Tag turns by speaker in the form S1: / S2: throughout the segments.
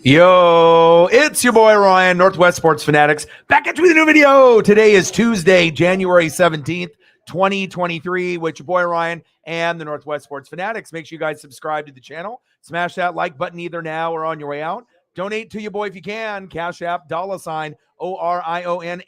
S1: Yo, it's your boy Ryan, Northwest Sports Fanatics, back at you with a new video. Today is Tuesday, January 17th, 2023, with your boy Ryan and the Northwest Sports Fanatics. Make sure you guys subscribe to the channel. Smash that like button either now or on your way out. Donate to your boy if you can. Cash App, $ ORION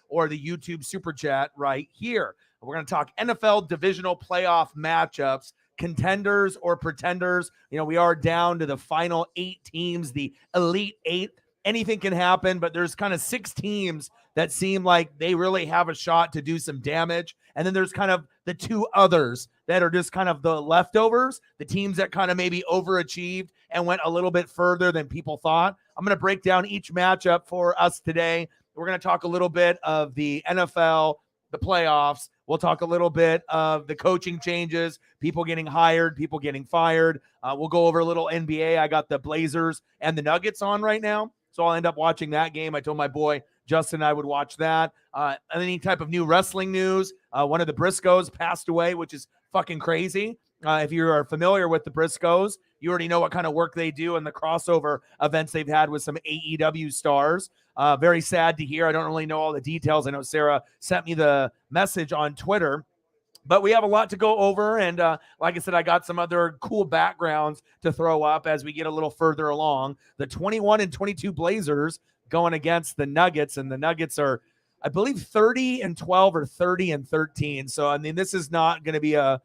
S1: or the YouTube Super Chat right here. We're going to talk NFL Divisional playoff matchups. Contenders or pretenders. We are down to the final 8 teams, the Elite 8. Anything can happen, but there's kind of 6 teams that seem like they really have a shot to do some damage. And then there's kind of the 2 others that are just kind of the leftovers, the teams that kind of maybe overachieved and went a little bit further than people thought. I'm going to break down each matchup for us today. We're going to talk a little bit of the NFL, the playoffs. We'll talk a little bit of the coaching changes, people getting hired, people getting fired. We'll go over a little NBA. I got the Blazers and the Nuggets on right now, so I'll end up watching that game. I told my boy Justin I would watch that. Any type of new wrestling news. One of the Briscoes passed away, which is fucking crazy. If you are familiar with the Briscoes, you already know what kind of work they do and the crossover events they've had with some AEW stars. Very sad to hear. I don't really know all the details. I know Sarah sent me the message on Twitter, but we have a lot to go over. And like I said, I got some other cool backgrounds to throw up as we get a little further along. The 21-22 Blazers going against the Nuggets, and the Nuggets are, I believe, 30-12 or 30-13. So, I mean, this is not going to be a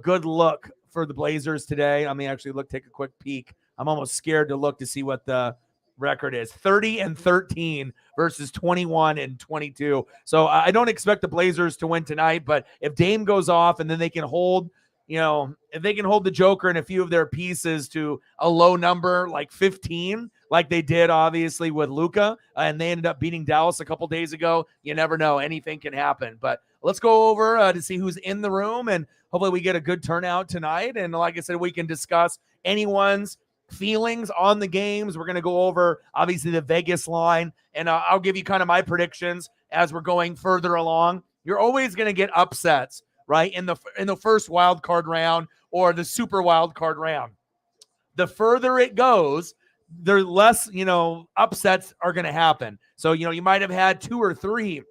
S1: good look for the Blazers today. I mean, actually take a quick peek. I'm almost scared to look to see what the record is. 30-13 versus 21-22. So I don't expect the Blazers to win tonight, but if Dame goes off and then they can hold, if they can hold the Joker and a few of their pieces to a low number like 15, like they did obviously with Luka, and they ended up beating Dallas a couple days ago, you never know. Anything can happen. But let's go over to see who's in the room, and hopefully we get a good turnout tonight. And like I said, we can discuss anyone's feelings on the games. We're going to go over, obviously, the Vegas line, and I'll give you kind of my predictions as we're going further along. You're always going to get upsets, right, in the first wild card round or the super wild card round. The further it goes, the less, upsets are going to happen. So, you might have had 2 or 3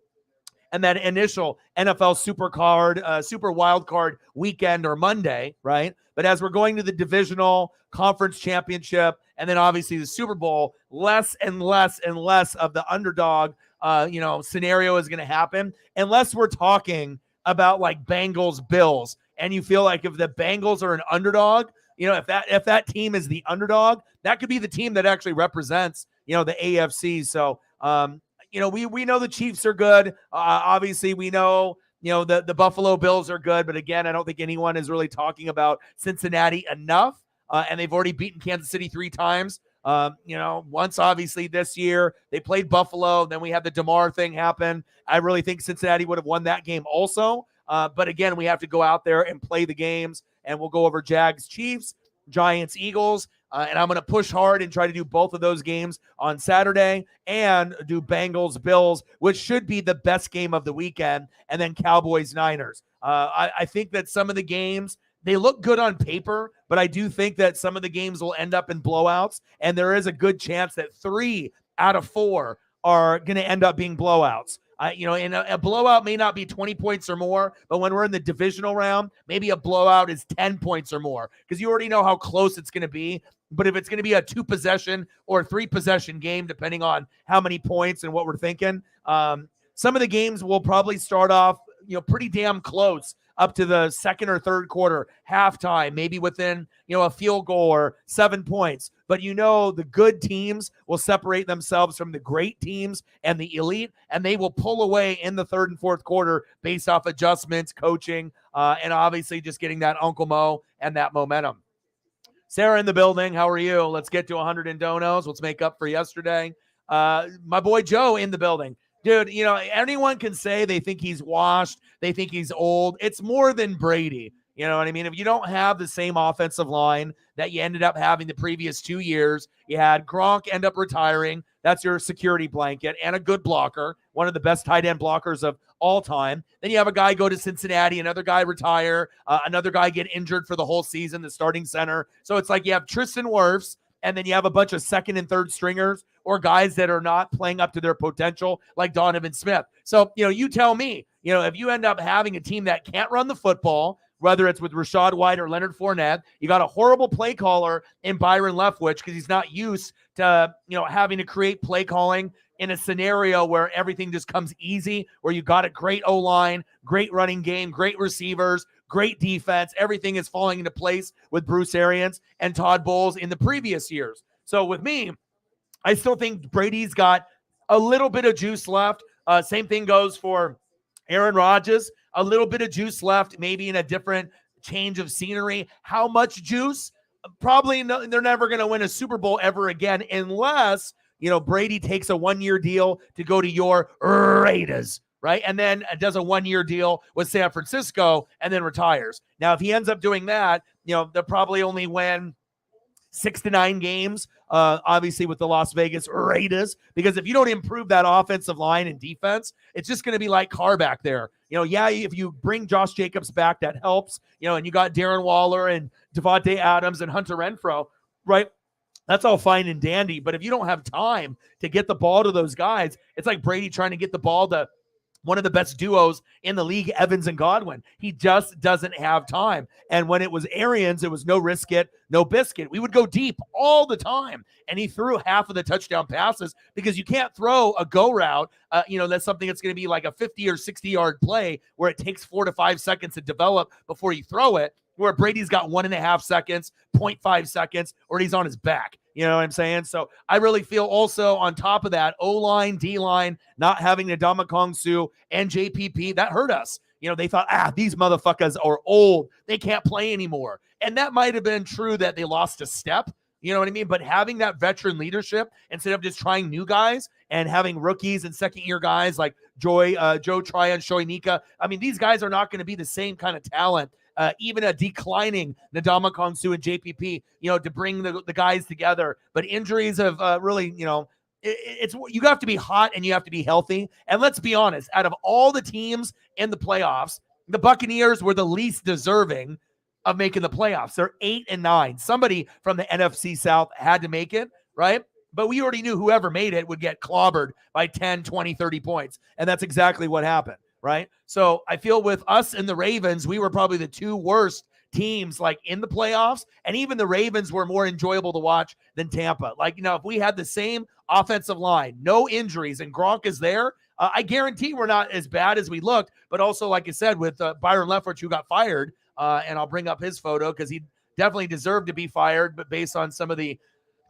S1: and that initial NFL super wild card weekend or Monday, right? But as we're going to the divisional conference championship and then obviously the Super Bowl, less and less and less of the underdog, scenario is going to happen, unless we're talking about like Bengals Bills, and you feel like if the Bengals are an underdog, if that team is the underdog, that could be the team that actually represents, the AFC. So, we know the Chiefs are good. Obviously, we know, the Buffalo Bills are good. But again, I don't think anyone is really talking about Cincinnati enough. And they've already beaten Kansas City 3 times. Once obviously this year they played Buffalo. Then we had the DeMar thing happen. I really think Cincinnati would have won that game also. But again, we have to go out there and play the games. And we'll go over Jags, Chiefs, Giants, Eagles. And I'm going to push hard and try to do both of those games on Saturday and do Bengals, Bills, which should be the best game of the weekend, and then Cowboys, Niners. I think that some of the games, they look good on paper, but I do think that some of the games will end up in blowouts, and there is a good chance that 3 out of 4 are going to end up being blowouts. And a blowout may not be 20 points or more, but when we're in the divisional round, maybe a blowout is 10 points or more because you already know how close it's going to be. But if it's going to be a 2-possession or 3-possession game, depending on how many points and what we're thinking, some of the games will probably start off, pretty damn close up to the second or third quarter, halftime, maybe within, a field goal or 7 points. But the good teams will separate themselves from the great teams and the elite, and they will pull away in the third and fourth quarter based off adjustments, coaching, and obviously just getting that Uncle Mo and that momentum. Sarah in the building. How are you? Let's get to 100 in donos. Let's make up for yesterday. My boy Joe in the building. Dude, anyone can say they think he's washed. They think he's old. It's more than Brady. You know what I mean? If you don't have the same offensive line that you ended up having the previous 2 years, you had Gronk end up retiring. That's your security blanket and a good blocker, one of the best tight end blockers of all time. Then you have a guy go to Cincinnati, another guy retire, another guy get injured for the whole season, the starting center. So it's like you have Tristan Wirfs, and then you have a bunch of second and third stringers or guys that are not playing up to their potential, like Donovan Smith. So, you tell me, if you end up having a team that can't run the football, whether it's with Rachaad White or Leonard Fournette, you got a horrible play caller in Byron Leftwich because he's not used to, having to create play calling in a scenario where everything just comes easy, where you got a great O-line, great running game, great receivers, great defense. Everything is falling into place with Bruce Arians and Todd Bowles in the previous years. So with me, I still think Brady's got a little bit of juice left. Same thing goes for Aaron Rodgers, a little bit of juice left, maybe in a different change of scenery. How much juice? Probably no, they're never going to win a Super Bowl ever again unless, Brady takes a one-year deal to go to your Raiders, right? And then does a one-year deal with San Francisco and then retires. Now, if he ends up doing that, they'll probably only win 6 to 9 games, obviously with the Las Vegas Raiders, because if you don't improve that offensive line and defense, it's just going to be like Carr back there. If you bring Josh Jacobs back, that helps, and you got Darren Waller and Devontae Adams and Hunter Renfrow, right? That's all fine and dandy. But if you don't have time to get the ball to those guys, it's like Brady trying to get the ball to one of the best duos in the league, Evans and Godwin. He just doesn't have time. And when it was Arians, it was no risk it, no biscuit. We would go deep all the time. And he threw half of the touchdown passes because you can't throw a go route. That's something that's going to be like a 50 or 60-yard play where it takes 4 to 5 seconds to develop before you throw it, where Brady's got 1.5 seconds, 0.5 seconds, or he's on his back. You know what I'm saying? So I really feel also on top of that, O-line, D-line, not having Ndamukong Suh and JPP, that hurt us. They thought, these motherfuckers are old. They can't play anymore. And that might have been true that they lost a step. You know what I mean? But having that veteran leadership instead of just trying new guys and having rookies and second-year guys like Joe Tryon, Shoy Nika, these guys are not going to be the same kind of talent. Even a declining Ndamukong Suh and JPP, to bring the guys together. But injuries have really, it's you have to be hot and you have to be healthy. And let's be honest, out of all the teams in the playoffs, the Buccaneers were the least deserving of making the playoffs. They're 8-9. Somebody from the NFC South had to make it, right? But we already knew whoever made it would get clobbered by 10, 20, 30 points. And that's exactly what happened. Right. So I feel with us and the Ravens, we were probably the two worst teams like in the playoffs. And even the Ravens were more enjoyable to watch than Tampa. If we had the same offensive line, no injuries, and Gronk is there, I guarantee we're not as bad as we looked. But also, like I said, with Byron Leftwich, who got fired, and I'll bring up his photo because he definitely deserved to be fired. But based on some of the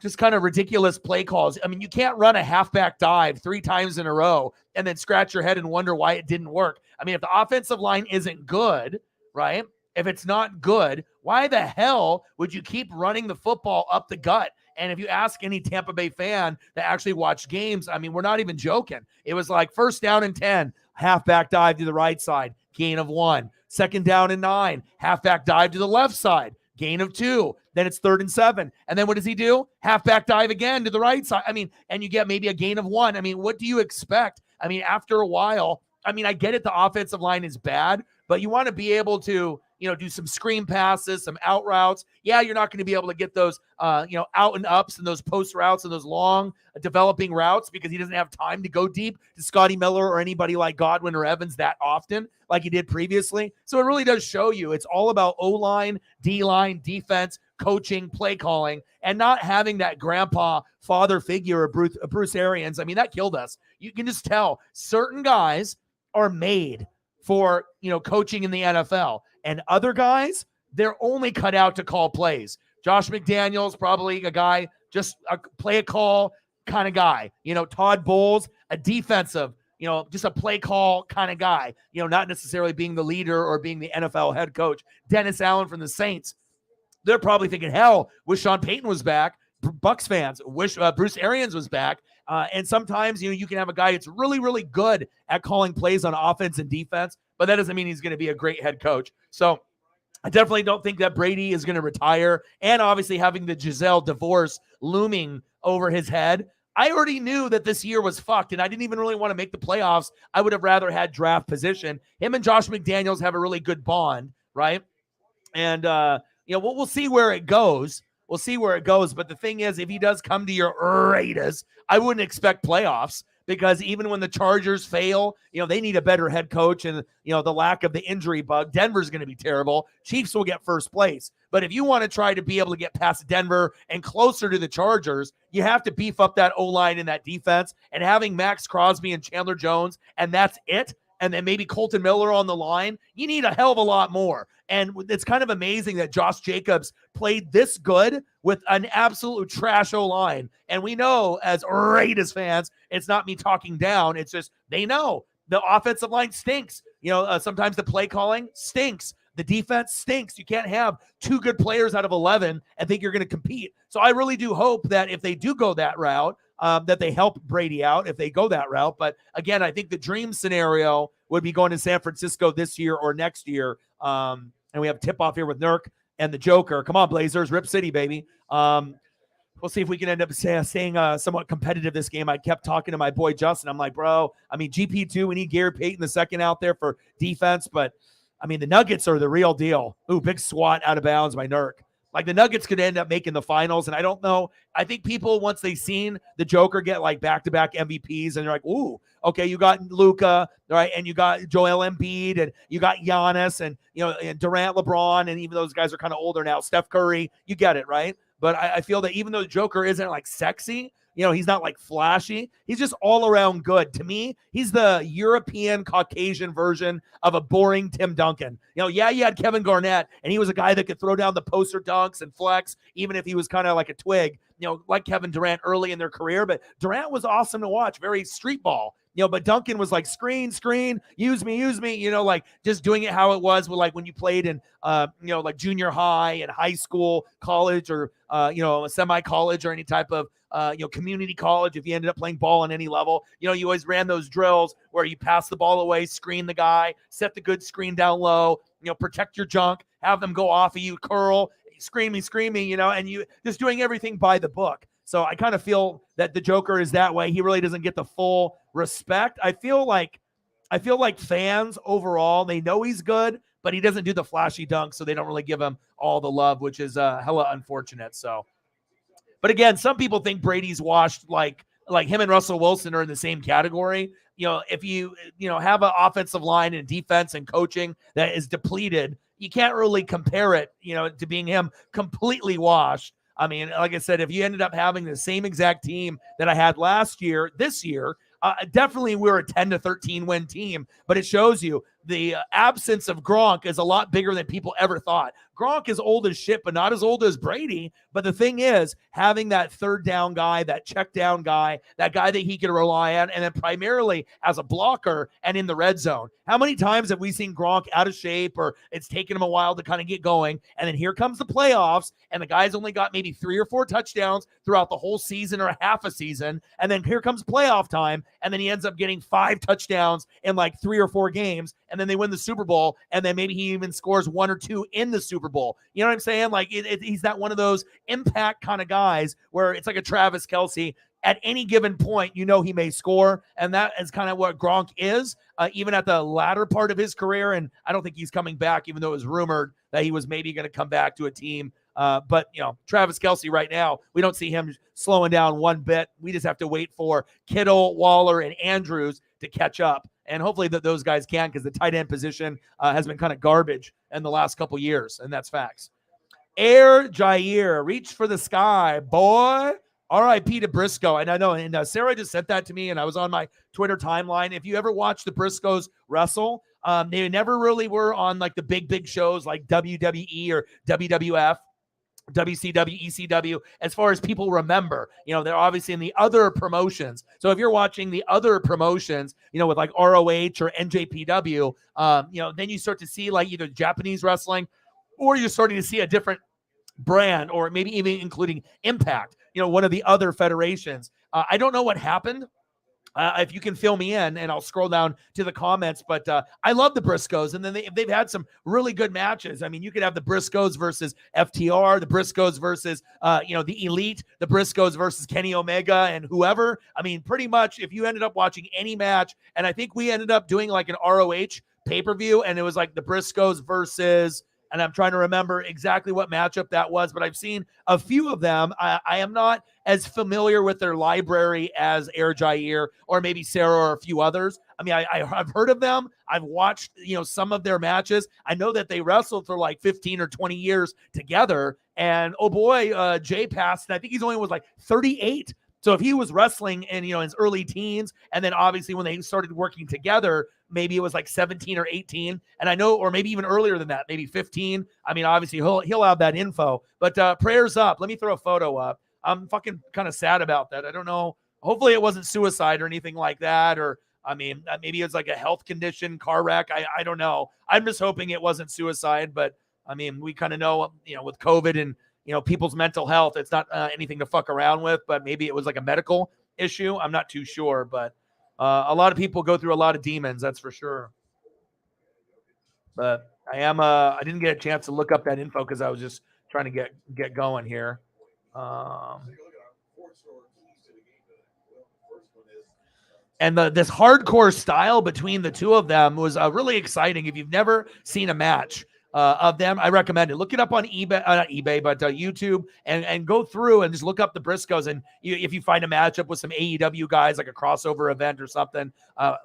S1: just kind of ridiculous play calls. You can't run a halfback dive 3 times in a row and then scratch your head and wonder why it didn't work. If the offensive line isn't good, right? If it's not good, why the hell would you keep running the football up the gut? And if you ask any Tampa Bay fan that actually watched games, we're not even joking. It was like 1st down and 10, halfback dive to the right side, gain of 1. 2nd down and 9, halfback dive to the left side, gain of 2. Then it's 3rd and 7. And then what does he do? Halfback dive again to the right side. And you get maybe a gain of 1. What do you expect? After a while, I get it. The offensive line is bad, but you want to be able to, do some screen passes, some out routes. Yeah, you're not going to be able to get those, out and ups and those post routes and those long developing routes because he doesn't have time to go deep to Scotty Miller or anybody like Godwin or Evans that often like he did previously. So it really does show you it's all about O-line, D-line, defense, coaching, play calling, and not having that grandpa father figure of Bruce Arians. That killed us. You can just tell certain guys are made for, coaching in the NFL. And other guys, they're only cut out to call plays. Josh McDaniels, probably a guy, just a play a call kind of guy. Todd Bowles, a defensive, just a play call kind of guy, not necessarily being the leader or being the NFL head coach. Dennis Allen from the Saints, they're probably thinking, hell, wish Sean Payton was back. Bucs fans wish Bruce Arians was back. And sometimes, you can have a guy that's really, really good at calling plays on offense and defense, but that doesn't mean he's going to be a great head coach. So I definitely don't think that Brady is going to retire. And obviously having the Giselle divorce looming over his head, I already knew that this year was fucked, and I didn't even really want to make the playoffs. I would have rather had draft position. Him and Josh McDaniels have a really good bond, right? And, we'll see where it goes. we'll see where it goes. But the thing is, if he does come to your Raiders, I wouldn't expect playoffs. Because even when the Chargers fail, they need a better head coach and, the lack of the injury bug. Denver's going to be terrible. Chiefs will get first place. But if you want to try to be able to get past Denver and closer to the Chargers, you have to beef up that O-line and that defense. And having Max Crosby and Chandler Jones, and that's it, and then maybe Colton Miller on the line, you need a hell of a lot more. And it's kind of amazing that Josh Jacobs played this good with an absolute trash O-line. And we know as Raiders fans, it's not me talking down. It's just they know the offensive line stinks. Sometimes the play calling stinks. The defense stinks. You can't have 2 good players out of 11 and think you're going to compete. So I really do hope that if they do go that route, that they help Brady out if they go that route. But again, I think the dream scenario would be going to San Francisco this year or next year. And we have a tip-off here with Nurk and the Joker. Come on, Blazers. Rip City, baby. We'll see if we can end up staying somewhat competitive this game. I kept talking to my boy Justin. I'm like, bro, GP2, we need Gary Payton the second out there for defense. But, the Nuggets are the real deal. Ooh, big swat out of bounds by Nurk. Like, the Nuggets could end up making the finals, and I don't know. I think people, once they've seen the Joker get, back-to-back MVPs, and they're like, ooh, okay, you got Luka, right, and you got Joel Embiid, and you got Giannis, and, and Durant, LeBron, and even those guys are kind of older now, Steph Curry, you get it, right? But I feel that even though the Joker isn't, sexy, he's not, flashy, he's just all-around good. To me, he's the European Caucasian version of a boring Tim Duncan. You had Kevin Garnett, and he was a guy that could throw down the poster dunks and flex, even if he was kind of like a twig, like Kevin Durant early in their career. But Durant was awesome to watch, very street ball. But Duncan was like, screen, use me, just doing it how it was with when you played in, junior high and high school, college, or, a semi-college or any type of, community college. If you ended up playing ball on any level, you always ran those drills where you pass the ball away, screen the guy, set the good screen down low, protect your junk, have them go off of you, curl, scream me, and you just doing everything by the book. So I kind of feel that the Joker is that way. He really doesn't get the full respect. I feel like fans overall, they know he's good, but he doesn't do the flashy dunk, so they don't really give him all the love, which is hella unfortunate. So, but again, some people think Brady's washed, like him and Russell Wilson are in the same category. If you have an offensive line and defense and coaching that is depleted, you can't really compare it, to being him completely washed. Like I said, if you ended up having the same exact team that I had last year, this year, definitely we're a 10 to 13 win team, but it shows you the absence of Gronk is a lot bigger than people ever thought. Gronk is old as shit, but not as old as Brady. But the thing is, having that third down guy, that check down guy, that guy that he can rely on, and then primarily as a blocker and in the red zone. How many times have we seen Gronk out of shape, or it's taken him a while to kind of get going, and then here comes the playoffs, and the guy's only got maybe 3 or 4 touchdowns throughout the whole season or half a season, and then here comes playoff time, and then he ends up getting 5 touchdowns in 3 or 4 games, and then they win the Super Bowl, and then maybe he even scores 1 or 2 in the Super Bowl. You know what I'm saying? He's that one of those impact kind of guys where it's like a Travis Kelce. At any given point, he may score, and that is kind of what Gronk is, even at the latter part of his career, and I don't think he's coming back, even though it was rumored that he was maybe going to come back to a team. But, Travis Kelce right now, we don't see him slowing down one bit. We just have to wait for Kittle, Waller, and Andrews to catch up. And hopefully those guys can, because the tight end position has been kind of garbage in the last couple years, and that's facts. Air Jair, reach for the sky, boy. R.I.P. to Briscoe. And I know, and Sarah just sent that to me, and I was on my Twitter timeline. If you ever watch the Briscoes wrestle, they never really were on the big shows like WWE or WWF. WCW, ECW, as far as people remember. They're obviously in the other promotions. So if you're watching the other promotions, with ROH or NJPW, then you start to see either Japanese wrestling, or you're starting to see a different brand, or maybe even including Impact, one of the other federations. I don't know what happened. If you can fill me in, and I'll scroll down to the comments, but I love the Briscoes, and then they've had some really good matches. You could have the Briscoes versus FTR, the Briscoes versus, the Elite, the Briscoes versus Kenny Omega and whoever. Pretty much if you ended up watching any match, and I think we ended up doing an ROH pay-per-view, and it was the Briscoes versus, and I'm trying to remember exactly what matchup that was, but I've seen a few of them. I am not as familiar with their library as Air Jair or maybe Sarah or a few others. I mean, I've heard of them. I've watched, some of their matches. I know that they wrestled for like 15 or 20 years together. And oh boy, Jay passed. And I think he's only was like 38. So if he was wrestling in, his early teens, and then obviously when they started working together, maybe it was like 17 or 18. And I know, or maybe even earlier than that, maybe 15. I mean, obviously he'll have that info, but prayers up. Let me throw a photo up. I'm fucking kind of sad about that. I don't know. Hopefully it wasn't suicide or anything like that. Or, I mean, maybe it's like a health condition, car wreck. I don't know. I'm just hoping it wasn't suicide, but I mean, we kind of know, with COVID and, people's mental health, it's not anything to fuck around with, but maybe it was like a medical issue. I'm not too sure, but a lot of people go through a lot of demons, that's for sure. But I didn't get a chance to look up that info because I was just trying to get going here. And this hardcore style between the two of them was really exciting. If you've never seen a match of them, I recommend it. Look it up on eBay, not eBay, but YouTube, and go through and just look up the Briscoes. And if you find a matchup with some AEW guys, like a crossover event or something,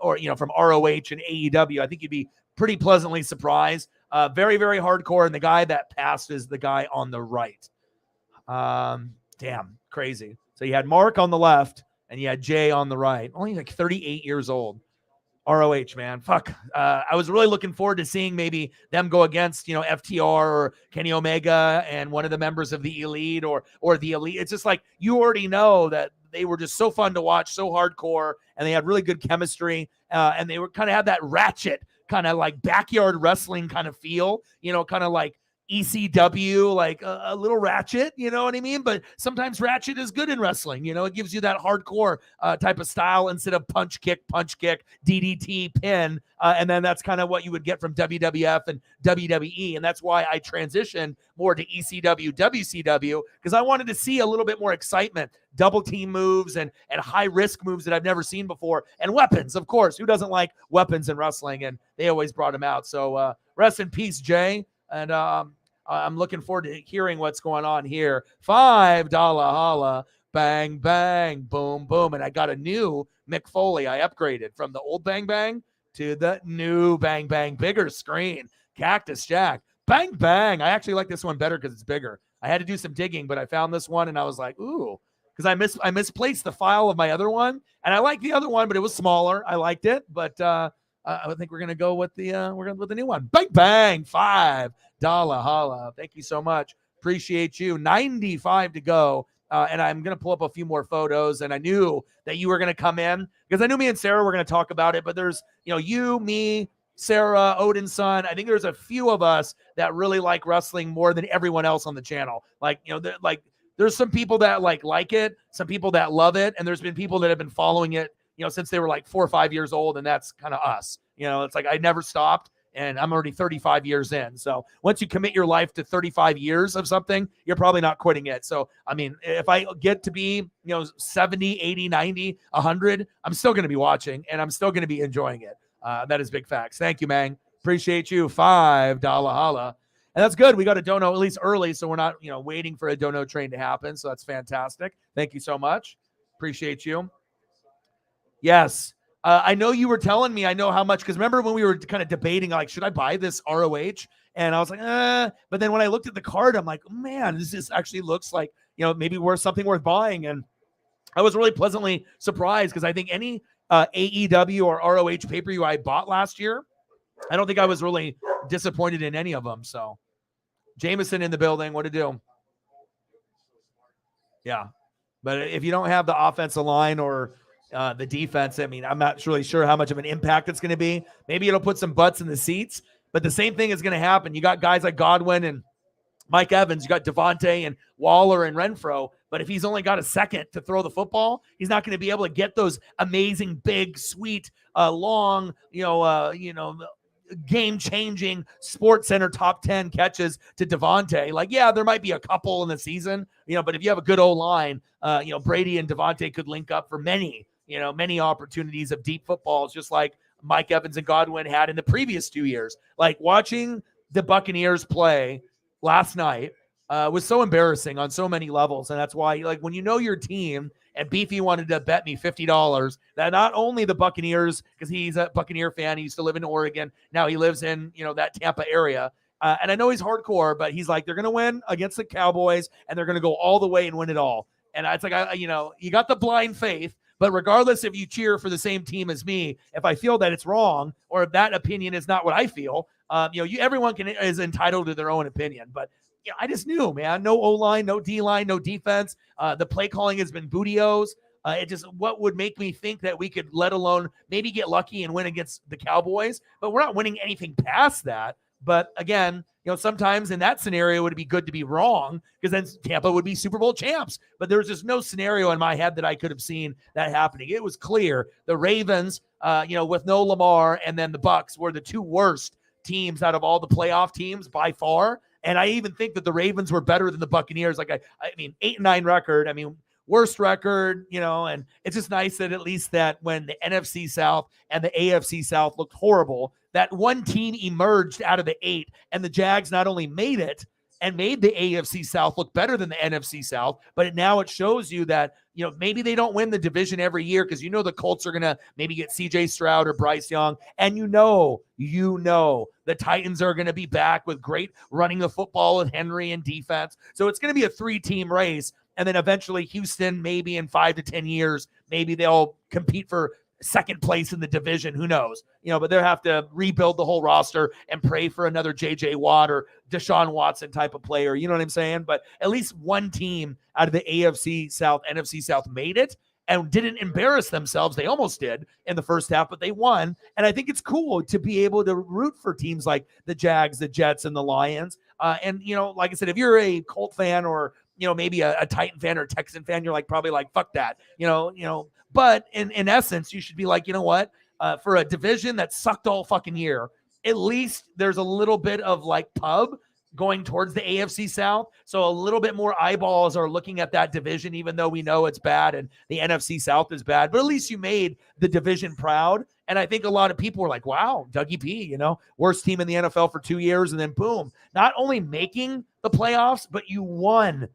S1: or from ROH and AEW, I think you'd be pretty pleasantly surprised. Very, very hardcore. And the guy that passed is the guy on the right. Damn, crazy. So you had Mark on the left, and you had Jay on the right. Only like 38 years old. ROH, man. Fuck. I was really looking forward to seeing maybe them go against, FTR or Kenny Omega and one of the members of the Elite or the Elite. It's just like you already know that they were just so fun to watch, so hardcore, and they had really good chemistry. And they were kind of had that ratchet kind of like backyard wrestling kind of feel, kind of like ECW, like a little ratchet, you know what I mean? But sometimes ratchet is good in wrestling. It gives you that hardcore type of style instead of punch kick, DDT, pin. And then that's kind of what you would get from WWF and WWE. And that's why I transitioned more to ECW, WCW, because I wanted to see a little bit more excitement, double team moves and high risk moves that I've never seen before. And weapons, of course. Who doesn't like weapons in wrestling? And they always brought them out. So rest in peace, Jay. And I'm looking forward to hearing what's going on here. $5 holla, bang, bang, boom, boom. And I got a new Mick Foley. I upgraded from the old bang, bang to the new bang, bang, bigger screen. Cactus Jack, bang, bang. I actually like this one better because it's bigger. I had to do some digging, but I found this one and I was like, ooh, because I misplaced the file of my other one. And I liked the other one, but it was smaller. I liked it, but I think we're gonna go with the new one. Bang bang, $5 holla. Thank you so much. Appreciate you. 95 to go. And I'm gonna pull up a few more photos. And I knew that you were gonna come in because I knew me and Sarah were gonna talk about it. But there's you, me, Sarah, Odin's son. I think there's a few of us that really like wrestling more than everyone else on the channel. Like there's some people that like it, some people that love it, and there's been people that have been following it since they were like 4 or 5 years old, and that's kind of us. It's like I never stopped, and I'm already 35 years in. So once you commit your life to 35 years of something, you're probably not quitting it. So, I mean, if I get to be, 70, 80, 90, 100, I'm still going to be watching, and I'm still going to be enjoying it. That is big facts. Thank you, man. Appreciate you. $5 holla. And that's good. We got a dono at least early, so we're not, waiting for a dono train to happen. So that's fantastic. Thank you so much. Appreciate you. Yes. I know you were telling me, I know how much, because remember when we were kind of debating, like, should I buy this ROH? And I was like, but then when I looked at the card, I'm like, man, this actually looks like, maybe worth something worth buying. And I was really pleasantly surprised because I think any AEW or ROH pay-per-view I bought last year, I don't think I was really disappointed in any of them. So Jameson in the building, what to do? Yeah. But if you don't have the offensive line or the defense, I mean, I'm not really sure how much of an impact it's going to be. Maybe it'll put some butts in the seats, but the same thing is going to happen. You got guys like Godwin and Mike Evans, you got Devontae and Waller and Renfro, but if he's only got a second to throw the football, he's not going to be able to get those amazing, big, sweet, long, game-changing Sports Center top 10 catches to Devontae. Like, yeah, there might be a couple in the season, but if you have a good O-line, Brady and Devontae could link up for many opportunities of deep footballs, just like Mike Evans and Godwin had in the previous 2 years. Like watching the Buccaneers play last night was so embarrassing on so many levels. And that's why, like, when you know your team, and Beefy wanted to bet me $50 that not only the Buccaneers, because he's a Buccaneer fan, he used to live in Oregon. Now he lives in, that Tampa area. And I know he's hardcore, but he's like, they're going to win against the Cowboys, and they're going to go all the way and win it all. And it's like, you got the blind faith. But regardless if you cheer for the same team as me, if I feel that it's wrong or if that opinion is not what I feel, everyone is entitled to their own opinion. But I just knew, man, no O-line, no D-line, no defense. The play calling has been bootios. What would make me think that we could, let alone maybe get lucky and win against the Cowboys? But we're not winning anything past that. But again, sometimes in that scenario, it would be good to be wrong, because then Tampa would be Super Bowl champs. But there was just no scenario in my head that I could have seen that happening. It was clear the Ravens, with no Lamar, and then the Bucs were the two worst teams out of all the playoff teams by far. And I even think that the Ravens were better than the Buccaneers. Like, I mean, 8-9 record. I mean, worst record, and it's just nice that at least that when the NFC South and the AFC South looked horrible, that one team emerged out of the 8, and the Jags not only made it and made the AFC South look better than the NFC South, but now it shows you that, maybe they don't win the division every year, because the Colts are going to maybe get CJ Stroud or Bryce Young, and the Titans are going to be back with great running the football with Henry and defense. So it's going to be a 3-team race, and then eventually Houston, maybe in 5 to 10 years, maybe they'll compete for second place in the division. Who knows? But they'll have to rebuild the whole roster and pray for another J.J. Watt or Deshaun Watson type of player. You know what I'm saying? But at least one team out of the AFC South, NFC South made it and didn't embarrass themselves. They almost did in the first half, but they won. And I think it's cool to be able to root for teams like the Jags, the Jets, and the Lions. And like I said, if you're a Colt fan or, maybe a Titan fan or a Texan fan, you're probably like, fuck that, But in essence, you should be like, what? For a division that sucked all fucking year, at least there's a little bit of pub going towards the AFC South. So a little bit more eyeballs are looking at that division, even though we know it's bad and the NFC South is bad. But at least you made the division proud. And I think a lot of people were like, wow, Dougie P, worst team in the NFL for 2 years. And then boom, not only making the playoffs, but you won.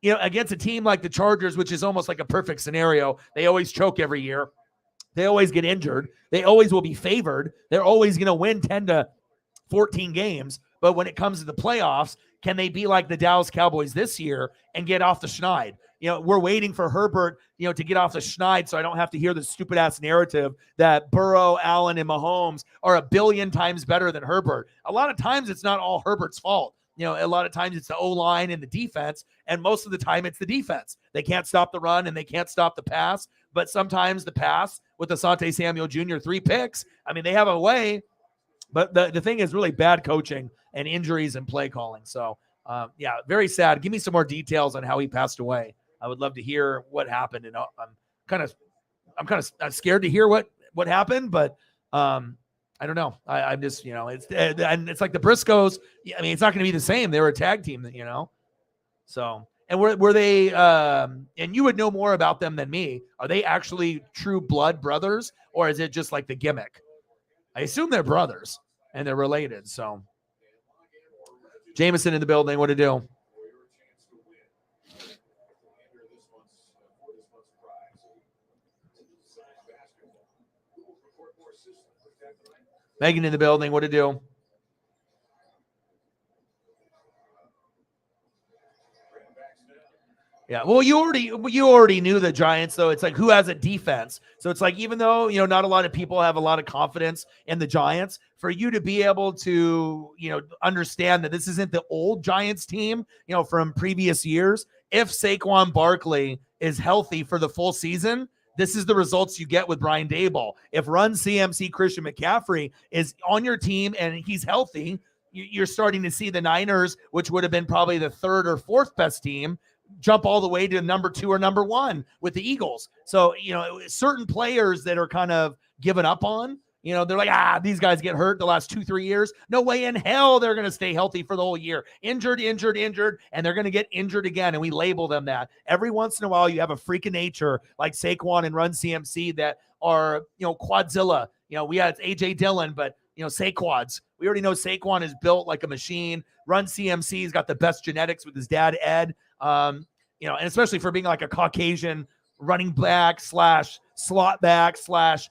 S1: Against a team like the Chargers, which is almost like a perfect scenario. They always choke every year. They always get injured. They always will be favored. They're always going to win 10 to 14 games. But when it comes to the playoffs, can they be like the Dallas Cowboys this year and get off the schneid? We're waiting for Herbert, to get off the schneid so I don't have to hear the stupid-ass narrative that Burrow, Allen, and Mahomes are a billion times better than Herbert. A lot of times it's not all Herbert's fault. A lot of times it's the O-line and the defense, and most of the time it's the defense. They can't stop the run and they can't stop the pass, but sometimes the pass with Asante Samuel Jr., 3 picks, they have a way, but the thing is really bad coaching and injuries and play calling. So, very sad. Give me some more details on how he passed away. I would love to hear what happened, and I'm kind of scared to hear what happened, but I don't know. I'm just, it's like the Briscoes. It's not going to be the same. They were a tag team, So, and were they, and you would know more about them than me. Are they actually true blood brothers, or is it just like the gimmick? I assume they're brothers and they're related. So, Jameson in the building. What to do? Megan in the building. What to do? Yeah, well, you already knew the Giants, though. It's like, who has a defense? So it's like, even though, not a lot of people have a lot of confidence in the Giants, for you to be able to, understand that this isn't the old Giants team, from previous years. If Saquon Barkley is healthy for the full season, this is the results you get with Brian Daboll. If Run CMC Christian McCaffrey is on your team and he's healthy, you're starting to see the Niners, which would have been probably the 3rd or 4th best team, jump all the way to number 2 or number 1 with the Eagles. So, certain players that are kind of given up on, they're like, these guys get hurt the last 2-3 years. No way in hell they're going to stay healthy for the whole year. Injured, and they're going to get injured again. And we label them that. Every once in a while, you have a freak of nature like Saquon and Run CMC that are, quadzilla. We had AJ Dillon, but Saquads. We already know Saquon is built like a machine. Run CMC, he's got the best genetics with his dad, Ed. And especially for being like a Caucasian running back slash slot back slash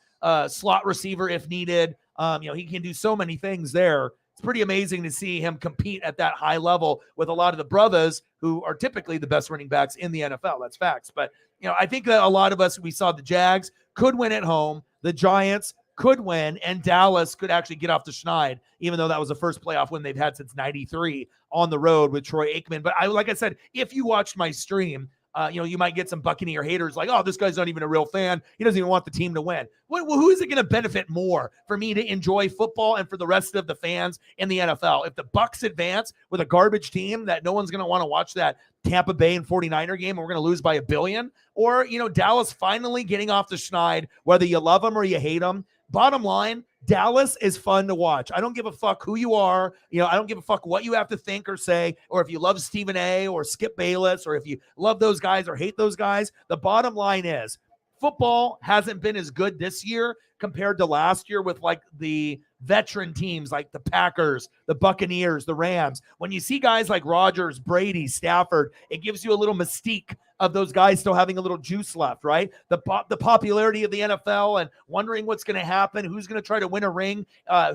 S1: slot receiver if needed. He can do so many things there. It's pretty amazing to see him compete at that high level with a lot of the brothers who are typically the best running backs in the NFL. That's facts. But, I think that a lot of us, we saw the Jags could win at home. The Giants could win, and Dallas could actually get off the schneid, even though that was the first playoff win they've had since 93 on the road with Troy Aikman. But like I said, if you watched my stream, you might get some Buccaneer haters like, oh, this guy's not even a real fan. He doesn't even want the team to win. Well, who is it going to benefit more for me to enjoy football and for the rest of the fans in the NFL? If the Bucs advance with a garbage team that no one's going to want to watch that Tampa Bay and 49er game and we're going to lose by 1 billion, or, Dallas finally getting off the schneid, whether you love them or you hate them. Bottom line, Dallas is fun to watch. I don't give a fuck who you are. I don't give a fuck what you have to think or say, or if you love Stephen A. or Skip Bayless, or if you love those guys or hate those guys. The bottom line is football hasn't been as good this year compared to last year with like the veteran teams like the Packers, the Buccaneers, the Rams. When you see guys like Rodgers, Brady, Stafford, it gives you a little mystique of those guys still having a little juice left, right? The popularity of the NFL and wondering what's going to happen, who's going to try to win a ring,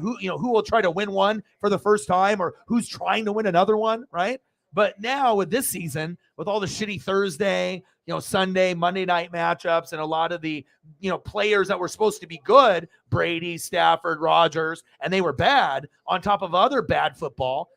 S1: who will try to win one for the first time, or who's trying to win another one, right? But now with this season, with all the shitty Thursday, Sunday, Monday night matchups, and a lot of the, players that were supposed to be good, Brady, Stafford, Rodgers, and they were bad on top of other bad football.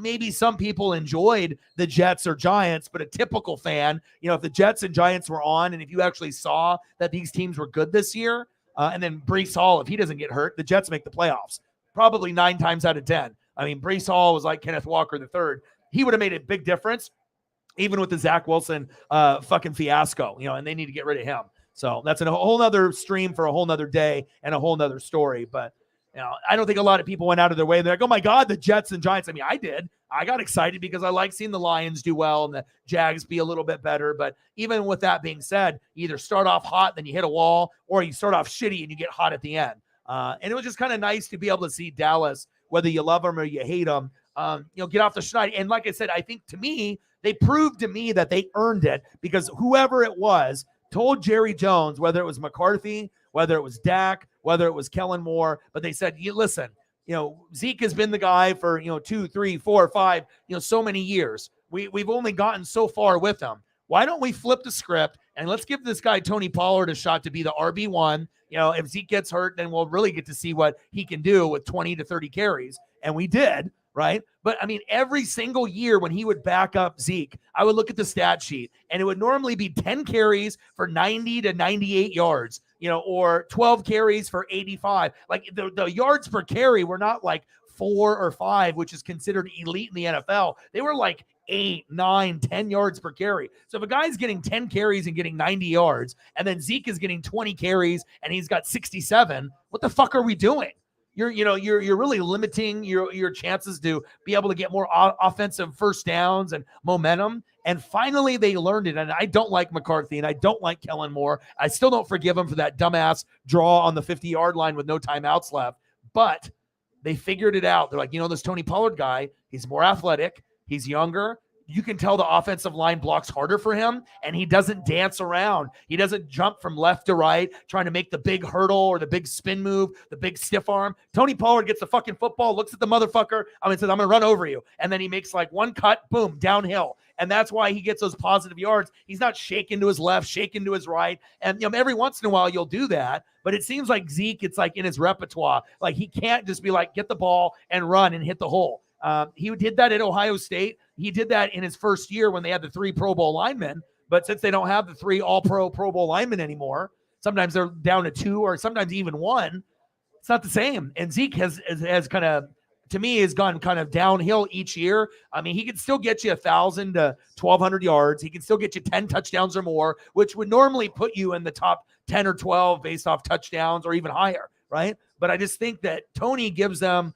S1: Maybe some people enjoyed the Jets or Giants, but a typical fan, if the Jets and Giants were on, and if you actually saw that these teams were good this year, and then Breece Hall, if he doesn't get hurt, the Jets make the playoffs, probably 9 times out of 10. I mean, Breece Hall was like Kenneth Walker III. He would have made a big difference, even with the Zach Wilson fucking fiasco, and they need to get rid of him. So that's a whole nother stream for a whole nother day and a whole nother story. But, I don't think a lot of people went out of their way. They're like, oh my God, the Jets and Giants. I mean, I did. I got excited because I like seeing the Lions do well and the Jags be a little bit better. But even with that being said, you either start off hot, then you hit a wall, or you start off shitty and you get hot at the end. And it was just kind of nice to be able to see Dallas, whether you love them or you hate them, get off the schneid. And like I said, I think to me, they proved to me that they earned it because whoever it was told Jerry Jones, whether it was McCarthy, whether it was Dak, whether it was Kellen Moore, but they said, listen, Zeke has been the guy for, 2, 3, 4, 5, so many years. We've only gotten so far with him. Why don't we flip the script and let's give this guy Tony Pollard a shot to be the RB1. If Zeke gets hurt, then we'll really get to see what he can do with 20 to 30 carries. And we did. Right. But I mean, every single year when he would back up Zeke, I would look at the stat sheet and it would normally be 10 carries for 90 to 98 yards, or 12 carries for 85. Like the yards per carry were not like 4 or 5, which is considered elite in the NFL. They were like 8, 9, 10 yards per carry. So if a guy's getting 10 carries and getting 90 yards, and then Zeke is getting 20 carries and he's got 67, what the fuck are we doing? You're really limiting your chances to be able to get more offensive first downs and momentum. And finally, they learned it. And I don't like McCarthy and I don't like Kellen Moore. I still don't forgive him for that dumbass draw on the 50-yard line with no timeouts left. But they figured it out. They're like, this Tony Pollard guy, he's more athletic. He's younger. You can tell the offensive line blocks harder for him, and he doesn't dance around. He doesn't jump from left to right, trying to make the big hurdle or the big spin move, the big stiff arm. Tony Pollard gets the fucking football, looks at the motherfucker, says, I'm going to run over you. And then he makes like one cut, boom, downhill. And that's why he gets those positive yards. He's not shaking to his left, shaking to his right. And every once in a while you'll do that. But it seems like Zeke, it's like in his repertoire. Like he can't just be like, get the ball and run and hit the hole. He did that at Ohio State. He did that in his first year when they had the 3 Pro Bowl linemen. But since they don't have the 3 All-Pro Pro Bowl linemen anymore, sometimes they're down to 2 or sometimes even 1. It's not the same. And Zeke has kind of, to me, has gone kind of downhill each year. I mean, he can still get you 1,000 to 1,200 yards. He can still get you 10 touchdowns or more, which would normally put you in the top 10 or 12 based off touchdowns or even higher, right? But I just think that Tony gives them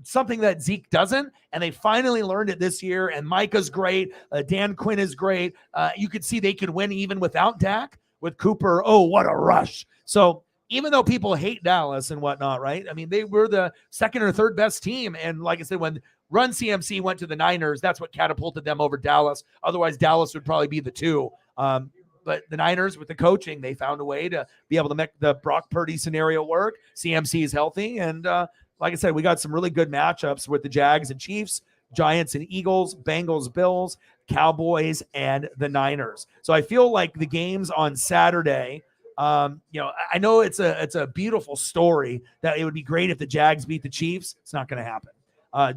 S1: something that Zeke doesn't, and they finally learned it this year. And Micah's great. Dan Quinn is great. You could see they could win even without Dak. With Cooper, oh, what a rush. So even though people hate Dallas and whatnot, right? I mean, they were the second or third best team. And like I said, when Run CMC went to the Niners, that's what catapulted them over Dallas. Otherwise, Dallas would probably be the two. But the Niners, with the coaching, they found a way to be able to make the Brock Purdy scenario work. CMC is healthy. And like I said, we got some really good matchups with the Jags and Chiefs, Giants and Eagles, Bengals, Bills, Cowboys, and the Niners. So I feel like the games on Saturday, I know it's a beautiful story that it would be great if the Jags beat the Chiefs. It's not going to happen.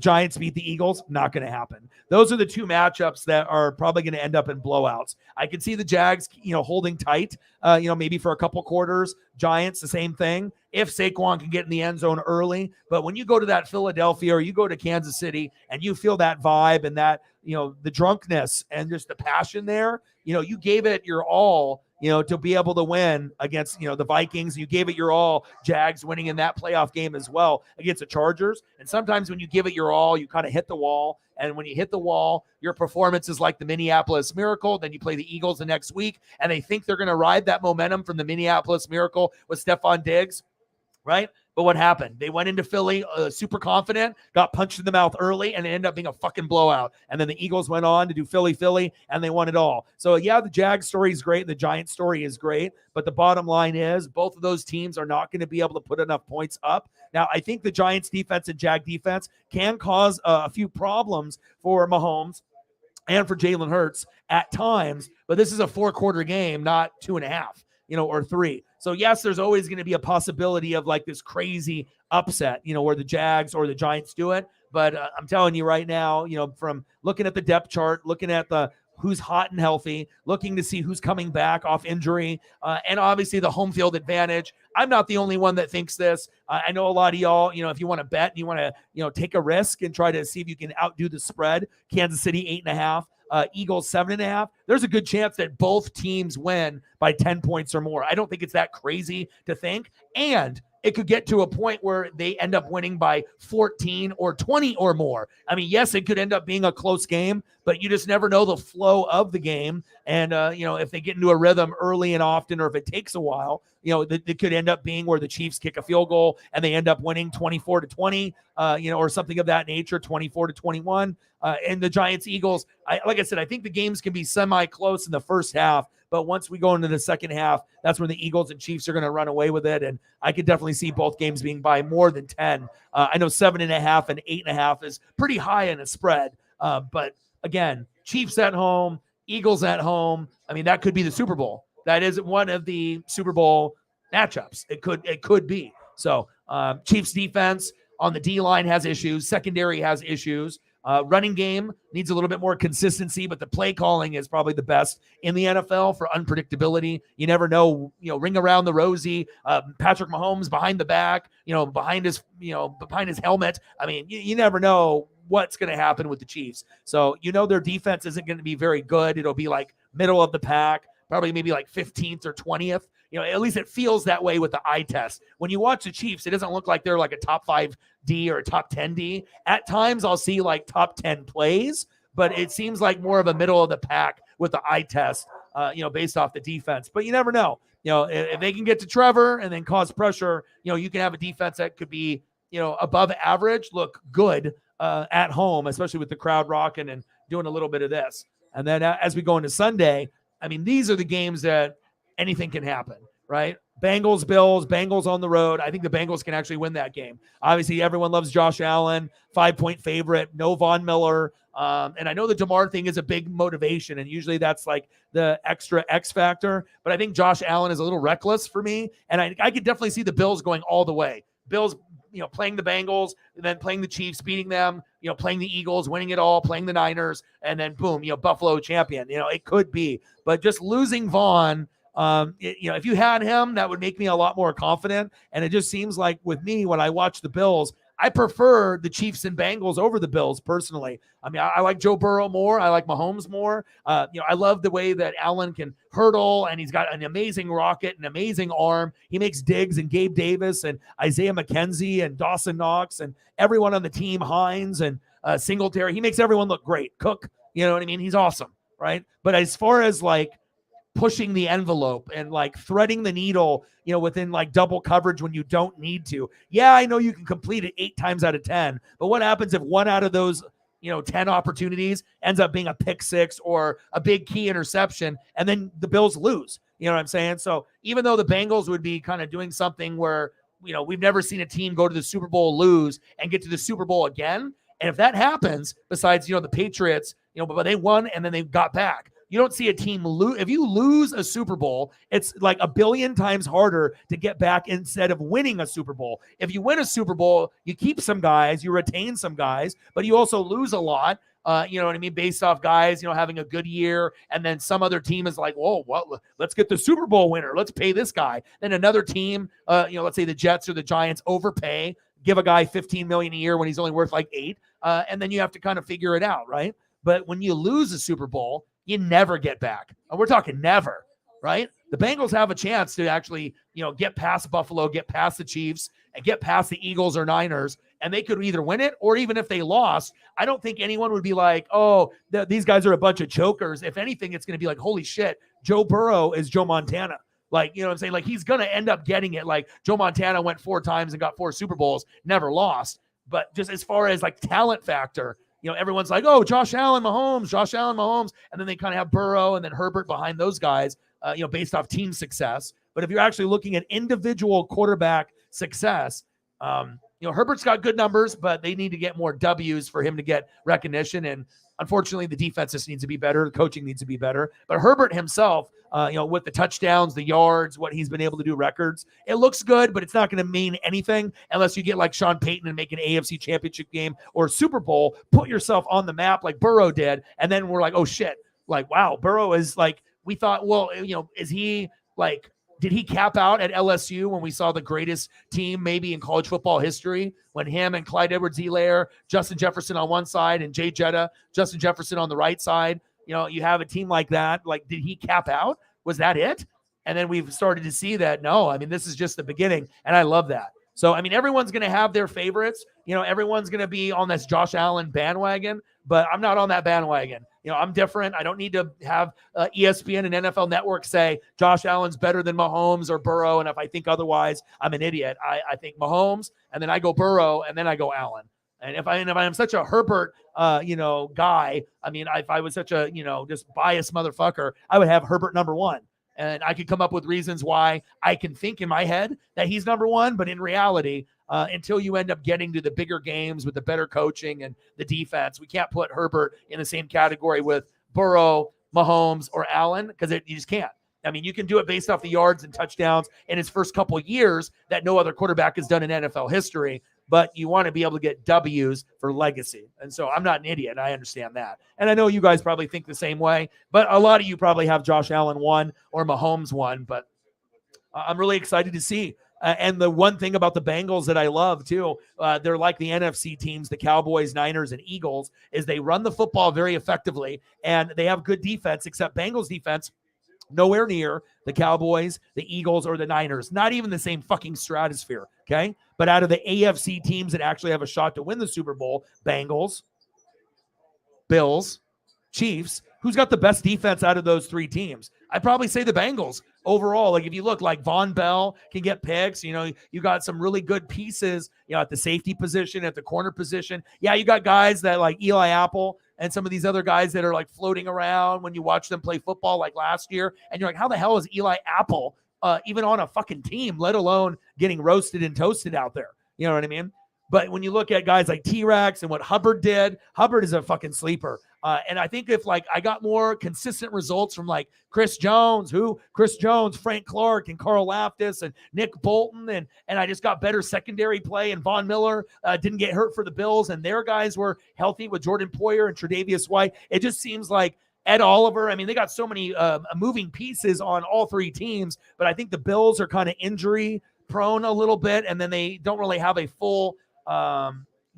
S1: Giants beat the Eagles, not going to happen. Those are the two matchups that are probably going to end up in blowouts. I can see the Jags, holding tight, maybe for a couple quarters. Giants, the same thing. If Saquon can get in the end zone early. But when you go to that Philadelphia or you go to Kansas City and you feel that vibe and that, the drunkenness and just the passion there, you gave it your all, to be able to win against, the Vikings. You gave it your all, Jags winning in that playoff game as well against the Chargers. And sometimes when you give it your all, you kind of hit the wall. And when you hit the wall, your performance is like the Minneapolis Miracle. Then you play the Eagles the next week, and they think they're going to ride that momentum from the Minneapolis Miracle with Stephon Diggs, right? But what happened? They went into Philly super confident, got punched in the mouth early, and it ended up being a fucking blowout. And then the Eagles went on to do Philly, and they won it all. So, yeah, the Jags story is great. The Giants story is great. But the bottom line is both of those teams are not going to be able to put enough points up. Now, I think the Giants defense and Jag defense can cause a few problems for Mahomes and for Jalen Hurts at times. But this is a 4-quarter game, not 2.5. Or 3. So yes, there's always going to be a possibility of like this crazy upset, where the Jags or the Giants do it. But I'm telling you right now, from looking at the depth chart, looking at the who's hot and healthy, looking to see who's coming back off injury, and obviously the home field advantage. I'm not the only one that thinks this. I know a lot of y'all, if you want to bet and you want to, take a risk and try to see if you can outdo the spread, Kansas City 8.5. Eagles 7.5. There's a good chance that both teams win by 10 points or more. I don't think it's that crazy to think. And it could get to a point where they end up winning by 14 or 20 or more. I mean, yes, it could end up being a close game, but you just never know the flow of the game. And, if they get into a rhythm early and often, or if it takes a while, it could end up being where the Chiefs kick a field goal and they end up winning 24-20, or something of that nature, 24-21. And the Giants Eagles, like I said, I think the games can be semi-close in the first half, but once we go into the second half, that's when the Eagles and Chiefs are going to run away with it. And I could definitely see both games being by more than 10. I know 7.5 and 8.5 is pretty high in a spread. But again, Chiefs at home, Eagles at home. I mean, that could be the Super Bowl. That is one of the Super Bowl matchups. It could be. So Chiefs defense on the D-line has issues. Secondary has issues. Running game needs a little bit more consistency, but the play calling is probably the best in the NFL for unpredictability. You never know, ring around the rosy, Patrick Mahomes behind the back, behind his helmet. I mean, you never know what's going to happen with the Chiefs. So, their defense isn't going to be very good. It'll be like middle of the pack, probably maybe like 15th or 20th. At least it feels that way with the eye test. When you watch the Chiefs, it doesn't look like they're like a top 5 D or a top 10 D. At times I'll see like top 10 plays, but it seems like more of a middle of the pack with the eye test, based off the defense. But you never know. If they can get to Trevor and then cause pressure, you can have a defense that could be, above average, look good at home, especially with the crowd rocking and doing a little bit of this. And then as we go into Sunday, I mean, these are the games that anything can happen, right? Bengals, Bills, Bengals on the road. I think the Bengals can actually win that game. Obviously, everyone loves Josh Allen, 5-point favorite, no Von Miller. And I know the DeMar thing is a big motivation, and usually that's like the extra X factor. But I think Josh Allen is a little reckless for me, and I could definitely see the Bills going all the way. Bills, playing the Bengals, and then playing the Chiefs, beating them, playing the Eagles, winning it all, playing the Niners, and then boom, Buffalo champion. It could be. But just losing Vaughn, if you had him, that would make me a lot more confident. And it just seems like with me, when I watch the Bills, I prefer the Chiefs and Bengals over the Bills personally. I mean, I like Joe Burrow more. I like Mahomes more. I love the way that Allen can hurdle, and he's got an amazing rocket, an amazing arm. He makes Diggs and Gabe Davis and Isaiah McKenzie and Dawson Knox and everyone on the team, Hines and Singletary. He makes everyone look great. Cook, you know what I mean? He's awesome, right? But as far as like pushing the envelope and like threading the needle, within like double coverage when you don't need to. Yeah, I know you can complete it 8 times out of 10, but what happens if one out of those 10 opportunities ends up being a pick six or a big key interception, and then the Bills lose? You know what I'm saying? So even though the Bengals would be kind of doing something where, we've never seen a team go to the Super Bowl, lose, and get to the Super Bowl again. And if that happens, besides, the Patriots, but they won and then they got back. You don't see a team lose. If you lose a Super Bowl, it's like a billion times harder to get back instead of winning a Super Bowl. If you win a Super Bowl, you keep some guys, you retain some guys, but you also lose a lot. You know what I mean? Based off guys, having a good year. And then some other team is like, whoa, well, let's get the Super Bowl winner. Let's pay this guy. Then another team, let's say the Jets or the Giants overpay, give a guy $15 million a year when he's only worth like $8 million. And then you have to kind of figure it out, right? But when you lose a Super Bowl, you never get back. And we're talking never, right? The Bengals have a chance to actually, get past Buffalo, get past the Chiefs, and get past the Eagles or Niners, and they could either win it, or even if they lost, I don't think anyone would be like, oh, these guys are a bunch of chokers. If anything, it's going to be like, holy shit, Joe Burrow is Joe Montana. Like, you know what I'm saying? Like, he's going to end up getting it. Like, Joe Montana went 4 times and got 4 Super Bowls, never lost. But just as far as like talent factor, everyone's like, oh, Josh Allen, Mahomes. And then they kind of have Burrow and then Herbert behind those guys, based off team success. But if you're actually looking at individual quarterback success, Herbert's got good numbers, but they need to get more W's for him to get recognition. And unfortunately, the defense just needs to be better. The coaching needs to be better. But Herbert himself, with the touchdowns, the yards, what he's been able to do, records, it looks good, but it's not going to mean anything unless you get like Sean Payton and make an AFC championship game or Super Bowl, put yourself on the map like Burrow did. And then we're like, oh shit, like, wow, Burrow is like, we thought, well, is he like, did he cap out at LSU when we saw the greatest team maybe in college football history, when him and Clyde Edwards-Helaire, Justin Jefferson on one side, and Jay Jetta, Justin Jefferson on the right side? You have a team like that. Like, did he cap out? Was that it? And then we've started to see that, no, I mean, this is just the beginning, and I love that. So, I mean, everyone's going to have their favorites. Everyone's going to be on this Josh Allen bandwagon, but I'm not on that bandwagon. I'm different. I don't need to have ESPN and NFL Network say Josh Allen's better than Mahomes or Burrow, and if I think otherwise, I'm an idiot. I think Mahomes, and then I go Burrow, and then I go Allen. And if I am such a Herbert, guy, I mean, if I was such a, just biased motherfucker, I would have Herbert number 1. And I could come up with reasons why I can think in my head that he's number 1, but in reality, until you end up getting to the bigger games with the better coaching and the defense, we can't put Herbert in the same category with Burrow, Mahomes, or Allen, because you just can't. I mean, you can do it based off the yards and touchdowns in his first couple of years that no other quarterback has done in NFL history, but you want to be able to get W's for legacy. And so I'm not an idiot. I understand that. And I know you guys probably think the same way, but a lot of you probably have Josh Allen 1 or Mahomes 1, but I'm really excited to see. And the one thing about the Bengals that I love too, they're like the NFC teams, the Cowboys, Niners, and Eagles, is they run the football very effectively, and they have good defense, except Bengals defense nowhere near the Cowboys, the Eagles, or the Niners. Not even the same fucking stratosphere, okay? But out of the AFC teams that actually have a shot to win the Super Bowl, Bengals, Bills, Chiefs, who's got the best defense out of those 3 teams? I'd probably say the Bengals overall. Like, if you look, like Von Bell can get picks. You got some really good pieces, at the safety position, at the corner position. Yeah, you got guys that like Eli Apple and some of these other guys that are like floating around when you watch them play football like last year. And you're like, how the hell is Eli Apple even on a fucking team, let alone getting roasted and toasted out there? You know what I mean? But when you look at guys like T-Rex and what Hubbard did, Hubbard is a fucking sleeper. And I think if like I got more consistent results from like Chris Jones, Frank Clark, and Carl Laftis and Nick Bolton, and I just got better secondary play, and Von Miller didn't get hurt for the Bills, and their guys were healthy with Jordan Poyer and Tre'Davious White. It just seems like Ed Oliver, I mean, they got so many moving pieces on all 3 teams, but I think the Bills are kind of injury prone a little bit, and then they don't really have a full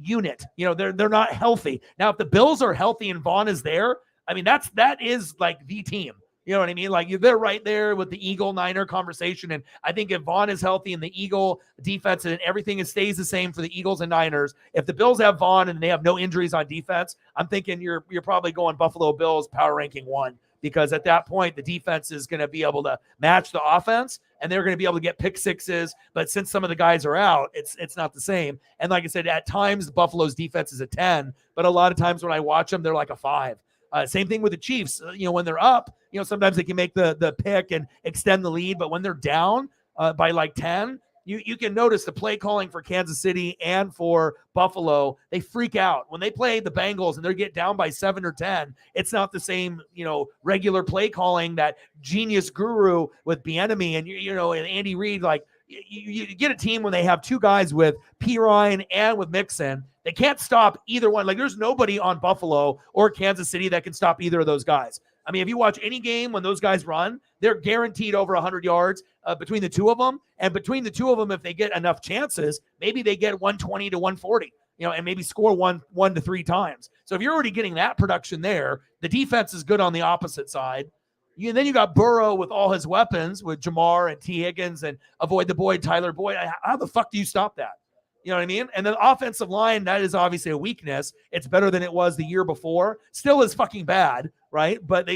S1: unit. They're not healthy. Now, if the Bills are healthy and Vaughn is there, I mean, that is like the team. You know what I mean? Like, they're right there with the Eagle-Niner conversation. And I think if Vaughn is healthy and the Eagle defense and everything stays the same for the Eagles and Niners, if the Bills have Vaughn and they have no injuries on defense, I'm thinking you're probably going Buffalo Bills power ranking 1 because at that point, the defense is going to be able to match the offense and they're going to be able to get pick sixes. But since some of the guys are out, it's not the same. And like I said, at times, Buffalo's defense is a 10, but a lot of times when I watch them, they're like a 5. Same thing with the Chiefs. When they're up, sometimes they can make the pick and extend the lead. But when they're down by like 10, you can notice the play calling for Kansas City and for Buffalo, they freak out. When they play the Bengals and they get down by 7 or 10, it's not the same, regular play calling that genius guru with Bieniemy and, and Andy Reid. Like, you get a team when they have 2 guys with Pirine and with Mixon. They can't stop either one. Like, there's nobody on Buffalo or Kansas City that can stop either of those guys. I mean, if you watch any game when those guys run, they're guaranteed over 100 yards between the 2 of them. And between the 2 of them, if they get enough chances, maybe they get 120 to 140, and maybe score 1 to 3 times. So if you're already getting that production there, the defense is good on the opposite side. Then you got Burrow with all his weapons with Jamar and T. Higgins and avoid the Boyd, Tyler Boyd. How the fuck do you stop that? You know what I mean? And the offensive line, that is obviously a weakness. It's better than it was the year before. Still is fucking bad, right? But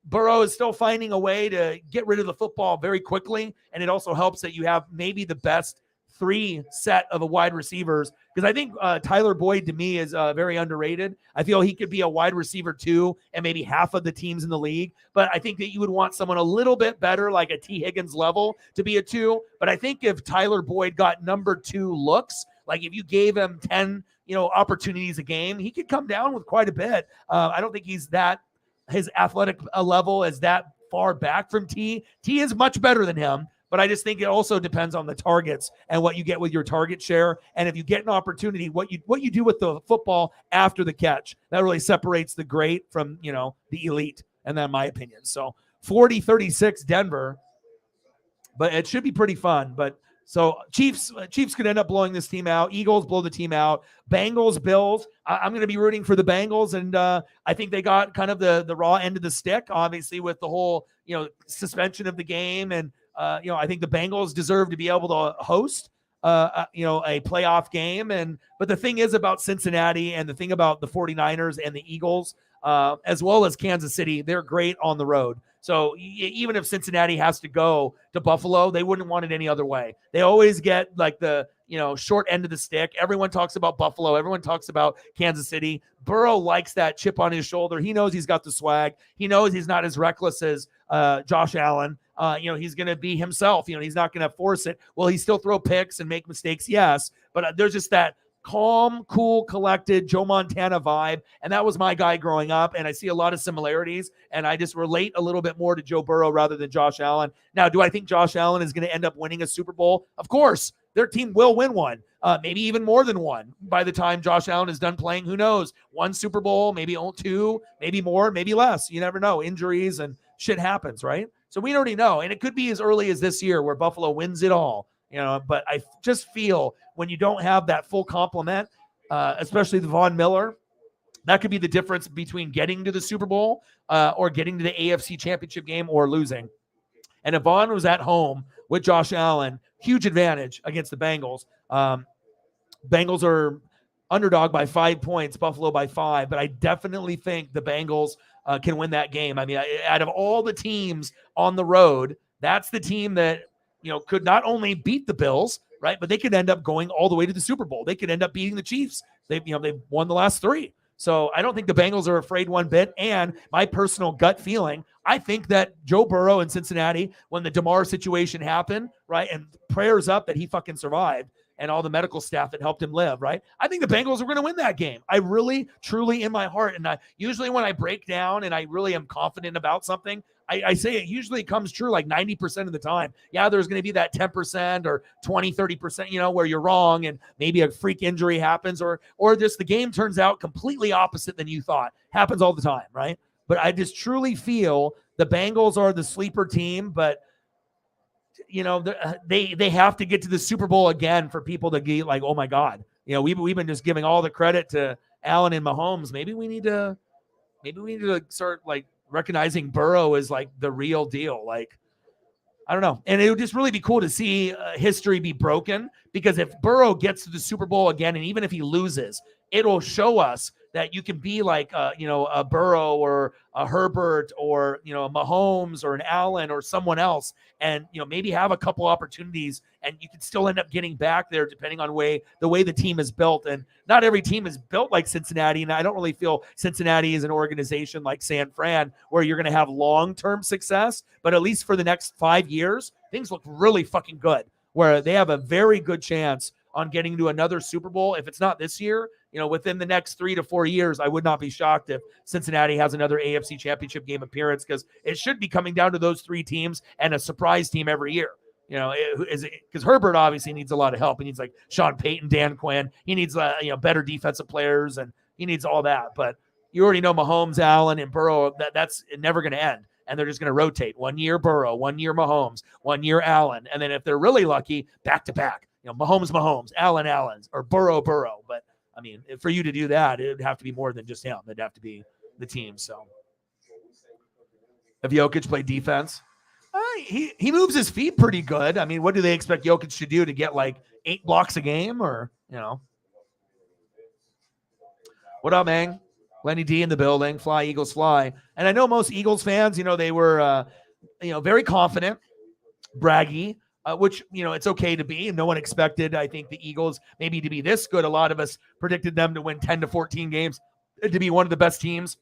S1: Burrow is still finding a way to get rid of the football very quickly. And it also helps that you have maybe the best 3 set of a wide receivers. Because I think Tyler Boyd, to me, is very underrated. I feel he could be a wide receiver 2 and maybe half of the teams in the league. But I think that you would want someone a little bit better, like a T. Higgins level, to be a 2. But I think if Tyler Boyd got number 2 looks, like if you gave him 10, opportunities a game, he could come down with quite a bit. I don't think his athletic level is that far back from T. T is much better than him. But I just think it also depends on the targets and what you get with your target share. And if you get an opportunity, what you do with the football after the catch, that really separates the great from, the elite. And that's my opinion. So 40-36 Denver, but it should be pretty fun. But so Chiefs could end up blowing this team out. Eagles blow the team out. Bengals, Bills. I'm going to be rooting for the Bengals. And I think they got kind of the raw end of the stick, obviously, with the whole, suspension of the game. And, I think the Bengals deserve to be able to host, a playoff game. But the thing is about Cincinnati and the thing about the 49ers and the Eagles, as well as Kansas City, they're great on the road. So even if Cincinnati has to go to Buffalo, they wouldn't want it any other way. They always get like the, short end of the stick. Everyone talks about Buffalo. Everyone talks about Kansas City. Burrow likes that chip on his shoulder. He knows he's got the swag. He knows he's not as reckless as Josh Allen. He's going to be himself. He's not going to force it. Will he still throw picks and make mistakes? Yes. But there's just that calm, cool, collected Joe Montana vibe. And that was my guy growing up. And I see a lot of similarities. And I just relate a little bit more to Joe Burrow rather than Josh Allen. Now, do I think Josh Allen is going to end up winning a Super Bowl? Of course. Their team will win one, maybe even more than one. By the time Josh Allen is done playing, who knows? 1 Super Bowl, maybe 2, maybe more, maybe less. You never know. Injuries and shit happens, right? So we already know. And it could be as early as this year where Buffalo wins it all. But I just feel when you don't have that full complement, especially the Von Miller, that could be the difference between getting to the Super Bowl or getting to the AFC Championship game or losing. And if Vaughn was at home with Josh Allen, huge advantage against the Bengals. Bengals are underdog by 5 points, Buffalo by 5, but I definitely think the Bengals can win that game. I mean, out of all the teams on the road, that's the team that, could not only beat the Bills, right, but they could end up going all the way to the Super Bowl. They could end up beating the Chiefs. They've won the last 3. So I don't think the Bengals are afraid one bit. And my personal gut feeling, I think that Joe Burrow in Cincinnati, when the DeMar situation happened, right, and prayers up that he fucking survived and all the medical staff that helped him live, right, I think the Bengals are going to win that game. I really, truly in my heart. And usually when I break down and I really am confident about something, I say it usually comes true like 90% of the time. Yeah, there's going to be that 10% or 20, 30%, where you're wrong and maybe a freak injury happens or just the game turns out completely opposite than you thought. Happens all the time, right? But I just truly feel the Bengals are the sleeper team, but they have to get to the Super Bowl again for people to get like, oh my God, we've been just giving all the credit to Allen and Mahomes. Maybe we need to start like recognizing Burrow as like the real deal. Like, I don't know. And it would just really be cool to see history be broken, because if Burrow gets to the Super Bowl again, and even if he loses, it'll show us that you can be like, a Burrow or a Herbert or, a Mahomes or an Allen or someone else, and, maybe have a couple opportunities, and you can still end up getting back there depending on the way the team is built. And not every team is built like Cincinnati. And I don't really feel Cincinnati is an organization like San Fran where you're going to have long-term success, but at least for the next 5 years, things look really fucking good, where they have a very good chance on getting to another Super Bowl. If it's not this year, within the next 3 to 4 years, I would not be shocked if Cincinnati has another AFC Championship game appearance, because it should be coming down to those 3 teams and a surprise team every year. Because Herbert obviously needs a lot of help. He needs like Sean Payton, Dan Quinn. He needs better defensive players, and he needs all that. But you already know Mahomes, Allen, and Burrow, that's never going to end. And they're just going to rotate. 1 year Burrow, 1 year Mahomes, 1 year Allen. And then if they're really lucky, back to back. Mahomes, Allen, or Burrow. But I mean, for you to do that, it would have to be more than just him. It'd have to be the team. So if Jokic played defense, he moves his feet pretty good. I mean, what do they expect Jokic to do, to get like 8 blocks a game, or, What up, man? Lenny D in the building. Fly, Eagles, fly. And I know most Eagles fans, they were, very confident, braggy, which, it's okay to be. And no one expected, I think, the Eagles maybe to be this good. A lot of us predicted them to win 10 to 14 games, to be one of the best teams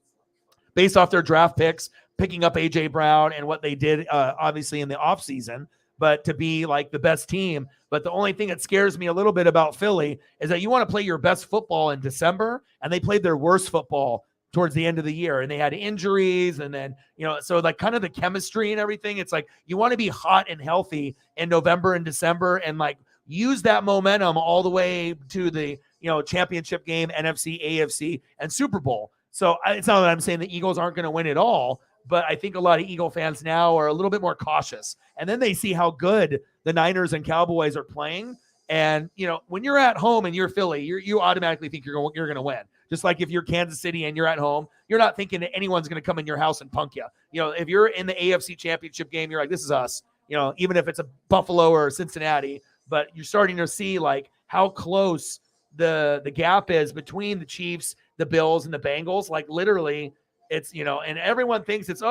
S1: based off their draft picks, picking up A.J. Brown and what they did, obviously, in the offseason, but to be like the best team. But the only thing that scares me a little bit about Philly is that you want to play your best football in December, and they played their worst football towards the end of the year, and they had injuries, and then, so like kind of the chemistry and everything, it's like you want to be hot and healthy in November and December, and like use that momentum all the way to the, championship game, NFC, AFC, and Super Bowl. So it's not that I'm saying the Eagles aren't going to win it all, but I think a lot of Eagle fans now are a little bit more cautious, and then they see how good the Niners and Cowboys are playing. And, when you're at home and you're Philly, you automatically think you're going to win. Just like if you're Kansas City and you're at home, you're not thinking that anyone's going to come in your house and punk you. If you're in the AFC Championship game, you're like, this is us, even if it's a Buffalo or Cincinnati. But you're starting to see like how close the gap is between the Chiefs, the Bills, and the Bengals. Like literally, it's, and everyone thinks it's,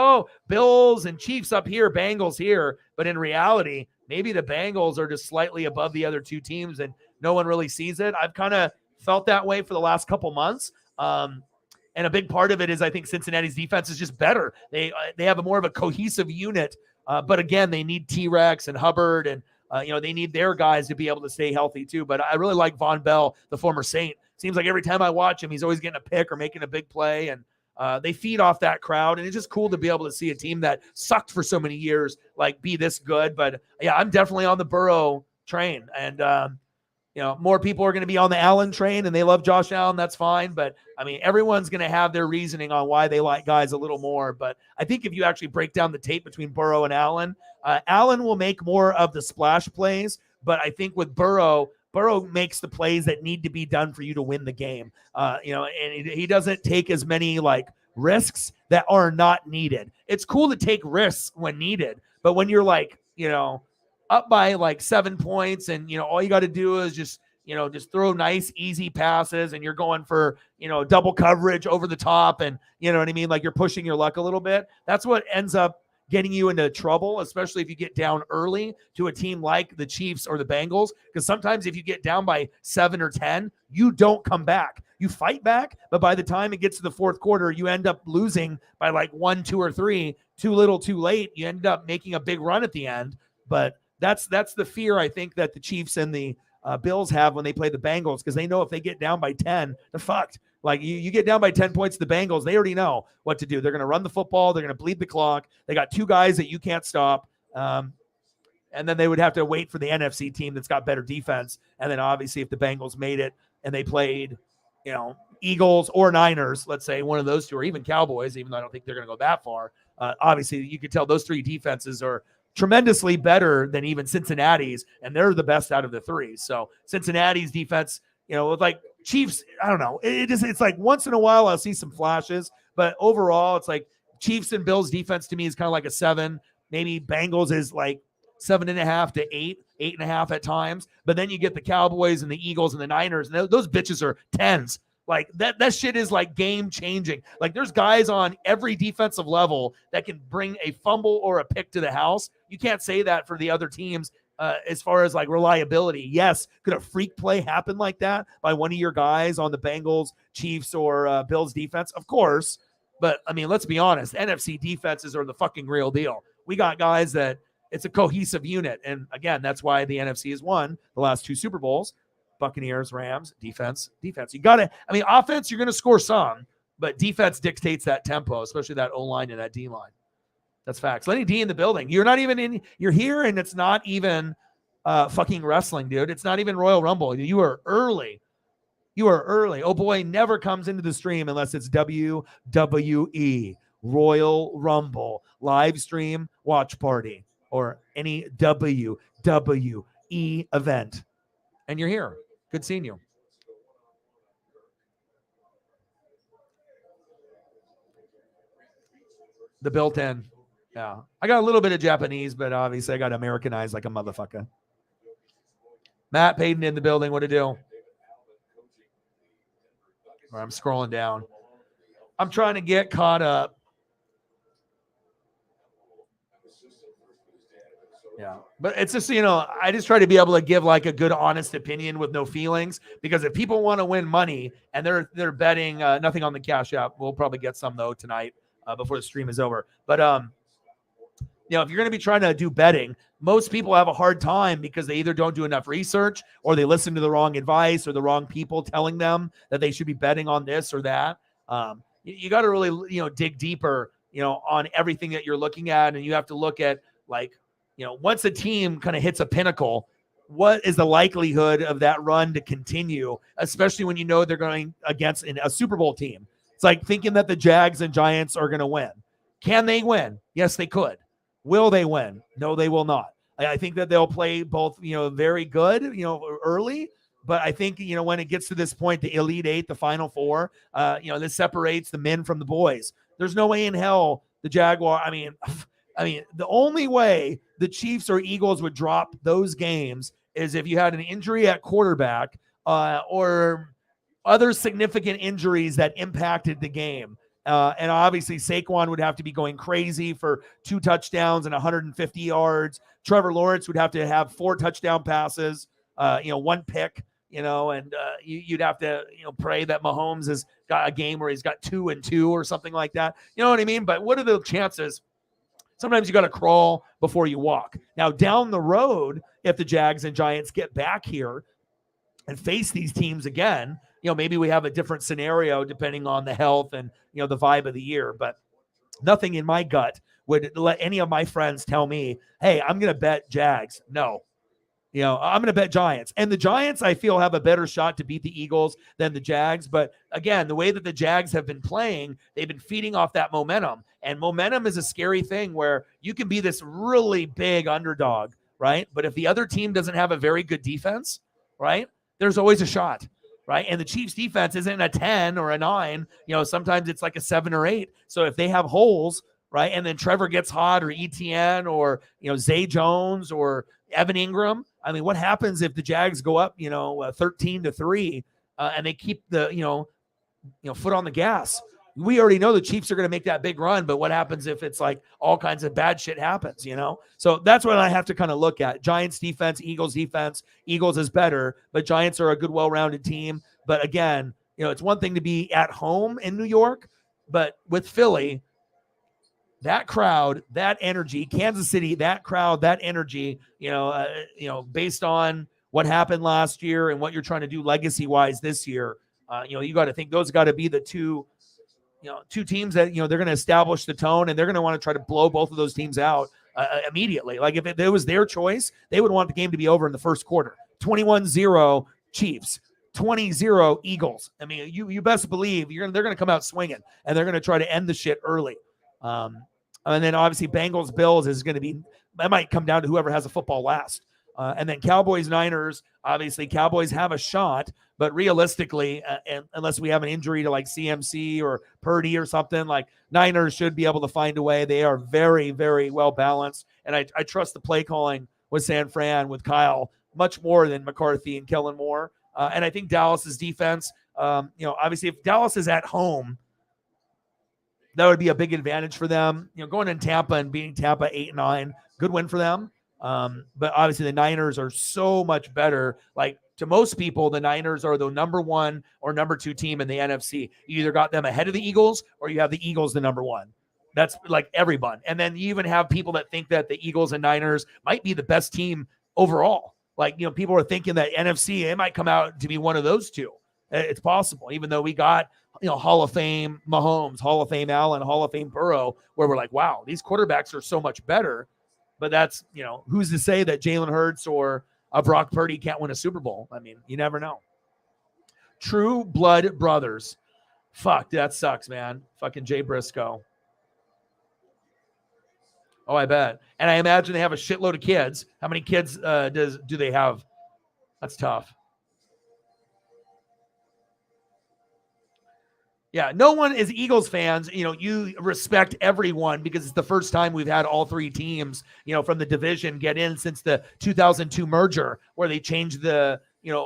S1: Bills and Chiefs up here, Bengals here. But in reality, maybe the Bengals are just slightly above the other 2 teams, and no one really sees it. I've kind of felt that way for the last couple months. And a big part of it is I think Cincinnati's defense is just better. They have a more of a cohesive unit. But again, they need T-Rex and Hubbard, and, they need their guys to be able to stay healthy too. But I really like Von Bell, the former Saint. Seems like every time I watch him, he's always getting a pick or making a big play. And they feed off that crowd. And it's just cool to be able to see a team that sucked for so many years, like, be this good. But yeah, I'm definitely on the Burrow train. And, more people are going to be on the Allen train, and they love Josh Allen. That's fine. But I mean, everyone's going to have their reasoning on why they like guys a little more. But I think if you actually break down the tape between Burrow and Allen, Allen will make more of the splash plays. But I think with Burrow makes the plays that need to be done for you to win the game. And he doesn't take as many like risks that are not needed. It's cool to take risks when needed, but when you're like, up by like 7 points, and all you got to do is just throw nice easy passes, and you're going for double coverage over the top, and you know what I mean, like you're pushing your luck a little bit. That's what ends up getting you into trouble, especially if you get down early to a team like the Chiefs or the Bengals, because sometimes if you get down by 7 or 10, you don't come back. You fight back, but by the time it gets to the fourth quarter, you end up losing by like 1, 2, or 3, too little, too late. You end up making a big run at the end. But that's the fear, I think, that the Chiefs and the Bills have when they play the Bengals, because they know if they get down by 10, they're fucked. Like you get down by 10 points to the Bengals, they already know what to do. They're going to run the football. They're going to bleed the clock. They got 2 guys that you can't stop. And then they would have to wait for the NFC team that's got better defense. And then obviously if the Bengals made it and they played, Eagles or Niners, let's say one of those 2, or even Cowboys, even though I don't think they're going to go that far. Obviously you could tell those 3 defenses are tremendously better than even Cincinnati's, and they're the best out of the 3. So Cincinnati's defense, with like Chiefs, I don't know. It's like once in a while I'll see some flashes, but overall it's like Chiefs and Bills defense to me is kind of like a 7. Maybe Bengals is like 7.5 to 8.5 at times. But then you get the Cowboys and the Eagles and the Niners, and those bitches are 10s. Like that shit is like game changing. Like there's guys on every defensive level that can bring a fumble or a pick to the house. You can't say that for the other teams as far as like reliability. Yes, could a freak play happen like that by one of your guys on the Bengals, Chiefs, or Bills defense? Of course. But I mean, let's be honest. NFC defenses are the fucking real deal. We got guys that it's a cohesive unit. And again, that's why the NFC has won the last 2 Super Bowls. Buccaneers, Rams, defense. You got to, I mean, offense, you're going to score some, but defense dictates that tempo, especially that O-line and that D-line. That's facts. Lenny D in the building. You're not even in, you're here, and it's not even fucking wrestling, dude. It's not even Royal Rumble. You are early. Oh, boy, never comes into the stream unless it's WWE, Royal Rumble, live stream, watch party, or any WWE event. And you're here. Good seeing you. The built-in. Yeah. I got a little bit of Japanese, but obviously I got Americanized like a motherfucker. Matt Payton in the building. What to do? I'm scrolling down. I'm trying to get caught up. Yeah. But it's just, I just try to be able to give like a good, honest opinion with no feelings, because if people want to win money and they're betting nothing on the Cash App, we'll probably get some though tonight before the stream is over. But, if you're going to be trying to do betting, most people have a hard time because they either don't do enough research or they listen to the wrong advice or the wrong people telling them that they should be betting on this or that. You got to really, dig deeper, on everything that you're looking at. And you have to look at like, once a team kind of hits a pinnacle, what is the likelihood of that run to continue, especially when they're going against a Super Bowl team? It's like thinking that the Jags and Giants are going to win. Can they win? Yes, they could. Will they win? No, they will not. I think that they'll play both, very good, early. But I think, when it gets to this point, the Elite Eight, the Final Four, this separates the men from the boys. There's no way in hell the Jaguar, I mean, the only way the Chiefs or Eagles would drop those games is if you had an injury at quarterback or other significant injuries that impacted the game. And obviously Saquon would have to be going crazy for 2 touchdowns and 150 yards. Trevor Lawrence would have to have 4 touchdown passes, 1 pick, and you'd have to, pray that Mahomes has got a game where he's got 2 and 2 or something like that. You know what I mean? But what are the chances? Sometimes you got to crawl before you walk. Now, down the road, if the Jags and Giants get back here and face these teams again, maybe we have a different scenario depending on the health and, the vibe of the year. But nothing in my gut would let any of my friends tell me, hey, I'm going to bet Jags. No. I'm going to bet Giants. And the Giants, I feel, have a better shot to beat the Eagles than the Jags. But again, the way that the Jags have been playing, they've been feeding off that momentum. And momentum is a scary thing where you can be this really big underdog, right? But if the other team doesn't have a very good defense, right, there's always a shot, right? And the Chiefs defense isn't a 10 or a 9. Sometimes it's like a 7 or 8. So if they have holes, right, and then Trevor gets hot, or Etienne, or, Zay Jones, or Evan Ingram, I mean, what happens if the Jags go up, 13-3 and they keep the, foot on the gas? We already know the Chiefs are going to make that big run, but what happens if it's like all kinds of bad shit happens, So that's what I have to kind of look at. Giants defense, Eagles defense. Eagles is better, but Giants are a good, well-rounded team. But again, it's one thing to be at home in New York, but with Philly, that crowd, that energy, Kansas City, that crowd, that energy, based on what happened last year and what you're trying to do legacy-wise this year, you got to think those got to be the two teams that, they're going to establish the tone, and they're going to want to try to blow both of those teams out immediately. Like if it was their choice, they would want the game to be over in the first quarter. 21-0 Chiefs, 20-0 Eagles. I mean, you best believe they're going to come out swinging, and they're going to try to end the shit early. And then obviously Bengals Bills is going to be, that might come down to whoever has a football last. And then Cowboys Niners, obviously Cowboys have a shot, but realistically, unless we have an injury to like CMC or Purdy or something, like Niners should be able to find a way. They are very, very well balanced. And I trust the play calling with San Fran, with Kyle, much more than McCarthy and Kellen Moore. And I think Dallas's defense, Obviously if Dallas is at home, that would be a big advantage for them. Going in Tampa and beating Tampa 8-9, good win for them. But obviously the Niners are so much better. Like to most people, the Niners are the number 1 or number 2 team in the NFC. You either got them ahead of the Eagles or you have the Eagles the number 1. That's like everyone. And then you even have people that think that the Eagles and Niners might be the best team overall. Like, people are thinking that NFC, it might come out to be one of those two. It's possible, even though we got, Hall of Fame Mahomes, Hall of Fame Allen, Hall of Fame Burrow, where we're like, wow, these quarterbacks are so much better. But that's, who's to say that Jalen Hurts or Brock Purdy can't win a Super Bowl? I mean, you never know. True blood brothers. Fuck, that sucks, man. Fucking Jay Briscoe. Oh, I bet. And I imagine they have a shitload of kids. How many kids do they have? That's tough. Yeah, no one is Eagles fans. You respect everyone because it's the first time we've had all 3 teams, from the division get in since the 2002 merger, where they changed the,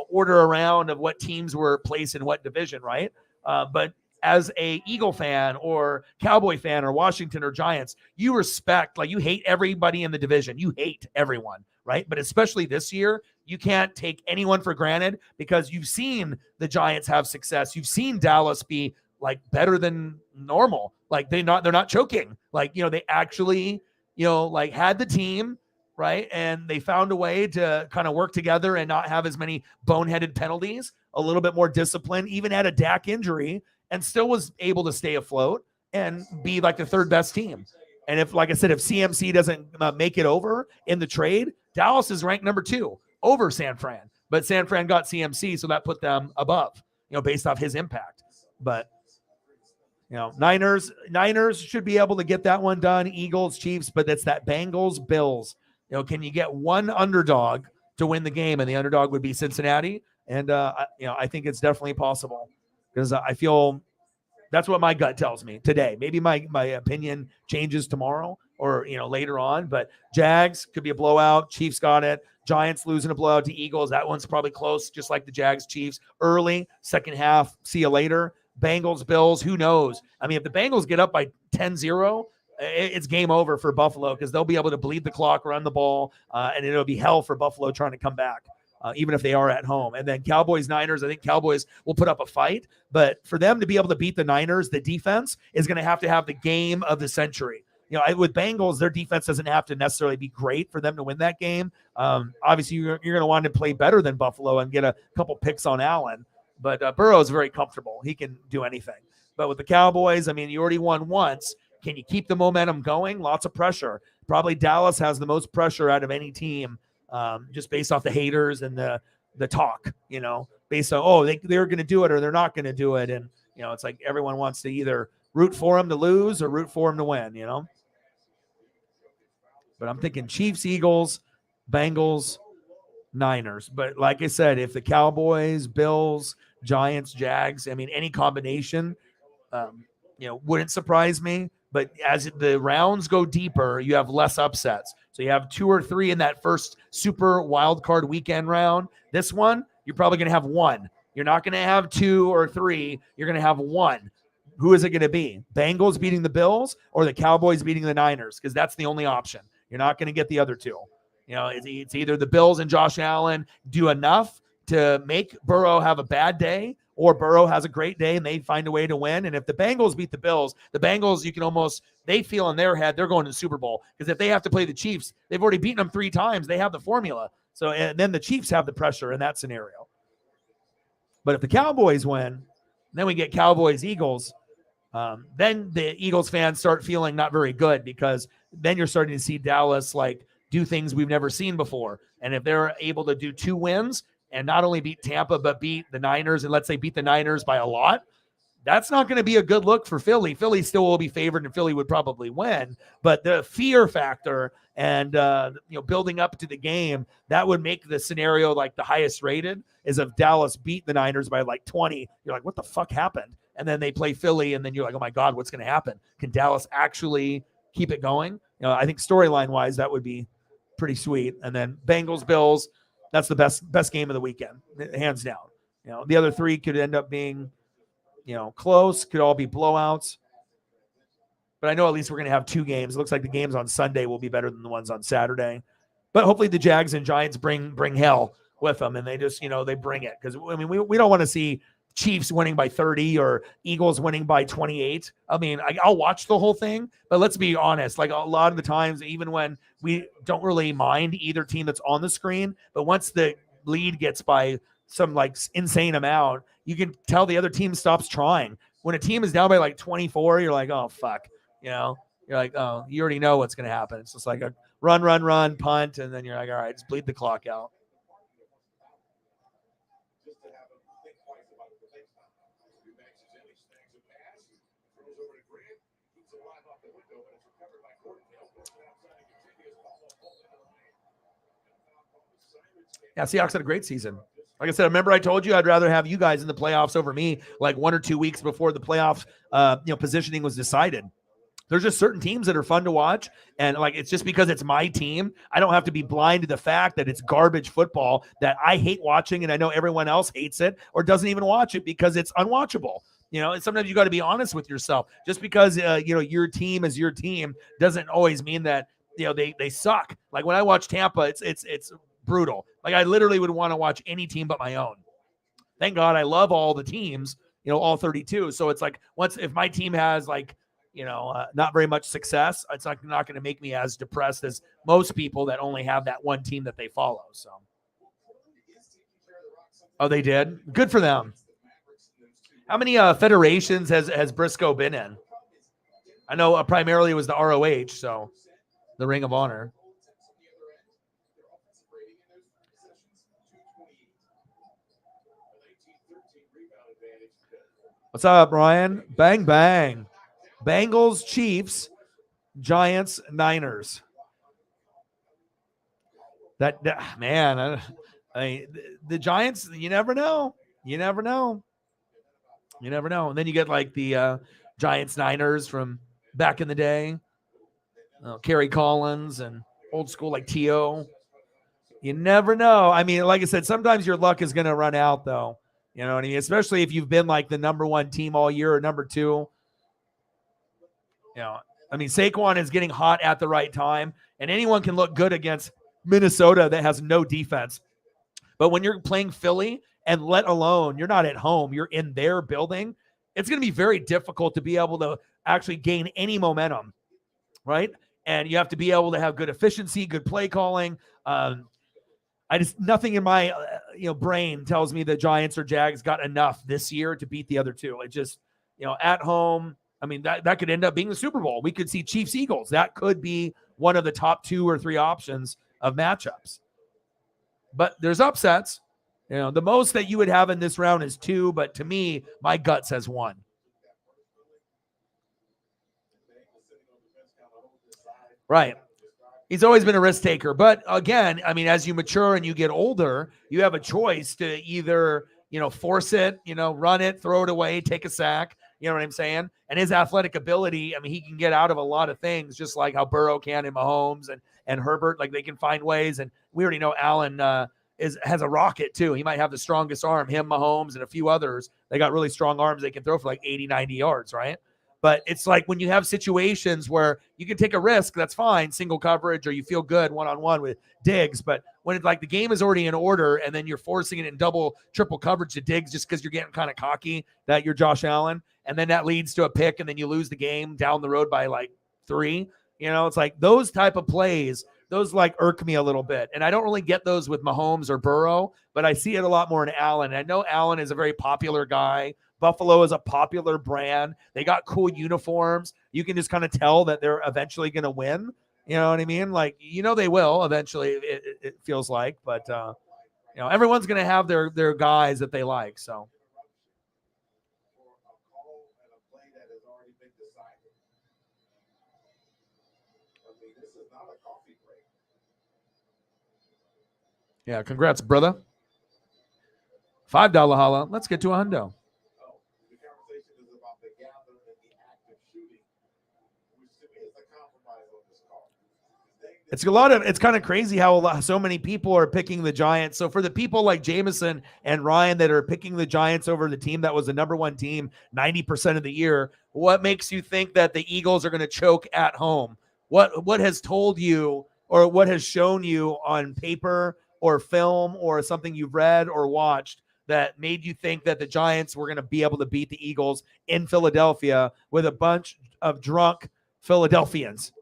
S1: order around of what teams were placed in what division, right? But as a Eagle fan or Cowboy fan or Washington or Giants, you respect, like you hate everybody in the division. You hate everyone, right? But especially this year, you can't take anyone for granted because you've seen the Giants have success. You've seen Dallas be like better than normal. Like they're not choking. Like, they actually, like had the team, right? And they found a way to kind of work together and not have as many boneheaded penalties, a little bit more discipline, even had a Dak injury and still was able to stay afloat and be like the 3rd best team. And if, like I said, if CMC doesn't make it over in the trade, Dallas is ranked number 2 over San Fran, but San Fran got CMC. So that put them above, based off his impact. But Niners should be able to get that one done. Eagles, Chiefs, but it's that Bengals, Bills. Can you get one underdog to win the game? And the underdog would be Cincinnati. And, I think it's definitely possible because I feel that's what my gut tells me today. Maybe my opinion changes tomorrow or, later on, but Jags could be a blowout. Chiefs got it. Giants losing a blowout to Eagles. That one's probably close, just like the Jags, Chiefs early, second half. See you later. Bengals, Bills, who knows? I mean, if the Bengals get up by 10-0, it's game over for Buffalo because they'll be able to bleed the clock, run the ball, and it'll be hell for Buffalo trying to come back, even if they are at home. And then Cowboys, Niners, I think Cowboys will put up a fight. But for them to be able to beat the Niners, the defense is going to have the game of the century. With Bengals, their defense doesn't have to necessarily be great for them to win that game. Obviously, you're going to want to play better than Buffalo and get a couple picks on Allen. But Burrow is very comfortable. He can do anything. But with the Cowboys, I mean, you already won once. Can you keep the momentum going? Lots of pressure. Probably Dallas has the most pressure out of any team, just based off the haters and the talk, based on, they're going to do it or they're not going to do it. And, it's like everyone wants to either root for them to lose or root for them to win, But I'm thinking Chiefs, Eagles, Bengals, Niners. But like I said, if the Cowboys, Bills, Giants, Jags, I mean, any combination, wouldn't surprise me. But as the rounds go deeper, you have less upsets. So you have 2 or 3 in that first super wild card weekend round. This one, you're probably going to have 1. You're not going to have 2 or 3. You're going to have 1. Who is it going to be? Bengals beating the Bills or the Cowboys beating the Niners? Because that's the only option. You're not going to get the other 2. It's either the Bills and Josh Allen do enough to make Burrow have a bad day, or Burrow has a great day and they find a way to win. And if the Bengals beat the Bills, you can almost, they feel in their head they're going to the Super Bowl. Because if they have to play the Chiefs, they've already beaten them 3 times. They have the formula. So, and then the Chiefs have the pressure in that scenario. But if the Cowboys win, then we get Cowboys, Eagles. Then the Eagles fans start feeling not very good because then you're starting to see Dallas do things we've never seen before. And if they're able to do 2 wins and not only beat Tampa, but beat the Niners, and let's say beat the Niners by a lot, that's not going to be a good look for Philly. Philly still will be favored and Philly would probably win, but the fear factor and, building up to the game, that would make the scenario the highest rated is if Dallas beat the Niners by 20. You're like, what the fuck happened? And then they play Philly and then you're like, oh my God, what's going to happen? Can Dallas actually keep it going? I think storyline wise, that would be pretty sweet. And then Bengals, Bills, that's the best game of the weekend, hands down. The other three could end up being, close, could all be blowouts. But I know at least we're going to have 2 games. It looks like the games on Sunday will be better than the ones on Saturday. But hopefully the Jags and Giants bring hell with them, and they just, they bring it. Because, we don't want to see Chiefs winning by 30 or Eagles winning by 28. I'll watch the whole thing, but let's be honest. Like, a lot of the times, even when we don't really mind either team that's on the screen, but once the lead gets by some like insane amount, you can tell the other team stops trying. When a team is down by like 24, you're like, oh, fuck. You're like, oh, you already know what's going to happen. It's just like a run, punt, and then you're like, all right, just bleed the clock out. Yeah, Seahawks had a great season. Like I said, remember I told you I'd rather have you guys in the playoffs over me like 1 or 2 weeks before the playoff positioning was decided. There's just certain teams that are fun to watch, and like it's just because it's my team, I don't have to be blind to the fact that it's garbage football that I hate watching, and I know everyone else hates it or doesn't even watch it because it's unwatchable. And sometimes you got to be honest with yourself. Just because your team is your team doesn't always mean that they suck. Like when I watch Tampa, it's brutal. Like I literally would want to watch any team but my own. Thank God I love all the teams, all 32. So it's like if my team has like not very much success, it's not going to make me as depressed as most people that only have that one team that they follow. So, oh, they did. Good for them. How many federations has Briscoe been in? I know primarily it was the ROH, so the Ring of Honor. What's up, Ryan? Bang, bang. Bengals, Chiefs, Giants, Niners. That man, the Giants, you never know. You never know. And then you get like the Giants, Niners from back in the day. Kerry Collins and old school like T.O. You never know. Like I said, sometimes your luck is going to run out, though. You know what I mean? Especially if you've been like the number 1 team all year or number 2. Saquon is getting hot at the right time, and anyone can look good against Minnesota that has no defense. But when you're playing Philly, and let alone you're not at home, you're in their building, it's going to be very difficult to be able to actually gain any momentum, right? And you have to be able to have good efficiency, good play calling. Nothing in my brain tells me the Giants or Jags got enough this year to beat the other two. It just, at home, that could end up being the Super Bowl. We could see Chiefs Eagles. That could be one of the top 2 or 3 options of matchups. But there's upsets. The most that you would have in this round is 2, but to me, my gut says 1. Right. He's always been a risk taker. But again, as you mature and you get older, you have a choice to either, force it, run it, throw it away, take a sack. You know what I'm saying? And his athletic ability, he can get out of a lot of things, just like how Burrow can and Mahomes and Herbert. Like they can find ways. And we already know Allen has a rocket too. He might have the strongest arm, him, Mahomes, and a few others. They got really strong arms. They can throw for like 80, 90 yards, right? But it's like when you have situations where you can take a risk, that's fine, single coverage, or you feel good one-on-one with Diggs. But when it's like the game is already in order and then you're forcing it in double, triple coverage to Diggs just because you're getting kind of cocky that you're Josh Allen, and then that leads to a pick and then you lose the game down the road by like 3, it's like those type of plays, those like irk me a little bit. And I don't really get those with Mahomes or Burrow, but I see it a lot more in Allen. I know Allen is a very popular guy. Buffalo is a popular brand. They got cool uniforms. You can just kind of tell that they're eventually going to win. You know what I mean? Like, they will eventually, it feels like. But, everyone's going to have their guys that they like. So. Yeah, congrats, brother. $5 holla. Let's get to a hundo. It's kind of crazy how so many people are picking the Giants. So for the people like Jameson and Ryan that are picking the Giants over the team that was the number one team 90% of the year, what makes you think that the Eagles are going to choke at home? What has told you, or what has shown you on paper or film or something you've read or watched that made you think that the Giants were going to be able to beat the Eagles in Philadelphia with a bunch of drunk Philadelphians?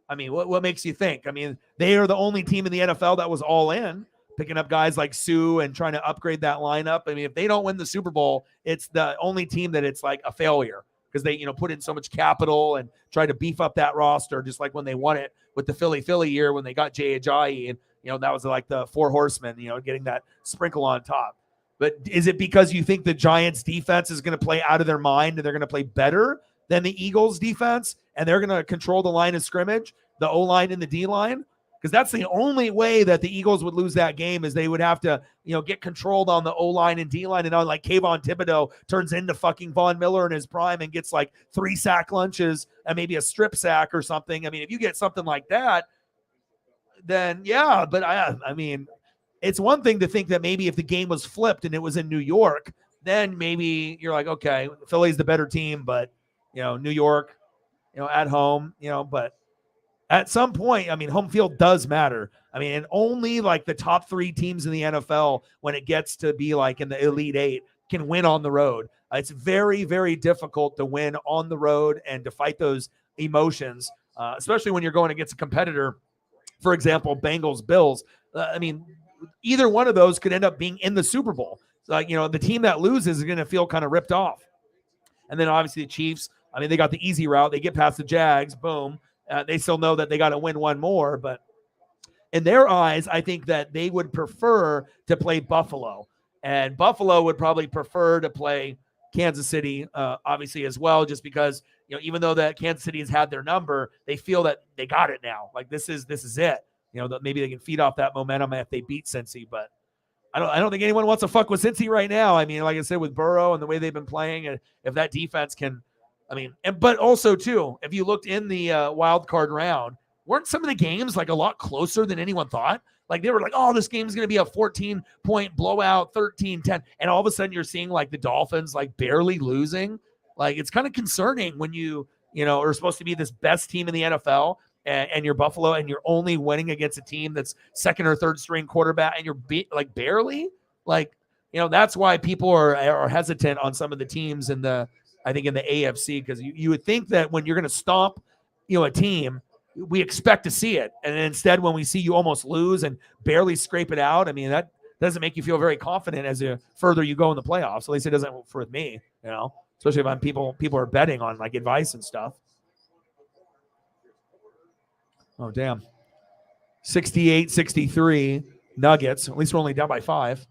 S1: I mean, what makes you think? I mean, they are the only team in the NFL that was all in, picking up guys like Sue and trying to upgrade that lineup. I mean, if they don't win the Super Bowl, it's the only team that it's like a failure because they, put in so much capital and try to beef up that roster, just like when they won it with the Philly year when they got Jay Ajayi, and that was like the four horsemen, getting that sprinkle on top. But is it because you think the Giants defense is going to play out of their mind and they're going to play better than the Eagles defense, and they're going to control the line of scrimmage, the O-line and the D-line? Because that's the only way that the Eagles would lose that game, is they would have to, get controlled on the O-line and D-line, and on like Kayvon Thibodeau turns into fucking Von Miller in his prime and gets like 3 sack lunches and maybe a strip sack or something. I mean, if you get something like that, then yeah, but I mean, it's one thing to think that maybe if the game was flipped and it was in New York, then maybe you're like, okay, Philly's the better team, but New York, at home, but at some point, I mean, home field does matter. I mean, and only like the top 3 teams in the NFL, when it gets to be like in the Elite 8, can win on the road. It's very, very difficult to win on the road and to fight those emotions, especially when you're going against a competitor. For example, Bengals, Bills. I mean, either one of those could end up being in the Super Bowl. So, the team that loses is going to feel kind of ripped off. And then obviously the Chiefs, I mean, they got the easy route. They get past the Jags, boom. They still know that they got to win one more. But in their eyes, I think that they would prefer to play Buffalo. And Buffalo would probably prefer to play Kansas City, obviously, as well, just because, even though that Kansas City has had their number, they feel that they got it now. Like, this is it. That maybe they can feed off that momentum if they beat Cincy. But I don't think anyone wants to fuck with Cincy right now. I mean, like I said, with Burrow and the way they've been playing, and if that defense can, I mean, but also too, if you looked in the wild card round, weren't some of the games like a lot closer than anyone thought? Like, they were like, oh, this game is going to be a 14-point blowout, 13-10. And all of a sudden you're seeing like the Dolphins like barely losing. Like, it's kind of concerning when you are supposed to be this best team in the NFL, and you're Buffalo, and you're only winning against a team that's second or third string quarterback, and you're like barely. Like, that's why people are hesitant on some of the teams in the AFC, because you would think that when you're going to stomp, a team, we expect to see it. And instead, when we see you almost lose and barely scrape it out, I mean, that doesn't make you feel very confident as the further you go in the playoffs. At least it doesn't for me, especially if I'm people are betting on like advice and stuff. Oh, damn. 68-63 Nuggets. At least we're only down by 5.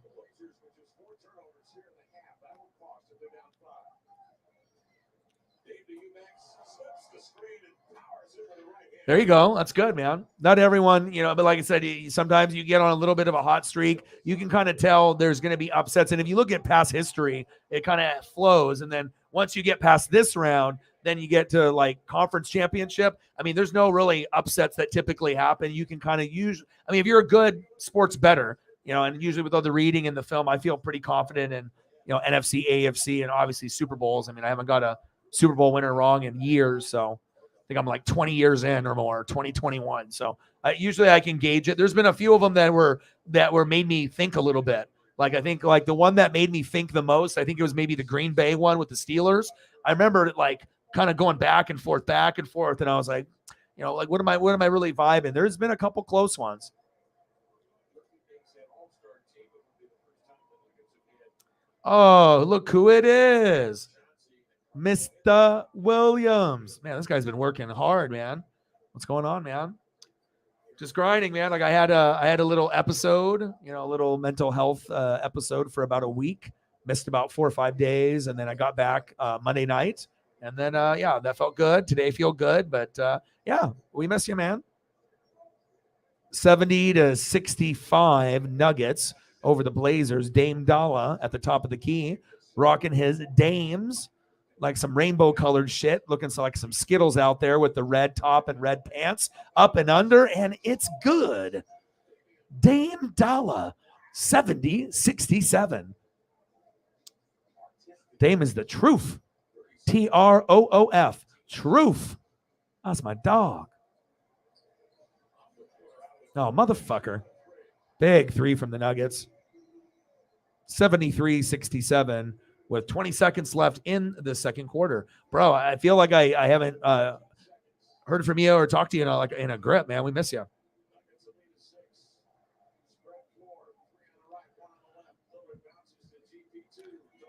S1: There you go. That's good, man. Not everyone, but like I said, sometimes you get on a little bit of a hot streak. You can kind of tell there's going to be upsets. And if you look at past history, it kind of flows. And then once you get past this round, then you get to like conference championship. I mean, there's no really upsets that typically happen. You can kind of use, I mean, if you're a good sports bettor, and usually with all the reading in the film, I feel pretty confident in, NFC, AFC, and obviously Super Bowls. I mean, I haven't got a Super Bowl winner wrong in years. So I think I'm like 20 years in or more, 2021. So usually I can gauge it. There's been a few of them that were made me think a little bit. Like, I think like the one that made me think the most, I think it was maybe the Green Bay one with the Steelers. I remember it like kind of going back and forth. And I was like, like, what am I really vibing? There's been a couple close ones. Oh, look who it is. Mr. Williams. Man, this guy's been working hard, man. What's going on, man? Just grinding, man. Like, I had a little episode, a little mental health episode for about a week. Missed about 4 or 5 days, and then I got back Monday night, and then that felt good. Today feel good, but we miss you, man. 70-65 Nuggets over the Blazers. Dame Dalla at the top of the key, rocking his Dames. like some rainbow colored shit, looking like some Skittles out there with the red top and red pants, up and under, and it's good. Dame Dollar, 70-67. Dame is the truth. Troof. Truth. That's my dog. Oh, motherfucker. Big three from the Nuggets. 73-67 with 20 seconds left in the second quarter. Bro, I feel like I haven't heard from you or talked to you like in a grip, man. We miss you.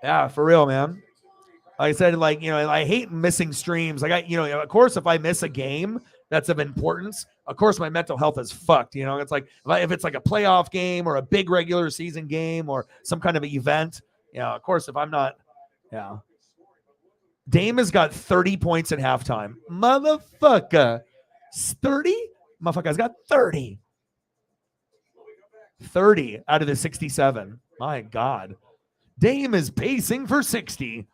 S1: Yeah, for real, man. Like I said, like, I hate missing streams. Like of course, if I miss a game that's of importance, of course my mental health is fucked. It's like if it's like a playoff game or a big regular season game or some kind of event, of course, if I'm not, Dame has got 30 points at halftime. Motherfucker. 30? Motherfucker's got 30. 30 out of the 67. My God. Dame is pacing for 60.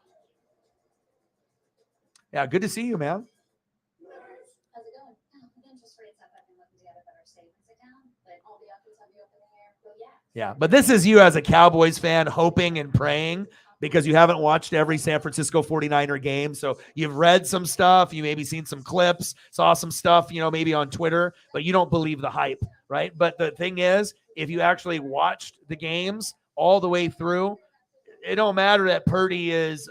S1: Yeah, good to see you, man.
S2: How's it going? Interest rates up. I've been looking to get a better savings account, but all the options have you up in the air. So
S1: yeah, but this is you as a Cowboys fan hoping and praying because you haven't watched every San Francisco 49er game. So you've read some stuff, you maybe seen some clips, saw some stuff, maybe on Twitter, but you don't believe the hype, right? But the thing is, if you actually watched the games all the way through, it don't matter that Purdy is,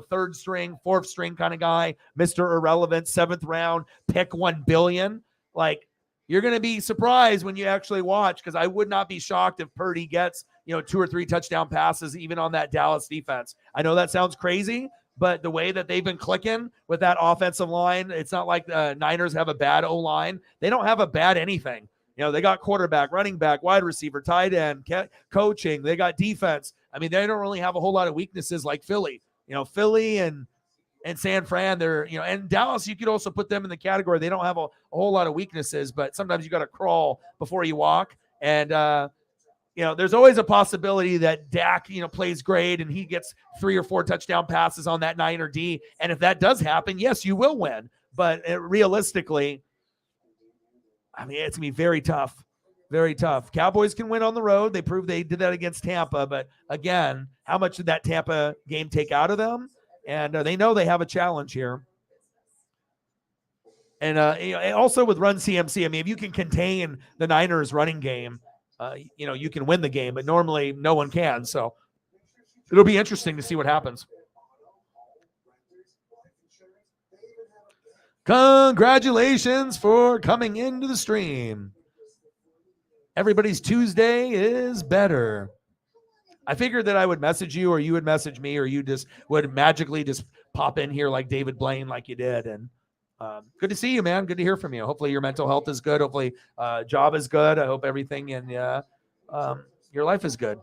S1: third string, fourth string kind of guy, Mr. Irrelevant, 7th round, pick 1 billion. Like, you're going to be surprised when you actually watch, because I would not be shocked if Purdy gets, 2 or 3 touchdown passes, even on that Dallas defense. I know that sounds crazy, but the way that they've been clicking with that offensive line, it's not like the Niners have a bad O-line. They don't have a bad anything. They got quarterback, running back, wide receiver, tight end, coaching. They got defense. I mean, they don't really have a whole lot of weaknesses like Philly. Philly and San Fran, they're, and Dallas, you could also put them in the category. They don't have a whole lot of weaknesses, but sometimes you got to crawl before you walk. And, there's always a possibility that Dak, plays great and he gets 3 or 4 touchdown passes on that Niner D. And if that does happen, yes, you will win. But realistically, I mean, it's going to be very tough. Very tough. Cowboys can win on the road. They proved they did that against Tampa. But again, how much did that Tampa game take out of them? And they know they have a challenge here. And also with Run CMC, I mean, if you can contain the Niners running game, you can win the game. But normally no one can. So it'll be interesting to see what happens. Congratulations for coming into the stream. Everybody's Tuesday is better. I figured that I would message you, or you would message me, or you just would magically just pop in here like David Blaine like you did. And good to see you, man. Good to hear from you. Hopefully your mental health is good. Hopefully job is good. I hope everything in your life is good.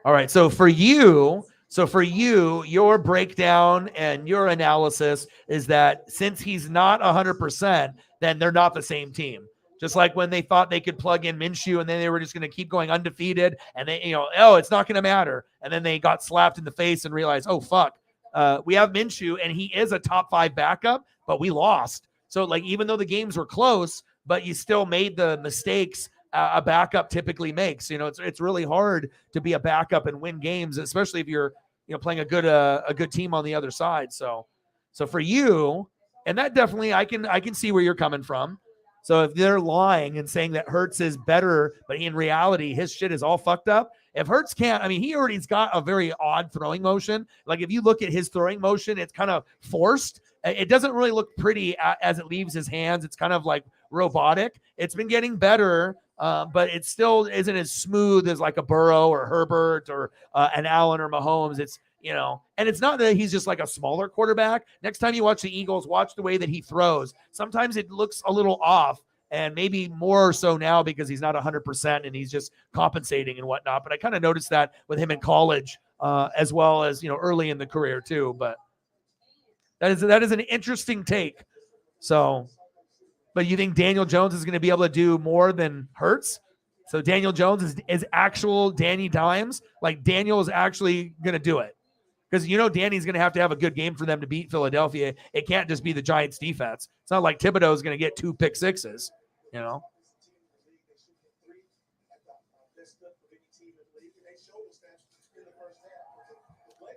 S1: All right. So for you, your breakdown and your analysis is that since he's not 100%, then they're not the same team. Just like when they thought they could plug in Minshew and then they were just going to keep going undefeated and they, it's not going to matter. And then they got slapped in the face and realized, oh, fuck, we have Minshew and he is a top 5 backup, but we lost. So like, even though the games were close, but you still made the mistakes a backup typically makes. It's really hard to be a backup and win games, especially if you're playing a good team on the other side. So for you, and that definitely I can see where you're coming from. So if they're lying and saying that Hurts is better, but in reality his shit is all fucked up. If Hurts can't, I mean, he already's got a very odd throwing motion. Like if you look at his throwing motion, it's kind of forced. It doesn't really look pretty as it leaves his hands. It's kind of like robotic. It's been getting better. But it still isn't as smooth as like a Burrow or Herbert or an Allen or Mahomes. It's, and it's not that he's just like a smaller quarterback. Next time you watch the Eagles, watch the way that he throws. Sometimes it looks a little off, and maybe more so now because he's not 100% and he's just compensating and whatnot. But I kind of noticed that with him in college as well as, early in the career too. But that is an interesting take. So, but you think Daniel Jones is going to be able to do more than Hurts? So Daniel Jones is actual Danny Dimes. Like Daniel is actually going to do it. Because Danny's going to have a good game for them to beat Philadelphia. It can't just be the Giants defense. It's not like Thibodeau is going to get 2 pick sixes,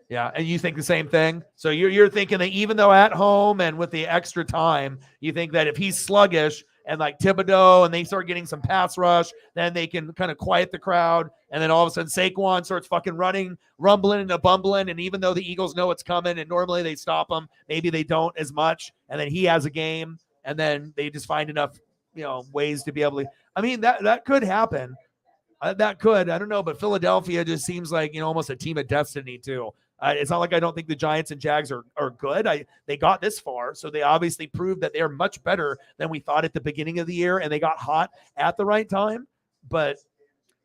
S1: Yeah, and you think the same thing? So you're thinking that even though at home and with the extra time, you think that if he's sluggish and like Thibodeau and they start getting some pass rush, then they can kind of quiet the crowd. And then all of a sudden Saquon starts fucking running, rumbling and bumbling. And even though the Eagles know it's coming and normally they stop him, maybe they don't as much. And then he has a game and then they just find enough, ways to be able to. I mean, that could happen. That could. I don't know. But Philadelphia just seems like, almost a team of destiny too. It's not like I don't think the Giants and Jags are good. They got this far, so they obviously proved that they're much better than we thought at the beginning of the year, and they got hot at the right time. But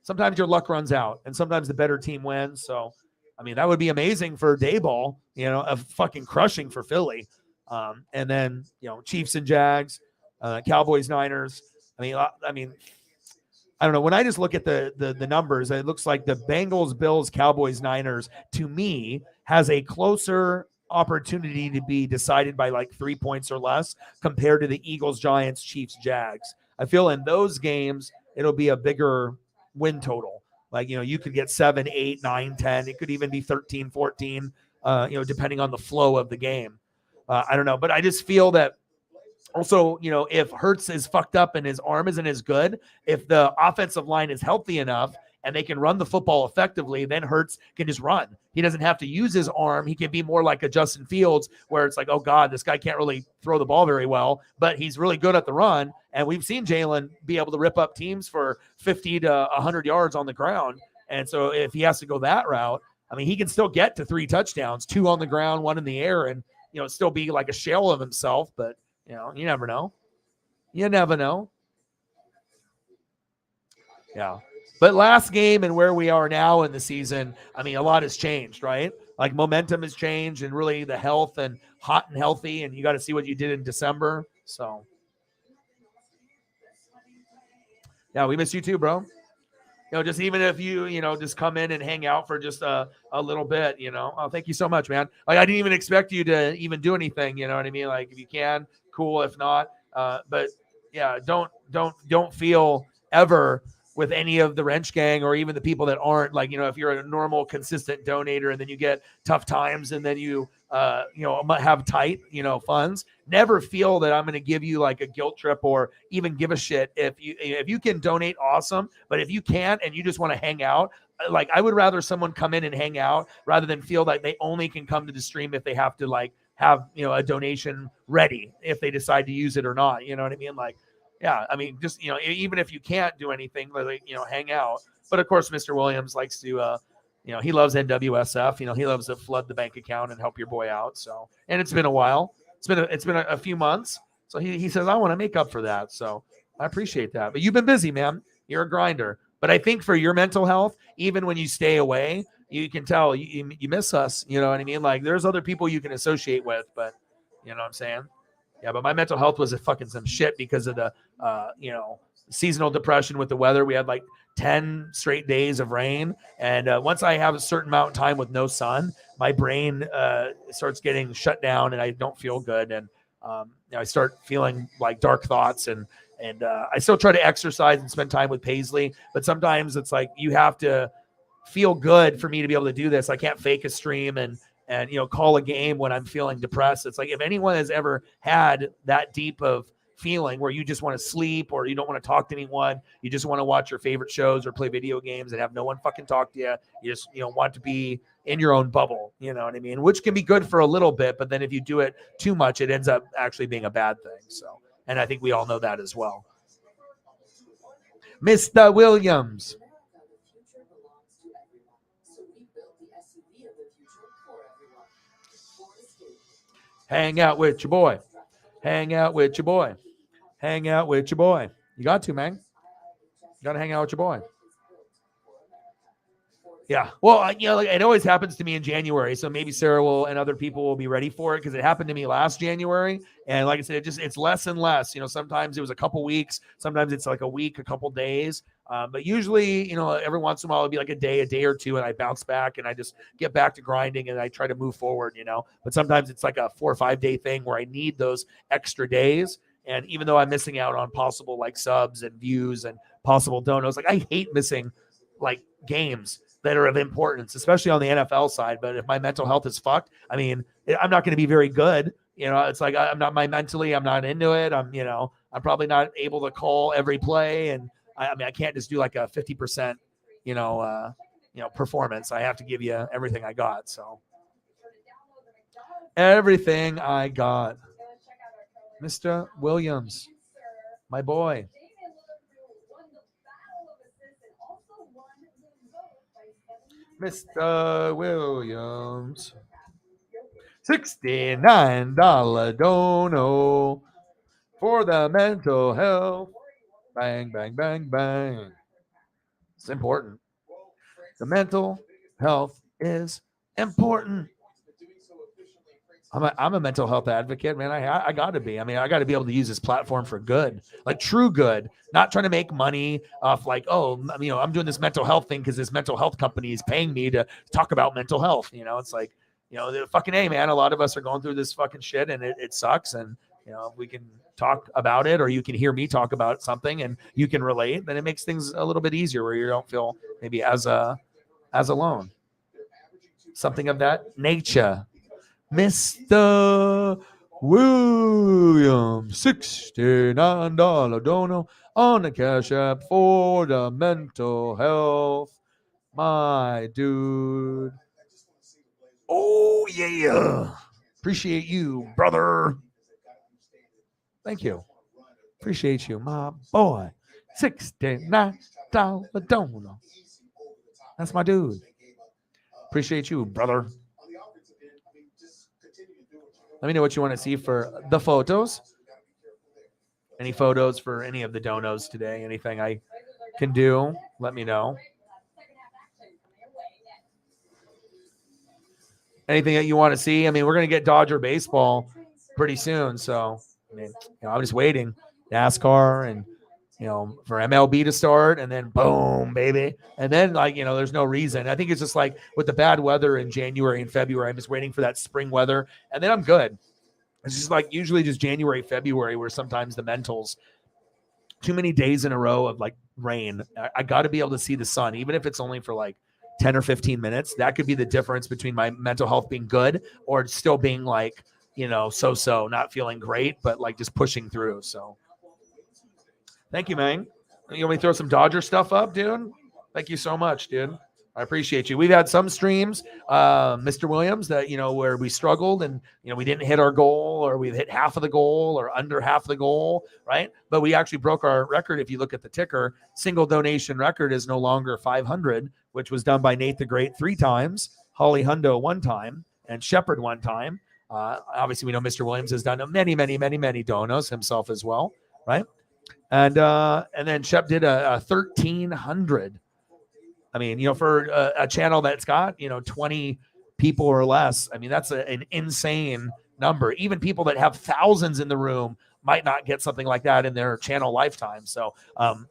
S1: sometimes your luck runs out, and sometimes the better team wins. So, I mean, that would be amazing for Dayball, of fucking crushing for Philly. And then, Chiefs and Jags, Cowboys, Niners. I mean, I don't know. When I just look at the numbers, it looks like the Bengals, Bills, Cowboys, Niners, to me, has a closer opportunity to be decided by like 3 points or less compared to the Eagles, Giants, Chiefs, Jags. I feel in those games, it'll be a bigger win total. Like, you could get 7, 8, 9, 10. It could even be 13, 14, depending on the flow of the game. I don't know. But I just feel that also, if Hurts is fucked up and his arm isn't as good, if the offensive line is healthy enough and they can run the football effectively, then Hurts can just run. He doesn't have to use his arm. He can be more like a Justin Fields where it's like, oh, God, this guy can't really throw the ball very well, but he's really good at the run. And we've seen Jalen be able to rip up teams for 50 to 100 yards on the ground. And so if he has to go that route, I mean, he can still get to 3 touchdowns, 2 on the ground, 1 in the air, and, still be like a shell of himself. But you never know. You never know. Yeah. But last game and where we are now in the season, I mean, a lot has changed, right? Like momentum has changed and really the health and hot and healthy. And you got to see what you did in December. So, yeah, we miss you too, bro. Just even if you, just come in and hang out for just a little bit, Oh, thank you so much, man. Like, I didn't even expect you to even do anything, you know what I mean? Like, if you can, cool. If not, but yeah, don't feel ever with any of the wrench gang or even the people that aren't, like, if you're a normal consistent donator and then you get tough times and then you have tight, funds, never feel that I'm going to give you like a guilt trip or even give a shit. If you can donate, awesome. But if you can't and you just want to hang out, like, I would rather someone come in and hang out rather than feel like they only can come to the stream if they have to like have, a donation ready if they decide to use it or not. You know what I mean? Like, yeah, I mean, just, even if you can't do anything, like, hang out. But of course, Mr. Williams likes to, he loves NWSF. He loves to flood the bank account and help your boy out. So, and it's been a while. It's been a few months. So he says, I want to make up for that. So I appreciate that. But you've been busy, man. You're a grinder. But I think for your mental health, even when you stay away, you can tell you miss us. You know what I mean? Like, there's other people you can associate with, but you know what I'm saying? Yeah, but my mental health was fucking some shit because of the, seasonal depression with the weather. We had like 10 straight days of rain. And once I have a certain amount of time with no sun, my brain starts getting shut down and I don't feel good. And I start feeling like dark thoughts and I still try to exercise and spend time with Paisley. But sometimes it's like you have to feel good for me to be able to do this. I can't fake a stream and call a game when I'm feeling depressed. It's like, if anyone has ever had that deep of feeling where you just want to sleep or you don't want to talk to anyone, you just want to watch your favorite shows or play video games and have no one fucking talk to you. You just, want to be in your own bubble, you know what I mean? Which can be good for a little bit, but then if you do it too much, it ends up actually being a bad thing. So, and I think we all know that as well. Mr. Williams. Hang out with your boy. Hang out with your boy. Hang out with your boy. You got to, man. You got to hang out with your boy. Yeah. Well, like, it always happens to me in January. So maybe Sarah will and other people will be ready for it because it happened to me last January. And like I said, it's less and less. Sometimes it was a couple weeks. Sometimes it's like a week, a couple days. But usually, every once in a while it'll be like a day or two, and I bounce back and I just get back to grinding and I try to move forward, But sometimes it's like a 4 or 5 day thing where I need those extra days. And even though I'm missing out on possible like subs and views and possible donos, like I hate missing like games that are of importance, especially on the NFL side. But if my mental health is fucked, I mean, I'm not going to be very good. It's like I'm not mentally, I'm not into it. I'm probably not able to call every play, and I mean, I can't just do like a 50%, performance. I have to give you everything I got. So everything I got, Mr. Williams, my boy. Mr. Williams, $69 dono for the mental health. Bang, bang, bang, bang. It's important. The mental health is important. I'm a mental health advocate, man. I got to be. I mean, I got to be able to use this platform for good, like true good, not trying to make money off like, I'm doing this mental health thing because this mental health company is paying me to talk about mental health. It's like, the fucking A, man. A lot of us are going through this fucking shit and it sucks. And, if we can talk about it or you can hear me talk about something and you can relate, then it makes things a little bit easier where you don't feel maybe as alone. Something of that nature. Mr. Williams, $69 dono on the Cash App for the mental health. My dude. Oh, yeah. Appreciate you, brother. Thank you. Appreciate you, my boy. $69 dono. That's my dude. Appreciate you, brother. Let me know what you want to see for the photos. Any photos for any of the donos today? Anything I can do? Let me know. Anything that you want to see? I mean, we're going to get Dodger baseball pretty soon. So, I mean, I'm just waiting. NASCAR and, for MLB to start and then boom, baby. And then there's no reason. I think it's just like with the bad weather in January and February, I'm just waiting for that spring weather and then I'm good. It's just like usually just January, February, where sometimes the mentals, too many days in a row of like rain. I got to be able to see the sun, even if it's only for like 10 or 15 minutes. That could be the difference between my mental health being good or still being like, so, not feeling great, but like just pushing through. So thank you, man. You want me to throw some Dodger stuff up, dude? Thank you so much, dude. I appreciate you. We've had some streams, Mr. Williams, that, where we struggled and, we didn't hit our goal or we hit half of the goal or under half the goal, right? But we actually broke our record. If you look at the ticker, single donation record is no longer 500, which was done by Nate the Great 3 times, Holly Hundo 1 time, and Shepard 1 time. Obviously, we know Mr. Williams has done many, many, many, many donos himself as well, right? And then Shep did a 1,300. I mean, for a channel that's got, 20 people or less, I mean, that's an insane number. Even people that have thousands in the room might not get something like that in their channel lifetime. So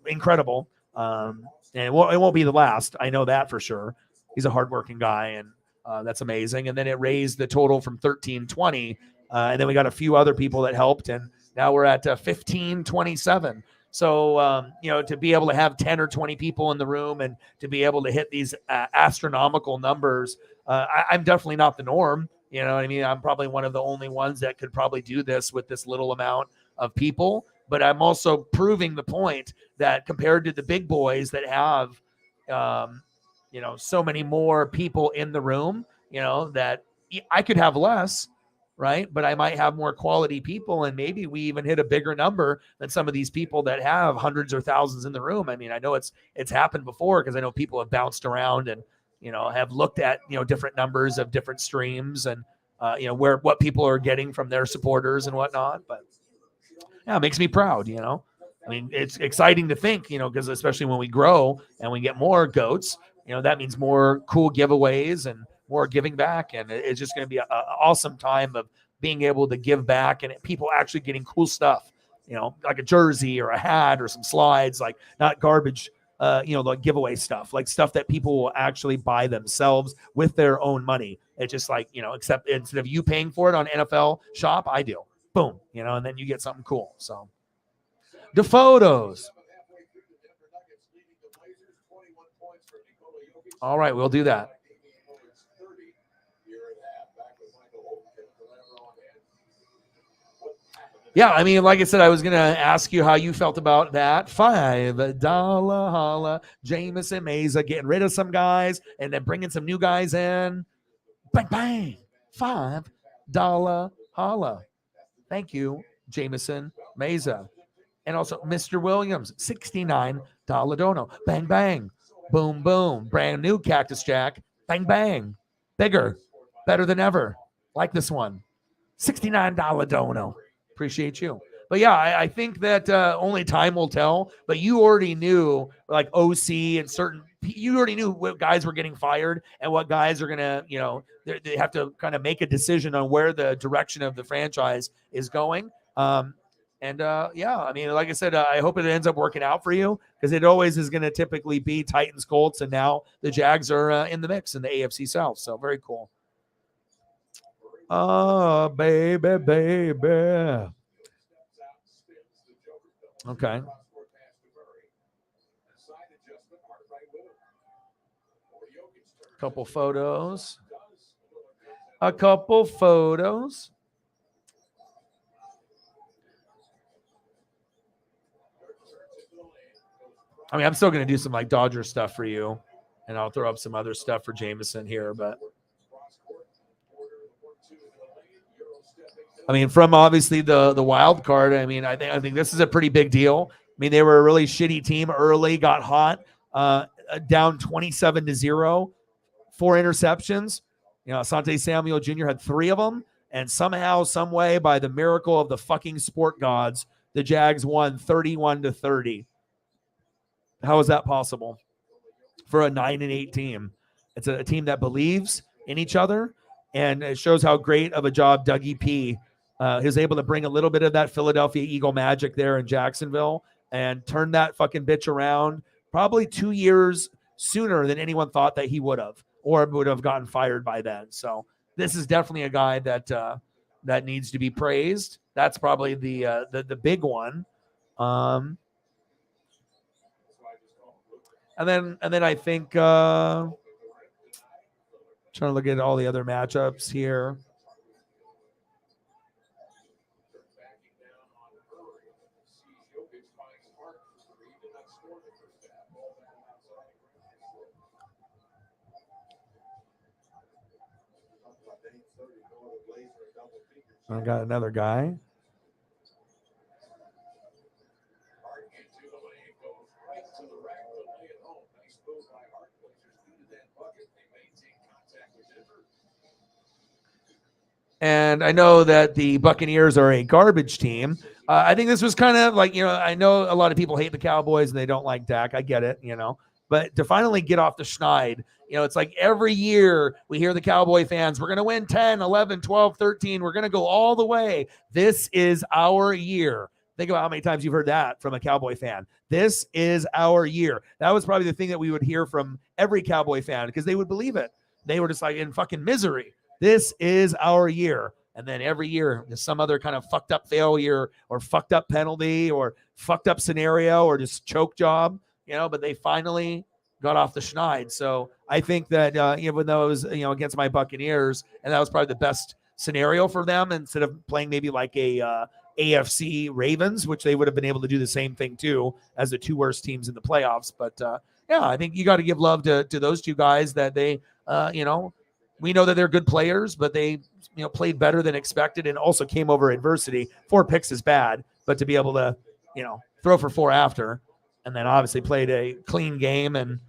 S1: incredible. And it won't be the last. I know that for sure. He's a hardworking guy, and that's amazing. And then it raised the total from 1,320. And then we got a few other people that helped, and now we're at 1,527. So, to be able to have 10 or 20 people in the room and to be able to hit these astronomical numbers, I'm definitely not the norm. You know what I mean? I'm probably one of the only ones that could probably do this with this little amount of people. But I'm also proving the point that compared to the big boys that have, so many more people in the room, that I could have less. Right. But I might have more quality people, and maybe we even hit a bigger number than some of these people that have hundreds or thousands in the room. I mean, I know it's happened before because I know people have bounced around and, have looked at, different numbers of different streams and, what people are getting from their supporters and whatnot. But yeah, it makes me proud, I mean, it's exciting to think, because especially when we grow and we get more goats, that means more cool giveaways and more giving back. And it's just going to be an awesome time of being able to give back and people actually getting cool stuff, like a jersey or a hat or some slides, like not garbage, like giveaway stuff, like stuff that people will actually buy themselves with their own money. It's just like, except instead of you paying for it on NFL Shop, I do. Boom, and then you get something cool. So the photos. All right, we'll do that. Yeah, I mean, like I said, I was going to ask you how you felt about that. $5 holla, Jameson Meza, getting rid of some guys and then bringing some new guys in. Bang, bang. $5 holla. Thank you, Jameson Meza. And also Mr. Williams, $69 dono. Bang, bang. Boom, boom. Brand new Cactus Jack. Bang, bang. Bigger. Better than ever. Like this one. $69 dono. Appreciate you. But yeah, I think that only time will tell. But you already knew, like OC and you already knew what guys were getting fired and what guys are going to, they have to kind of make a decision on where the direction of the franchise is going. Yeah, I mean, like I said, I hope it ends up working out for you because it always is going to typically be Titans, Colts, and now the Jags are in the mix in the AFC South. So very cool. Oh, baby, baby. Okay. Couple photos. A couple photos. I mean, I'm still going to do some like Dodger stuff for you, and I'll throw up some other stuff for Jameson here, but I mean, from obviously the wild card, I mean, I think this is a pretty big deal. I mean, they were a really shitty team early, got hot, down 27-0, 4 interceptions. Asante Samuel Jr. had 3 of them, and somehow, some way, by the miracle of the fucking sport gods, the Jags won 31-30. How is that possible for a 9-8 team? It's a team that believes in each other, and it shows how great of a job Dougie P. Is able to bring a little bit of that Philadelphia Eagle magic there in Jacksonville and turn that fucking bitch around probably 2 years sooner than anyone thought that he would have or would have gotten fired by then. So this is definitely a guy that needs to be praised. That's probably the big one. And then I think trying to look at all the other matchups here. I got another guy. And I know that the Buccaneers are a garbage team. I think this was kind of like, I know a lot of people hate the Cowboys and they don't like Dak. I get it, But to finally get off the schneid, it's like every year we hear the Cowboy fans, we're going to win 10, 11, 12, 13. We're going to go all the way. This is our year. Think about how many times you've heard that from a Cowboy fan. This is our year. That was probably the thing that we would hear from every Cowboy fan because they would believe it. They were just like in fucking misery. This is our year. And then every year there's some other kind of fucked up failure or fucked up penalty or fucked up scenario or just choke job, but they finally got off the schneid. So I think that even though it was, against my Buccaneers, and that was probably the best scenario for them instead of playing maybe like a AFC Ravens, which they would have been able to do the same thing too as the 2 worst teams in the playoffs. But yeah, I think you got to give love to those 2 guys that they, we know that they're good players, but they, played better than expected and also came over adversity. 4 picks is bad, but to be able to, throw for 4 after, and then obviously played a clean game and,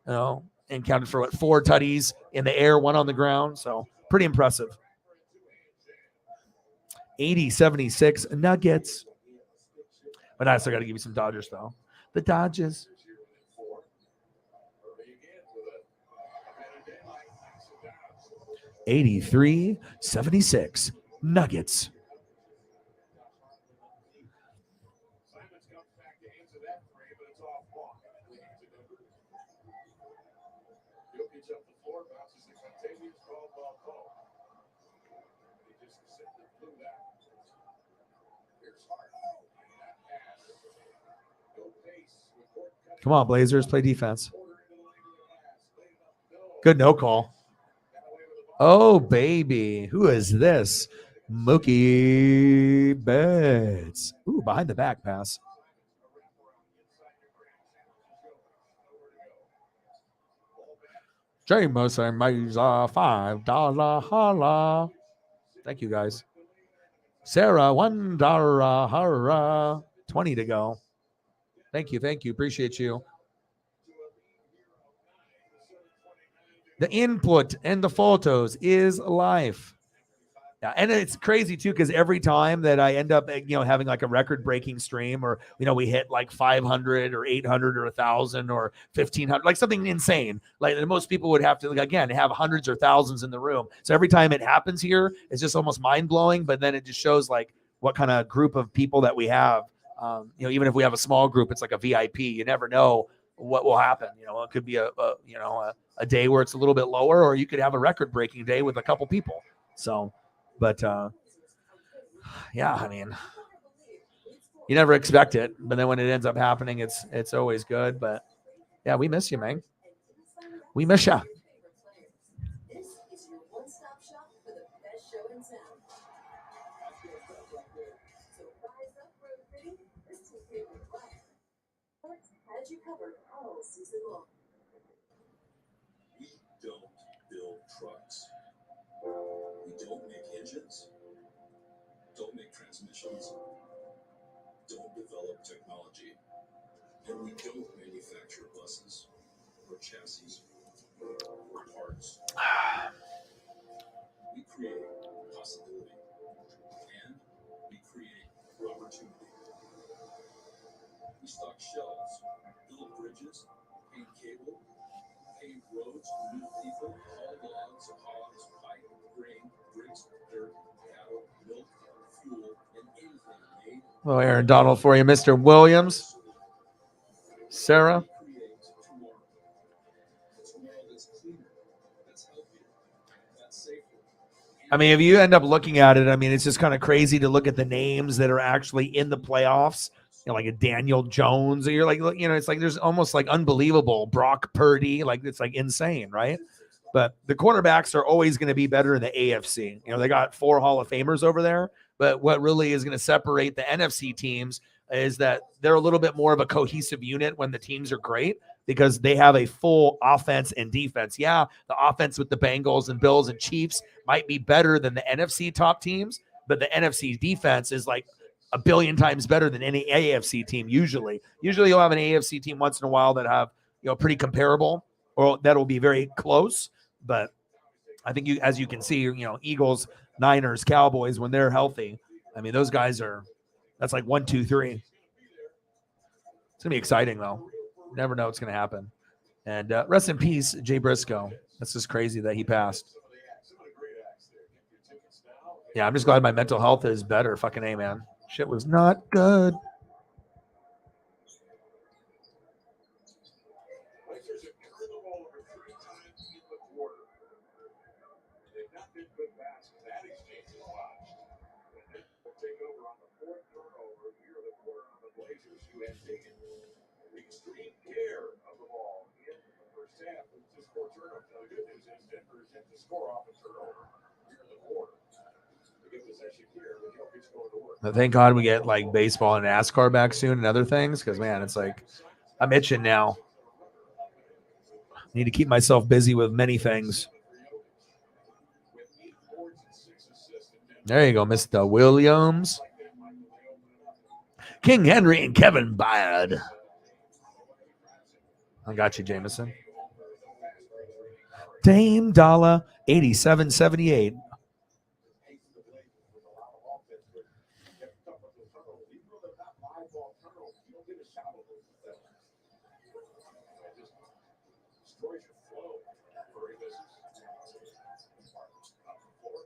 S1: and counted for 4 tutties in the air, 1 on the ground. So pretty impressive. 80-76 Nuggets. But I still got to give you some Dodgers though. The Dodgers. 83-76 Nuggets. Come on, Blazers, play defense. Good no call. Oh, baby. Who is this? Mookie Betts. Ooh, behind the back pass. James and Mesa, $5 holla. Thank you, guys. Sarah, $1 holla. 20 to go. Thank you. Appreciate you. The input and the photos is life. Yeah, and it's crazy too because every time that I end up, having like a record-breaking stream, or we hit like 500 or 800 or 1,000 or 1,500, like something insane. Like most people would have to, again, have hundreds or thousands in the room. So every time it happens here, it's just almost mind-blowing. But then it just shows like what kind of group of people that we have. Even if we have a small group, it's like a VIP. You never know what will happen. It could be a day where it's a little bit lower, or you could have a record-breaking day with a couple people. So. But yeah, I mean, you never expect it, but then when it ends up happening, it's always good. But yeah, we miss you, man. We miss you.
S3: This is your one-stop shop for the best show in town. So rise up, road fitting. This is your favorite flyer. Sports has you covered all season long.
S4: We don't build trucks. We don't make engines. Don't make transmissions. Don't develop technology. And we don't manufacture buses or chassis or parts. We create possibility. And we create opportunity. We stock shelves, build bridges, paint cable, pave roads, move people, haul logs, hogs, pipe, grain, bricks, dirt, cattle, milk, fuel, and anything made.
S1: Well, Aaron Donald for you, Mr. Williams. Sarah. I mean, if you end up looking at it, I mean, it's just kind of crazy to look at the names that are actually in the playoffs. Like a Daniel Jones, or you're like, it's like there's almost like unbelievable Brock Purdy, like it's like insane, right? But the quarterbacks are always going to be better in the AFC. They got 4 Hall of Famers over there, but what really is going to separate the NFC teams is that they're a little bit more of a cohesive unit when the teams are great, because they have a full offense and defense. Yeah, the offense with the Bengals and Bills and Chiefs might be better than the NFC top teams, but the NFC defense is like a billion times better than any AFC team. Usually you'll have an AFC team once in a while that have, pretty comparable, or that'll be very close. But I think as you can see, Eagles, Niners, Cowboys, when they're healthy, I mean, those guys that's like 1, 2, 3. It's going to be exciting though. Never know what's going to happen. And rest in peace, Jay Briscoe. That's just crazy that he passed. Yeah, I'm just glad my mental health is better. Fucking A, man. Shit was not good. But thank God we get like baseball and NASCAR back soon and other things, because man, it's like I'm itching now. Need to keep myself busy with many things. There you go, Mr. Williams. King Henry and Kevin Byard. I got you, Jameson. Dame Dollar 8778.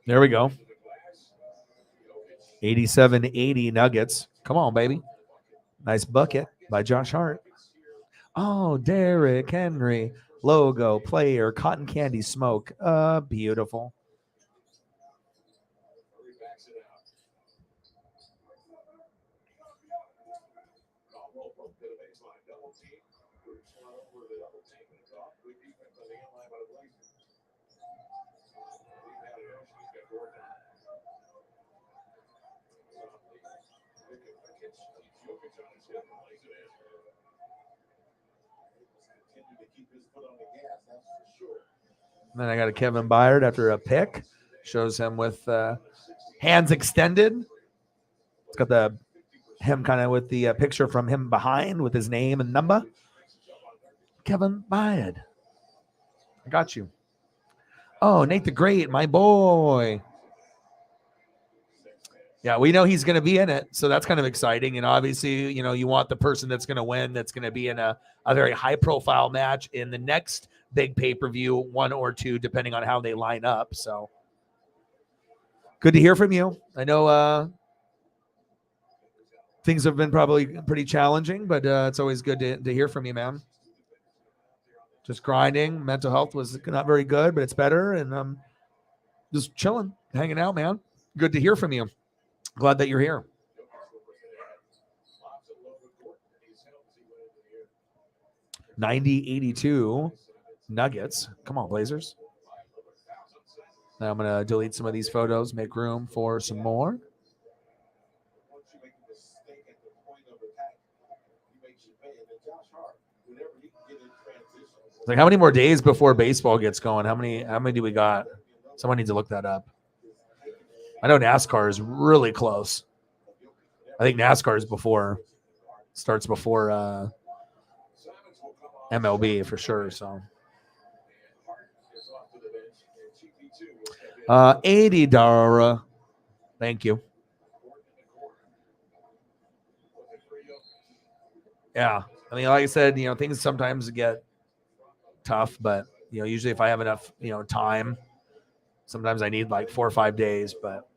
S1: There we go. 87-80 Nuggets. Come on, baby. Nice bucket by Josh Hart. Oh, Derrick Henry. Logo, player, cotton candy smoke. Beautiful. Then I got a Kevin Byard after a pick. Shows him with hands extended. It's got him kind of with the picture from him behind with his name and number. Kevin Byard. I got you. Oh, Nate the Great, my boy. Yeah, we know he's going to be in it, so that's kind of exciting. And obviously, you want the person that's going to win, that's going to be in a very high-profile match in the next big pay-per-view, 1 or 2, depending on how they line up. So good to hear from you. I know things have been probably pretty challenging, but it's always good to hear from you, man. Just grinding. Mental health was not very good, but it's better. And just chilling, hanging out, man. Good to hear from you. Glad that you're here. 90-82 Nuggets. Come on, Blazers. Now I'm going to delete some of these photos, make room for some more. Like, how many more days before baseball gets going? How many do we got? Someone needs to look that up. I know NASCAR is really close. I think NASCAR is starts before MLB for sure. So $80. Thank you. Yeah. I mean, like I said, things sometimes get tough, but usually if I have enough, time, sometimes I need like 4 or 5 days, but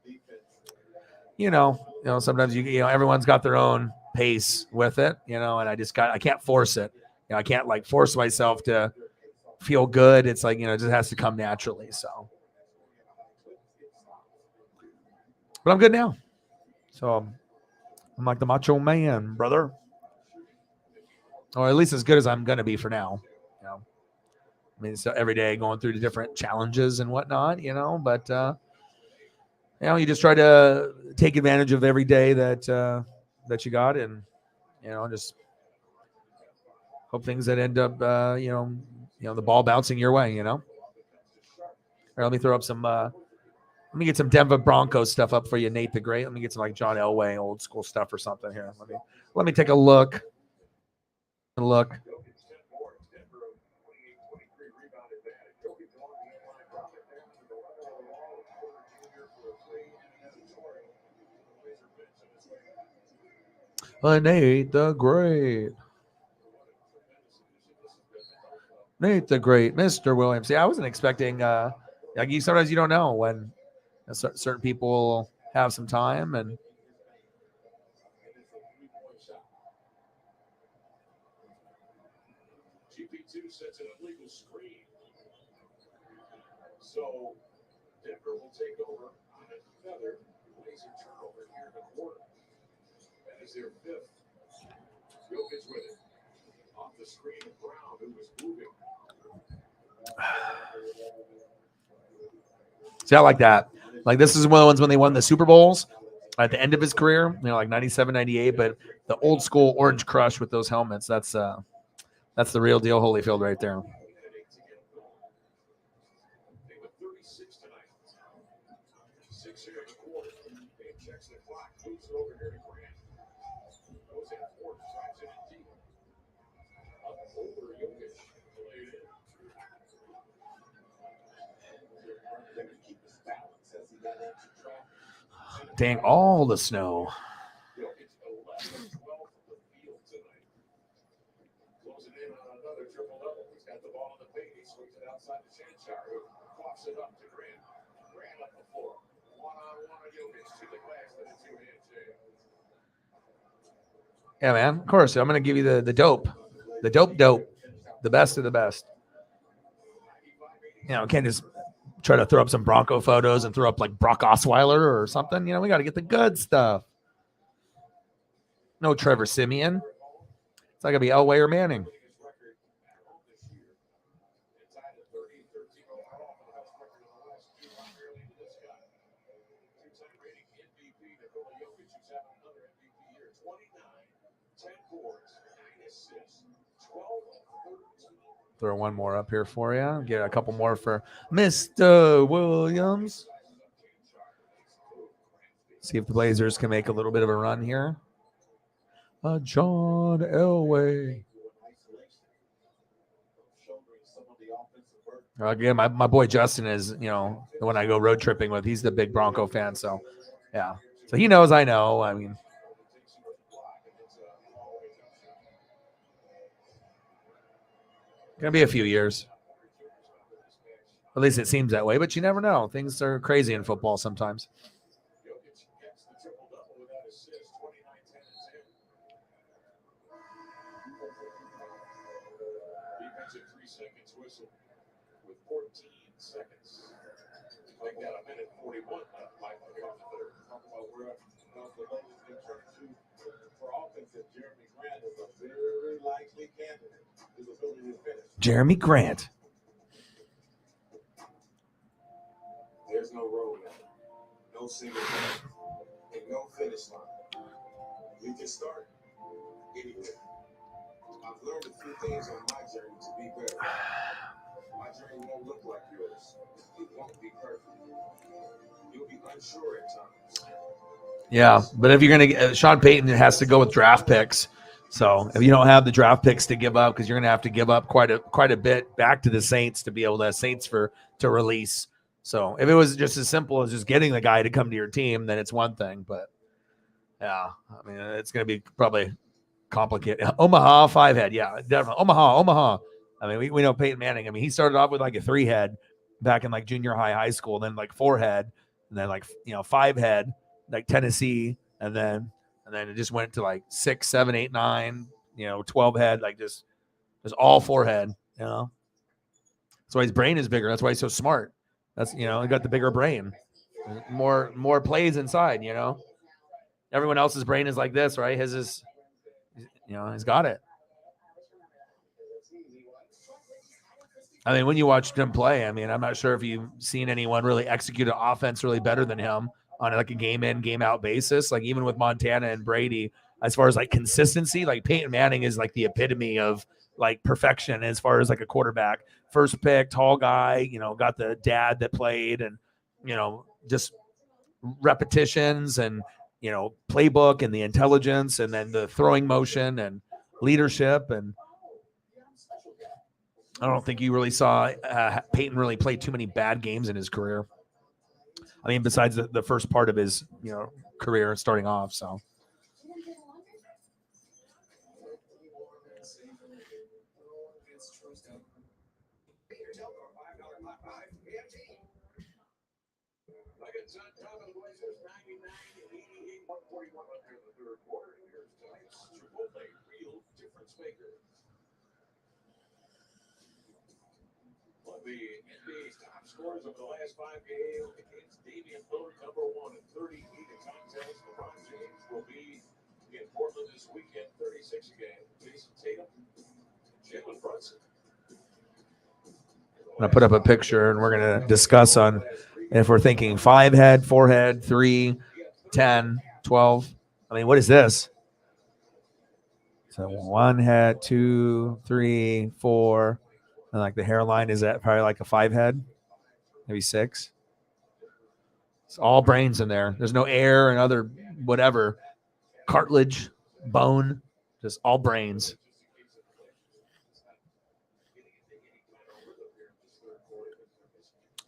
S1: sometimes everyone's got their own pace with it, and I can't force it. I can't like force myself to feel good. It's like, it just has to come naturally. So, but I'm good now. So I'm like the macho man, brother. Or at least as good as I'm going to be for now. I mean, so every day going through the different challenges and whatnot, but, you just try to take advantage of every day that you got, and, just hope things that end up, the ball bouncing your way, All right, let me throw up some, let me get some Denver Broncos stuff up for you, Nate the Great. Let me get some like John Elway old school stuff or something here. Let me take a look. Nate the Great. Nate the Great, Mr. Williams. Yeah, I wasn't expecting. Sometimes you don't know when certain people have some time, and
S4: GP2 sets an illegal screen. So Denver will take over on another lazy turnover here in the quarter. That is their 5th. Jokic with it. Off the screen of Brown, who was moving.
S1: See, I like that. Like, this is one of the ones when they won the Super Bowls at the end of his career, like 97, 98, but the old school Orange Crush with those helmets, that's the real deal Holyfield right there. Dang, all the snow. Yeah, man. Of course, I'm going to give you the dope. The dope. The best of the best. Can't just try to throw up some Bronco photos and throw up like Brock Osweiler or something. We got to get the good stuff. No Trevor Siemian. It's not going to be Elway or Manning. Throw one more up here for you. Get a couple more for Mr. Williams. See if the Blazers can make a little bit of a run here. John Elway. Again, my boy Justin is, when I go road tripping with, he's the big Bronco fan. So, yeah. So he knows I know. I mean, going to be a few years. At least it seems that way, but you never know. Things are crazy in football sometimes.
S4: With 14 seconds. They got a minute 41 left. For offensive, Jeremy Grant is a very likely candidate. His ability to finish.
S1: Jeremy Grant.
S4: There's no road limit, no single line, and no finish line. You can start anywhere. I've learned a few things on my journey to be better. My journey won't look like yours. It won't be perfect. You'll be unsure at times.
S1: Yeah, but if you're going to – Sean Payton has to go with draft picks. So if you don't have the draft picks to give up, because you're going to have to give up quite a bit back to the Saints to be able to have Saints to release. So if it was just as simple as just getting the guy to come to your team, then it's one thing. But, yeah, I mean, it's going to be probably complicated. Omaha, 5-head. Yeah, definitely. Omaha. I mean, we know Peyton Manning. I mean, he started off with like a 3-head back in like junior high school, then like 4-head, and then like 5-head, like Tennessee, and then it just went to like 6, 7, 8, 9, 12-head, like just all 4-head. That's why his brain is bigger. That's why he's so smart. That's he got the bigger brain, more plays inside. Everyone else's brain is like this, right? His is, he's got it. I mean, when you watched him play, I mean, I'm not sure if you've seen anyone really execute an offense really better than him on like a game in, game out basis. Like even with Montana and Brady, as far as like consistency, like Peyton Manning is like the epitome of like perfection as far as like a quarterback. First pick, tall guy, got the dad that played and, just repetitions and, playbook and the intelligence and then the throwing motion and leadership. And I don't think you really saw Peyton really play too many bad games in his career. I mean, besides the first part of his, career starting off. So.
S4: The NBA's top scorers of the last 5 games against Damian Lillard, number 1 at 38 in contests. LeBron James will be in Portland this weekend, 36 a game. Jason Tatum, Jalen Brunson.
S1: I'm going to put up a picture and we're going to discuss on if we're thinking 5-head, 4-head, 3, 10, 12. I mean, what is this? So 1-head, 2, 3, 4. And like the hairline is at probably like a 5-head, maybe 6. It's all brains in there. There's no air and other whatever, cartilage, bone, just all brains.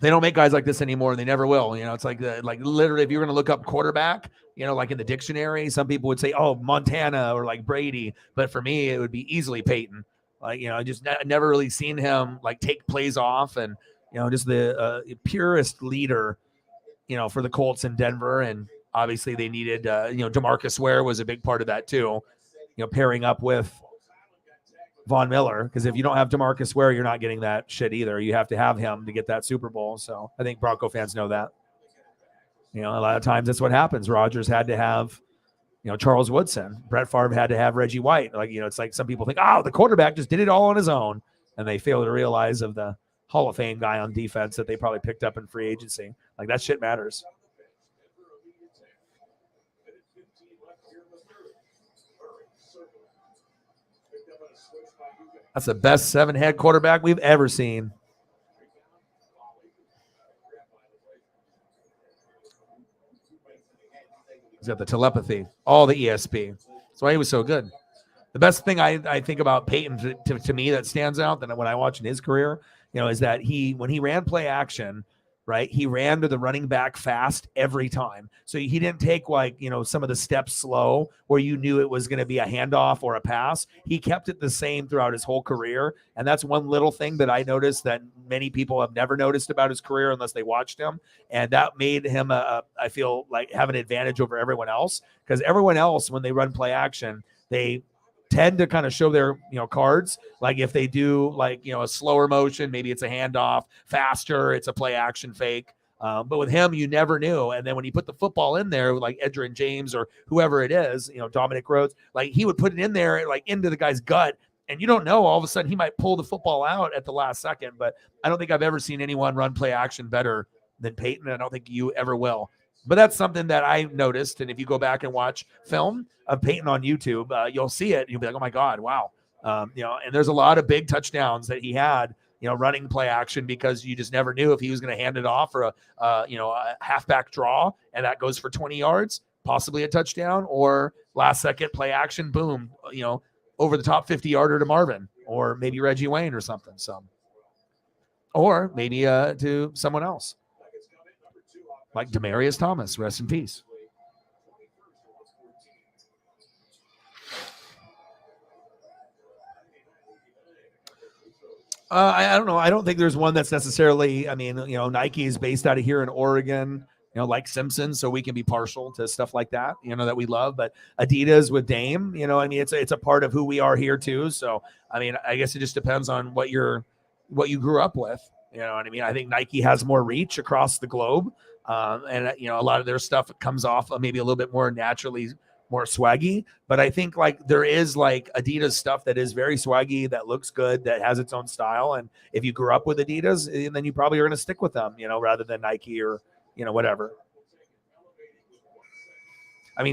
S1: They don't make guys like this anymore. They never will. It's like literally if you're going to look up quarterback, like in the dictionary, some people would say, oh, Montana or like Brady. But for me, it would be easily Peyton. Like, just never really seen him like take plays off and, just the purest leader, for the Colts in Denver. And obviously they needed, DeMarcus Ware was a big part of that too, pairing up with Von Miller. Because if you don't have DeMarcus Ware, you're not getting that shit either. You have to have him to get that Super Bowl. So I think Bronco fans know that. A lot of times that's what happens. Rodgers had to have, Charles Woodson. Brett Favre had to have Reggie White. Like, it's like some people think, oh, the quarterback just did it all on his own. And they fail to realize of the Hall of Fame guy on defense that they probably picked up in free agency. Like, that shit matters. That's the best 7-head quarterback we've ever seen. He's got the telepathy, all the ESP. That's why he was so good. The best thing I think about Peyton to me that stands out that when I watch in his career, is that when he ran play action, right, he ran to the running back fast every time. So he didn't take some of the steps slow where you knew it was going to be a handoff or a pass. He kept it the same throughout his whole career. And that's one little thing that I noticed that many people have never noticed about his career unless they watched him. And that made him, I feel like, have an advantage over everyone else, because everyone else, when they run play action, they tend to kind of show their cards. Like if they do a slower motion, maybe it's a handoff. Faster, it's a play action fake. But with him, you never knew. And then when he put the football in there, like Edgerrin James or whoever it is, Dominic Rhodes, like he would put it in there, like into the guy's gut, and you don't know, all of a sudden he might pull the football out at the last second. But I don't think I've ever seen anyone run play action better than Peyton. I don't think you ever will. But that's something that I noticed. And if you go back and watch film of Peyton on YouTube, you'll see it. You'll be like, oh my God, wow. And there's a lot of big touchdowns that he had, running play action, because you just never knew if he was going to hand it off for a halfback draw, and that goes for 20 yards, possibly a touchdown, or last second play action, boom, over the top 50-yarder to Marvin, or maybe Reggie Wayne or something. So, or maybe to someone else. Like Demaryius Thomas, rest in peace. I don't know. I don't think there's one that's necessarily, Nike is based out of here in Oregon, like Simpson, so we can be partial to stuff like that, that we love. But Adidas with Dame, it's a part of who we are here too. So, I guess it just depends on what you grew up with. You know what I mean? I think Nike has more reach across the globe. And a lot of their stuff comes off maybe a little bit more naturally, more swaggy. But I think there is Adidas stuff that is very swaggy, that looks good, that has its own style. And if you grew up with Adidas, then you probably are going to stick with them, rather than Nike or, whatever.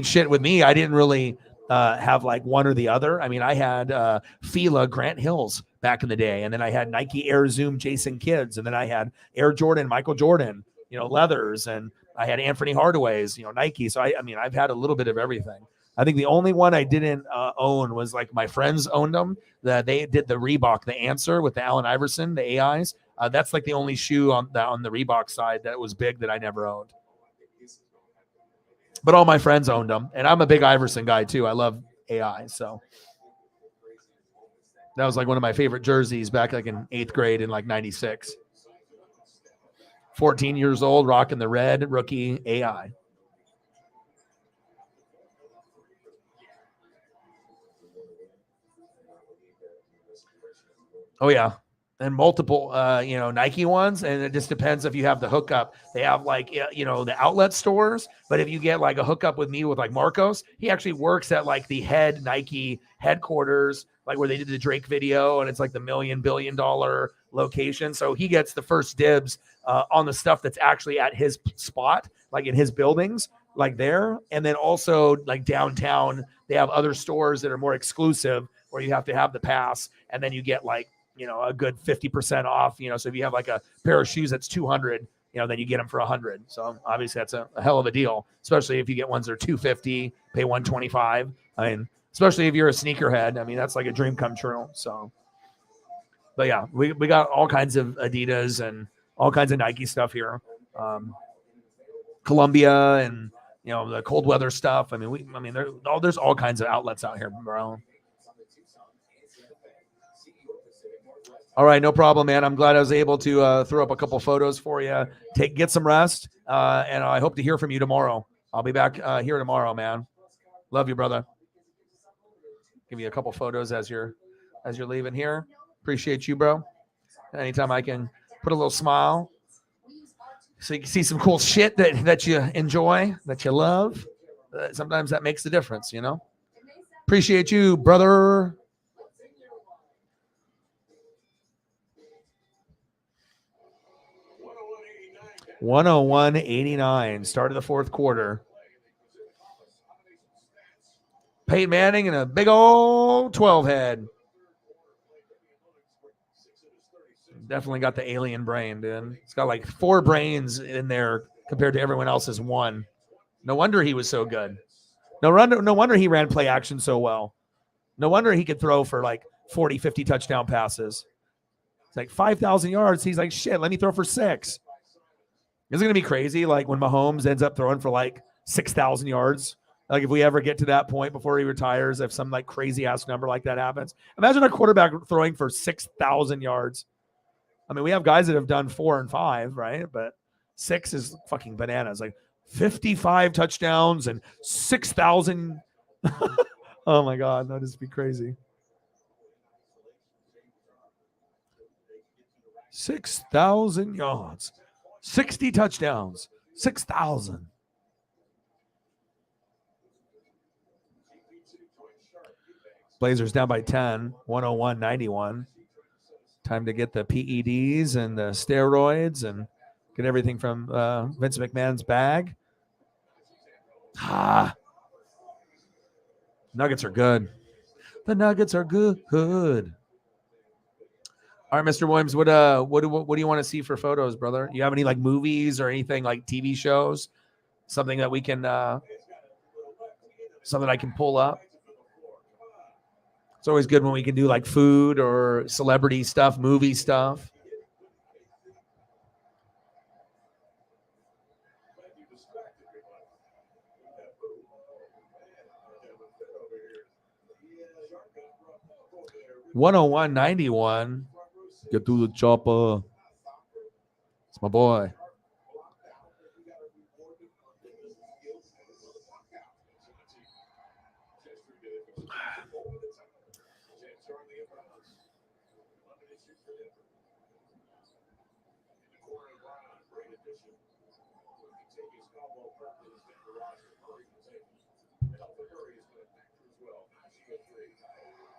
S1: Shit, with me, I didn't really have one or the other. I had Fila Grant Hills back in the day. And then I had Nike Air Zoom Jason Kidds. And then I had Air Jordan Michael Jordan, leathers, and I had Anthony Hardaway's, Nike. So I've had a little bit of everything. I think the only one I didn't own was my friends owned them. They did the Reebok, the Answer with the Allen Iverson, the AIs. That's the only shoe on the Reebok side that was big that I never owned. But all my friends owned them, and I'm a big Iverson guy too. I love AI, so that was one of my favorite jerseys back in 8th grade in 96. 14 years old, rocking the red rookie AI. Oh, yeah. And multiple, Nike ones. And it just depends if you have the hookup. They have the outlet stores. But if you get a hookup with me with Marcos, he actually works at the head Nike headquarters, where they did the Drake video. And it's the $1 billion location. So he gets the first dibs on the stuff that's actually at his spot, in his buildings, there. And then also downtown, they have other stores that are more exclusive where you have to have the pass, and then you get a good 50% off, so if you have a pair of shoes that's 200, then you get them for 100. So obviously that's a hell of a deal, especially if you get ones that are 250, pay 125. Especially if you're a sneakerhead, that's a dream come true. So, but yeah, we got all kinds of Adidas and all kinds of Nike stuff here. Columbia and, the cold weather stuff. There's all kinds of outlets out here, bro. All right, no problem, man. I'm glad I was able to throw up a couple photos for you. Get some rest, and I hope to hear from you tomorrow. I'll be back here tomorrow, man. Love you, brother. Give you a couple photos as you're leaving here. Appreciate you, bro. Anytime I can put a little smile, so you can see some cool shit that you enjoy, that you love. Sometimes that makes the difference, Appreciate you, brother. $101.89, start of the fourth quarter. Peyton Manning and a big old 12 head. Definitely got the alien brain, dude. It's got like 4 brains in there compared to everyone else's 1. No wonder he was so good. No wonder he ran play action so well. No wonder he could throw for like 40, 50 touchdown passes. It's like 5,000 yards. He's like, shit, let me throw for 6. Isn't it going to be crazy? Like when Mahomes ends up throwing for like 6,000 yards. Like if we ever get to that point before he retires, if some like crazy ass number like that happens, imagine a quarterback throwing for 6,000 yards. I mean, we have guys that have done 4 and 5, right? But 6 is fucking bananas. Like 55 touchdowns and 6,000. Oh my God, that'd just be crazy. 6,000 yards, 60 touchdowns, 6,000. Blazers down by 10, 101-91. Time to get the PEDs and the steroids and get everything from Vince McMahon's bag. Nuggets are good. The Nuggets are good. All right, Mr. Williams, what do you want to see for photos, brother? You have any like movies or anything like TV shows? Something that we can, something I can pull up? It's always good when we can do like food or celebrity stuff, movie stuff. $101.91. Get through the chopper. It's my boy.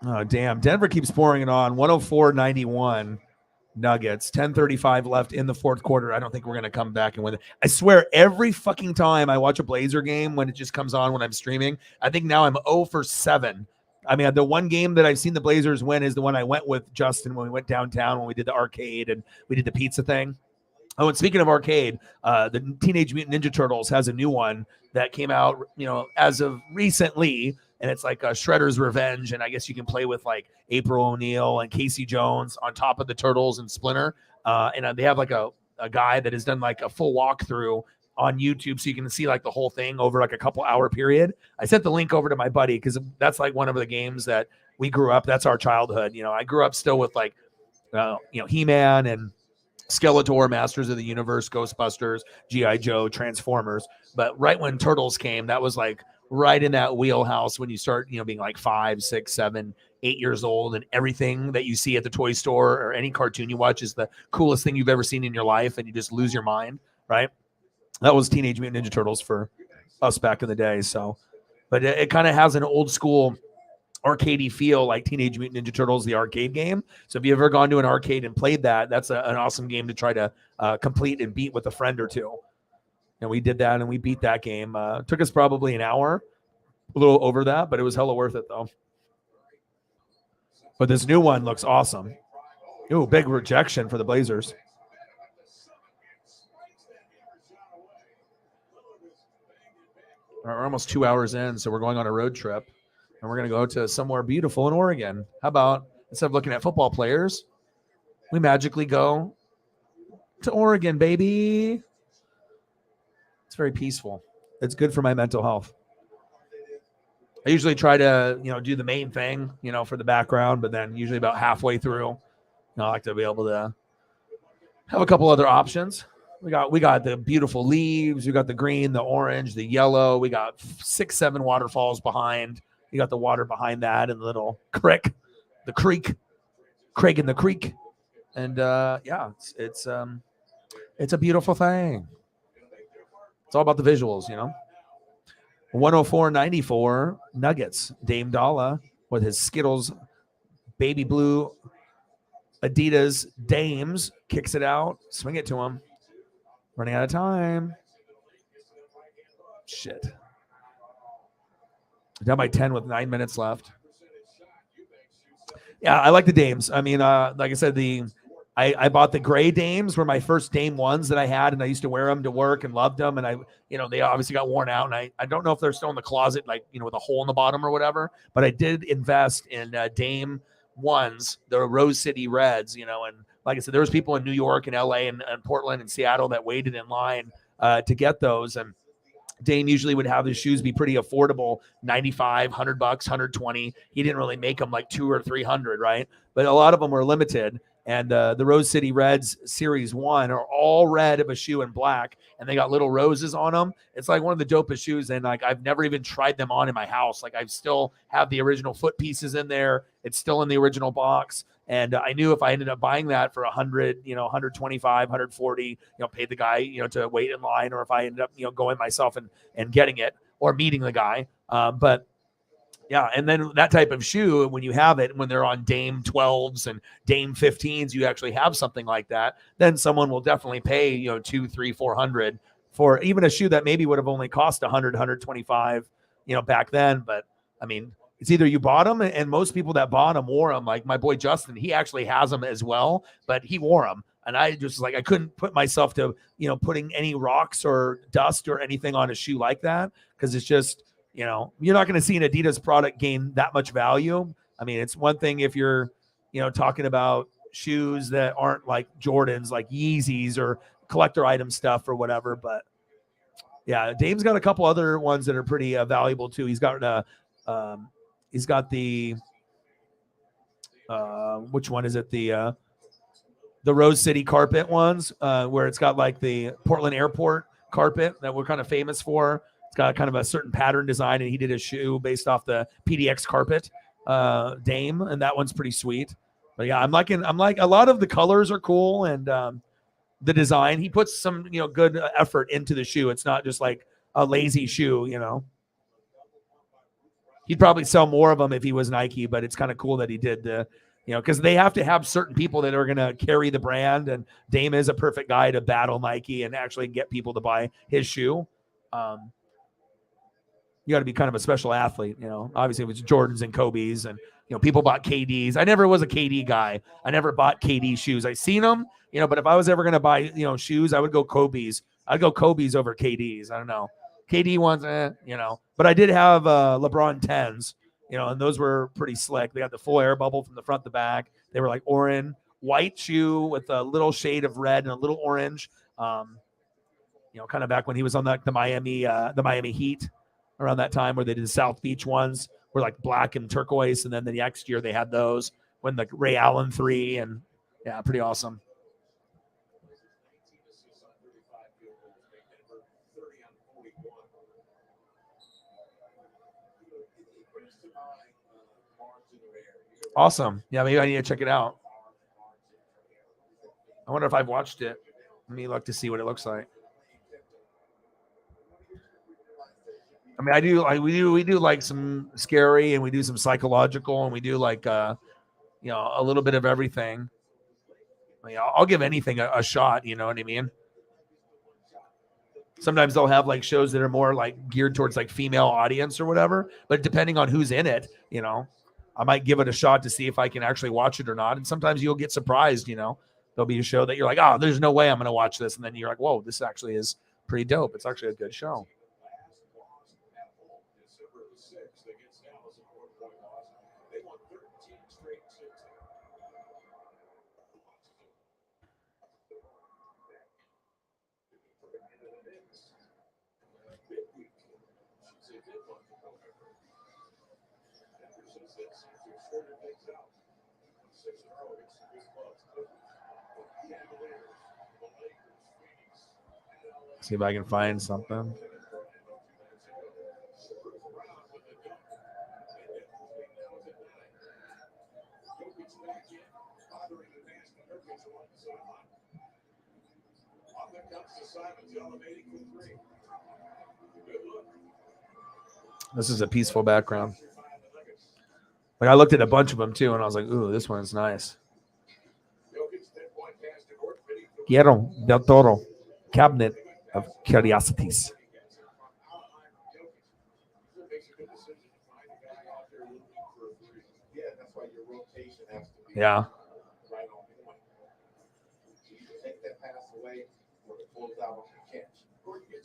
S1: Oh, damn. Denver keeps pouring it on. 104-91 Nuggets. 10:35 left in the fourth quarter. I don't think we're going to come back and win it. I swear, every fucking time I watch a Blazer game when it just comes on when I'm streaming, I think now I'm 0 for 7. I mean, the one game that I've seen the Blazers win is the one I went with Justin when we went downtown when we did the arcade and we did the pizza thing. Oh, and speaking of arcade, the Teenage Mutant Ninja Turtles has a new one that came out, as of recently, and it's like Shredder's Revenge, and I guess you can play with like April O'Neil and Casey Jones on top of the Turtles and Splinter, and they have like a guy that has done like a full walkthrough on YouTube, so you can see like the whole thing over like a couple hour period. I sent the link over to my buddy because that's like one of the games that we grew up. That's our childhood. I grew up still with like, He-Man and Skeletor, Masters of the Universe, Ghostbusters, G.I. Joe, Transformers. But right when Turtles came, that was like right in that wheelhouse when you start, being like 5, 6, 7, 8 years old, and everything that you see at the toy store or any cartoon you watch is the coolest thing you've ever seen in your life, and you just lose your mind, right? That was Teenage Mutant Ninja Turtles for us back in the day. So, but it kind of has an old school arcadey feel like Teenage Mutant Ninja Turtles, the arcade game. So if you've ever gone to an arcade and played that, that's an awesome game to try to complete and beat with a friend or two. And we did that and we beat that game. Took us probably an hour, a little over that, but it was hella worth it though. But this new one looks awesome. Ooh, big rejection for the Blazers. All right, we're almost 2 hours in, so we're going on a road trip. And we're going to go to somewhere beautiful in Oregon. How about, instead of looking at football players, we magically go to Oregon, baby. It's very peaceful. It's good for my mental health. I usually try to, do the main thing, for the background, but then usually about halfway through, I like to be able to have a couple other options. We got the beautiful leaves. We got the green, the orange, the yellow. We got 6, 7 waterfalls behind. You got the water behind that and the little creek, Craig in the creek. And it's a beautiful thing. It's all about the visuals, 104-94 Nuggets. Dame Dalla with his Skittles baby blue Adidas Dames kicks it out. Swing it to him. Running out of time. Shit. Down by 10 with 9 minutes left. Yeah, I like the Dames. I mean, like I said, I bought the gray Dames, were my first Dame ones that I had, and I used to wear them to work and loved them. And they obviously got worn out, and I don't know if they're still in the closet, like, with a hole in the bottom or whatever. But I did invest in Dame ones, the Rose City Reds, and like I said, there was people in New York and LA and Portland and Seattle that waited in line to get those. And Dame usually would have his shoes be pretty affordable, 95, $100, 120. He didn't really make them like 200 or 300, right? But a lot of them were limited. And the Rose City Reds Series 1 are all red of a shoe in black, and they got little roses on them. It's like one of the dopest shoes, and like I've never even tried them on in my house. Like I still have the original foot pieces in there. It's still in the original box. And I knew if I ended up buying that for 100, 125, 140, paid the guy, to wait in line, or if I ended up, going myself and getting it or meeting the guy. But yeah, and then that type of shoe, when you have it, when they're on Dame 12s and Dame 15s, you actually have something like that, then someone will definitely pay, 200, 300, 400 for even a shoe that maybe would have only cost 100, 125, back then. But I mean, it's either you bought them, and most people that bought them wore them. Like my boy Justin, he actually has them as well, but he wore them. And I just I couldn't put myself to, putting any rocks or dust or anything on a shoe like that, because it's just, you're not going to see an Adidas product gain that much value. I mean, it's one thing if you're, talking about shoes that aren't like Jordans, like Yeezys or collector item stuff or whatever. But yeah, Dame's got a couple other ones that are pretty valuable too. He's got the which one is it? The Rose City carpet ones, where it's got like the Portland Airport carpet that we're kind of famous for. It's got kind of a certain pattern design, and he did a shoe based off the PDX carpet Dame, and that one's pretty sweet. But yeah, I'm like a lot of the colors are cool, and the design, he puts some good effort into the shoe. It's not just like a lazy shoe. He'd probably sell more of them if he was Nike, but it's kind of cool that he did the, because they have to have certain people that are going to carry the brand, and Dame is a perfect guy to battle Nike and actually get people to buy his shoe. You got to be kind of a special athlete, obviously it was Jordans and Kobe's, and, people bought KDs. I never was a KD guy. I never bought KD shoes. I seen them, but if I was ever going to buy, shoes, I would go Kobe's. I'd go Kobe's over KD's. I don't know. KD ones, but I did have LeBron 10s, and those were pretty slick. They got the full air bubble from the front to back. They were like orange, white shoe with a little shade of red and a little orange. Kind of back when he was on the Miami Heat around that time, where they did the South Beach ones were like black and turquoise. And then the next year they had those when the Ray Allen 3, and yeah, pretty awesome. Awesome. Yeah, maybe I need to check it out. I wonder if I've watched it. Let me look to see what it looks like. I mean, we do like some scary, and we do some psychological, and we do like a little bit of everything. I mean, I'll give anything a shot, you know what I mean? Sometimes they'll have like shows that are more like geared towards like female audience or whatever, but depending on who's in it, I might give it a shot to see if I can actually watch it or not. And sometimes you'll get surprised, there'll be a show that you're like, oh, there's no way I'm going to watch this. And then you're like, whoa, this actually is pretty dope. It's actually a good show. See if I can find something. This is a peaceful background. Like I looked at a bunch of them too, and I was like, ooh, this one's nice. Guillermo del Toro, Cabinet of Curiosities. Yeah.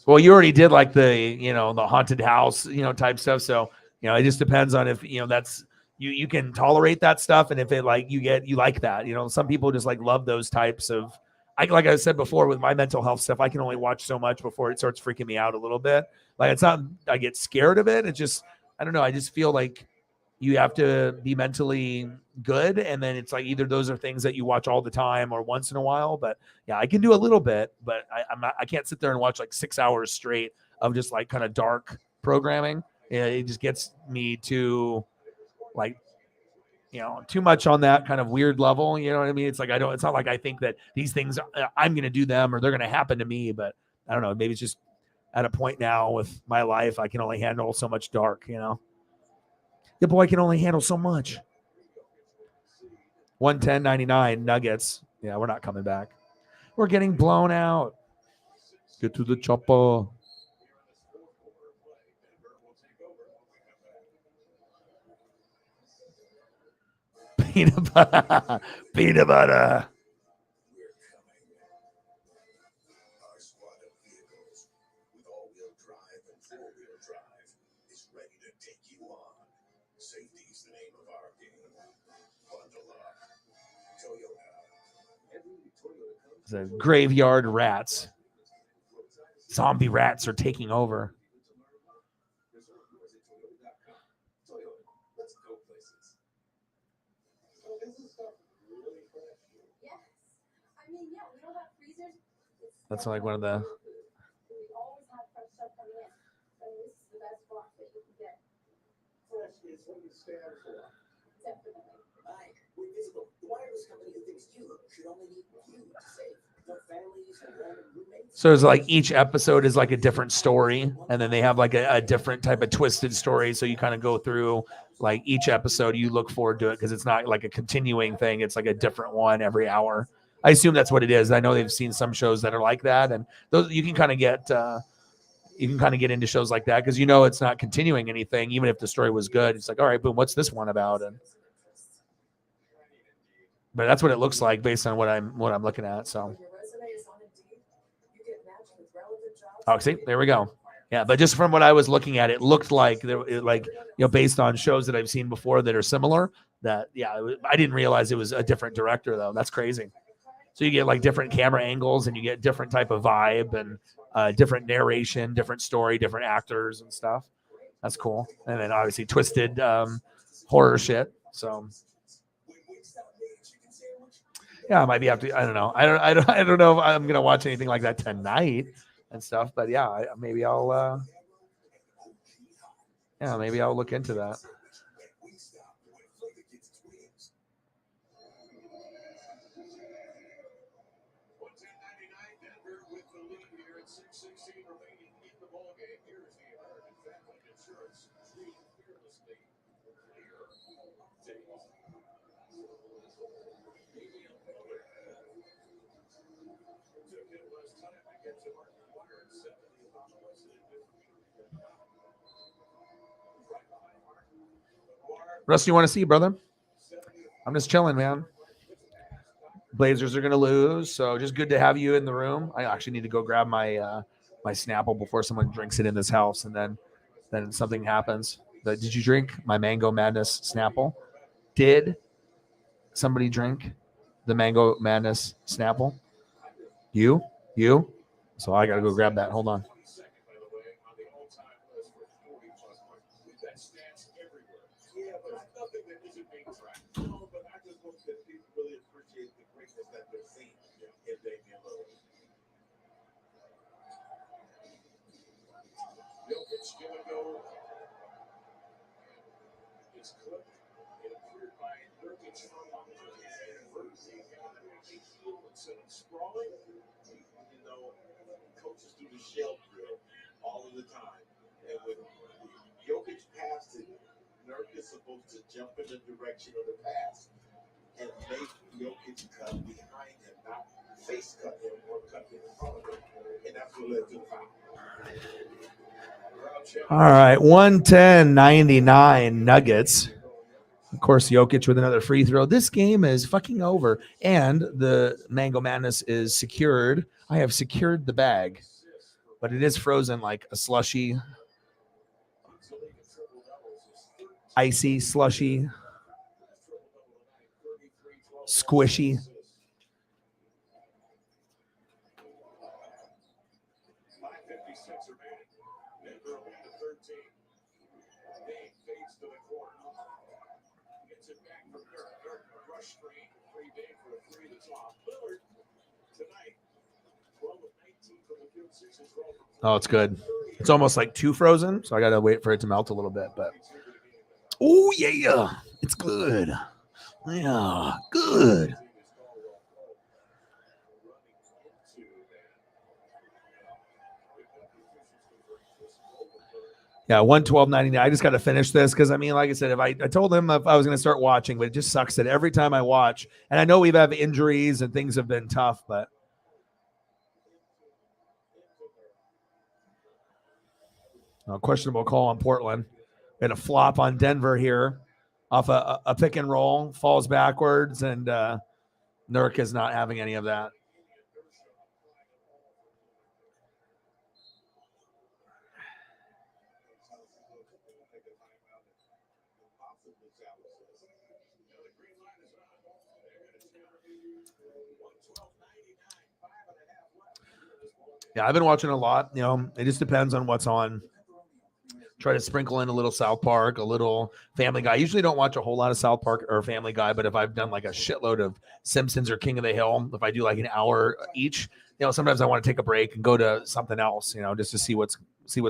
S1: Well, you already did like the the haunted house type stuff. So it just depends on if that's you can tolerate that stuff, and if it like you like that. Some people just like love those types of. Like I said before, with my mental health stuff, I can only watch so much before it starts freaking me out a little bit. Like it's not I get scared of it. It's just I don't know. I just feel like you have to be mentally good, and then it's like either those are things that you watch all the time or once in a while. But yeah, I can do a little bit, but I can't sit there and watch like 6 hours straight of just like kind of dark programming. It just gets me to like too much on that kind of weird level. You know what I mean? It's like it's not like I think that these things I'm going to do them or they're going to happen to me, but I don't know, maybe it's just at a point now with my life I can only handle so much dark. The boy can only handle so much. 110.99 Nuggets. Yeah, we're not coming back. We're getting blown out. Get to the chopper. Peanut butter. Peanut butter.
S4: Our squad of vehicles with all-wheel drive and four-wheel drive is ready to take you on. Safety's the name of our game. Bundle up. Toyota.
S1: The graveyard rats. Zombie rats are taking over. That's like one of the. So it's like each episode is like a different story, and then they have like a different type of twisted story. So you kind of go through like each episode, you look forward to it because it's not like a continuing thing. It's like a different one every hour. I assume that's what it is. I know they've seen some shows that are like that, and those you can kind of get into shows like that because it's not continuing anything, even if the story was good. It's like, all right, boom, what's this one about? But that's what it looks like based on what I'm looking at. So, see, there we go. Yeah, but just from what I was looking at, it looked like based on shows that I've seen before that are similar. That I didn't realize it was a different director though. That's crazy. So you get like different camera angles and you get different type of vibe and different narration, different story, different actors and stuff. That's cool. And then obviously twisted horror shit. So yeah, I might be have to. I don't know. I don't know if I'm gonna watch anything like that tonight and stuff. But yeah, maybe I'll. Maybe I'll look into that. Russ, you want to see, brother? I'm just chilling, man. Blazers are going to lose, so just good to have you in the room. I actually need to go grab my my Snapple before someone drinks it in this house, and then something happens. But did you drink my Mango Madness Snapple? Did somebody drink the Mango Madness Snapple? You? So I got to go grab that. Hold on.
S4: Coaches do the shell drill all of the time, and when Jokic passed it, Nurk is supposed to jump in the direction of the pass and make Jokic cut behind him, not face cut him or cut him in front of him, and that's what led to the foul.
S1: All right, 110.99 Nuggets. Of course, Jokic with another free throw. This game is fucking over. And the Mango Madness is secured. I have secured the bag, but it is frozen like a slushy, icy, slushy, squishy. Oh, it's good. It's almost like too frozen, so I gotta wait for it to melt a little bit. But oh yeah, it's good. Yeah, good. Yeah, 112.99. I just got to finish this because I mean, like I said, if I told him if I was going to start watching, but it just sucks that every time I watch, and I know we've had injuries and things have been tough, but questionable call on Portland. We had a flop on Denver here off a pick and roll, falls backwards, and Nurk is not having any of that. Yeah, I've been watching a lot. You know, it just depends on what's on. Try to sprinkle in a little South Park, a little Family Guy. I usually don't watch a whole lot of South Park or Family Guy, but if I've done like a shitload of Simpsons or King of the Hill, if I do like an hour each, you know, sometimes I want to take a break and go to something else, you know, just to see what's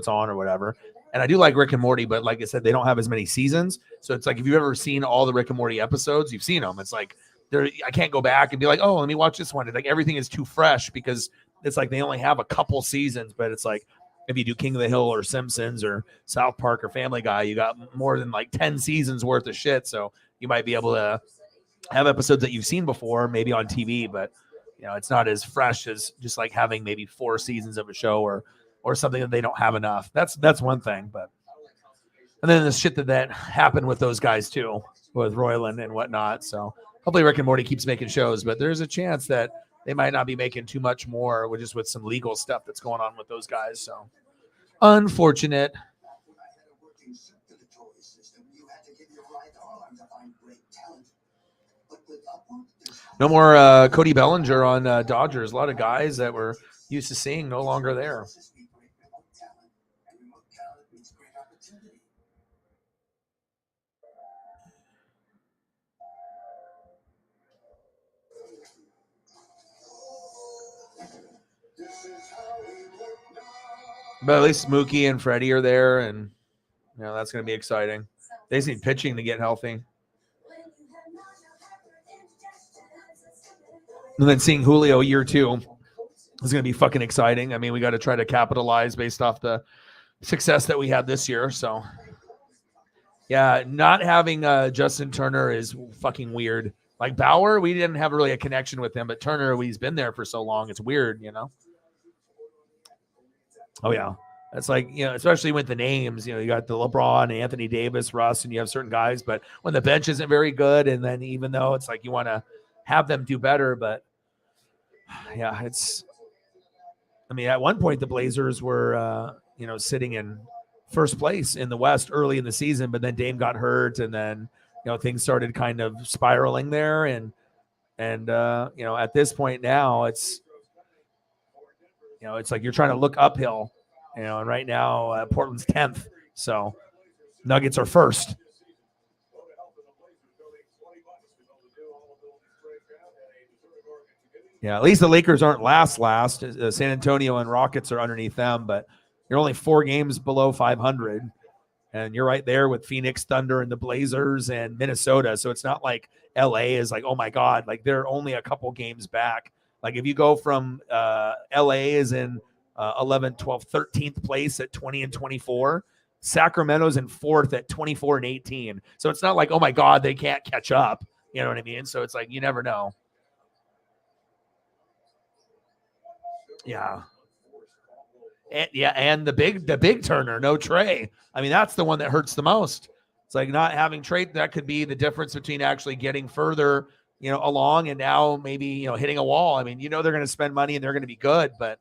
S1: on or whatever. And I do like Rick and Morty, but like I said, they don't have as many seasons. So it's like if you've ever seen all the Rick and Morty episodes, you've seen them. It's like I can't go back and be like, oh, let me watch this one. It's like everything is too fresh because it's like they only have a couple seasons, but it's like if you do King of the Hill or Simpsons or South Park or Family Guy, you got more than like 10 seasons worth of shit. So you might be able to have episodes that you've seen before, maybe on TV, but you know, it's not as fresh as just like having maybe 4 seasons of a show or something that they don't have enough. That's one thing, but and then the shit that happened with those guys too, with Roiland and whatnot. So hopefully Rick and Morty keeps making shows, but there's a chance that they might not be making too much more with just with some legal stuff that's going on with those guys. So unfortunate. No more Cody Bellinger on Dodgers. A lot of guys that we're used to seeing no longer there. But at least Mookie and Freddie are there, and you know that's going to be exciting. They just need pitching to get healthy. And then seeing Julio year 2 is going to be fucking exciting. I mean, we got to try to capitalize based off the success that we had this year. So, yeah, not having Justin Turner is fucking weird. Like Bauer, we didn't have really a connection with him, but Turner, he's been there for so long. It's weird, you know? Oh, yeah. It's like, you know, especially with the names, you know, you got the LeBron, Anthony Davis, Russ, and you have certain guys, but when the bench isn't very good, and then even though it's like you want to have them do better, but yeah, I mean, at one point the Blazers were, you know, sitting in first place in the West early in the season, but then Dame got hurt, and then, you know, things started kind of spiraling there. And you know, at this point now it's like you're trying to look uphill, you know, and right now Portland's 10th. So Nuggets are first. Yeah, at least the Lakers aren't last. San Antonio and Rockets are underneath them, but you're only 4 games below 500. And you're right there with Phoenix, Thunder, and the Blazers and Minnesota. So it's not like LA is like, oh my God, like they're only a couple games back. Like if you go from LA is in 11th, 12th, 13th place at 20 and 24. Sacramento's in 4th at 24 and 18. So it's not like, oh my God, they can't catch up. You know what I mean? So it's like, you never know. Yeah. And the big Turner, no Trey. I mean, that's the one that hurts the most. It's like not having trade. That could be the difference between actually getting further, along and now maybe, hitting a wall. I mean, they're going to spend money and they're going to be good, but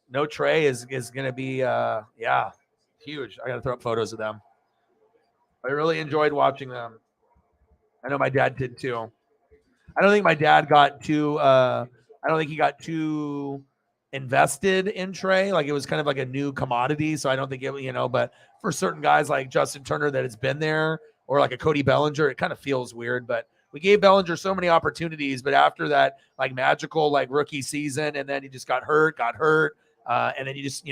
S1: no Trey is going to be, huge. I got to throw up photos of them. I really enjoyed watching them. I know my dad did too. I don't think my dad got too, I don't think he got too invested in Trey. Like it was kind of like a new commodity. So I don't think it, but for certain guys like Justin Turner that has been there, or like a Cody Bellinger, it kind of feels weird. But we gave Bellinger so many opportunities, but after that, like magical, like rookie season, and then he just got hurt. And then you just,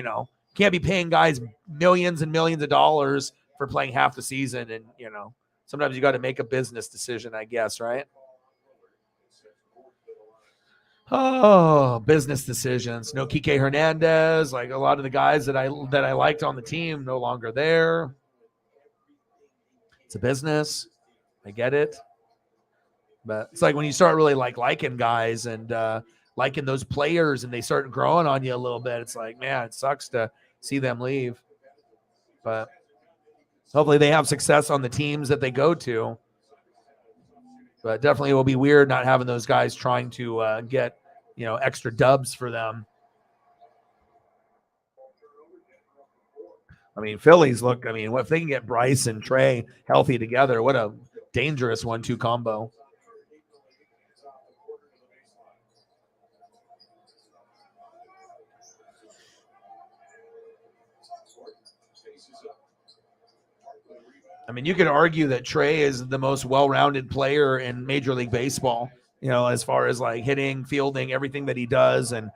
S1: can't be paying guys millions and millions of dollars for playing half the season. And, sometimes you got to make a business decision, I guess, right? Oh, business decisions. No Kike Hernandez. Like a lot of the guys that I liked on the team no longer there. It's a business. I get it. But it's like when you start really liking guys and liking those players and they start growing on you a little bit, it's like, man, it sucks to see them leave. But hopefully they have success on the teams that they go to. But definitely it will be weird not having those guys trying to get, extra dubs for them. I mean, Phillies if they can get Bryce and Trey healthy together, what a dangerous 1-2 combo. I mean, you could argue that Trey is the most well-rounded player in Major League Baseball, as far as like hitting, fielding, everything that he does, and,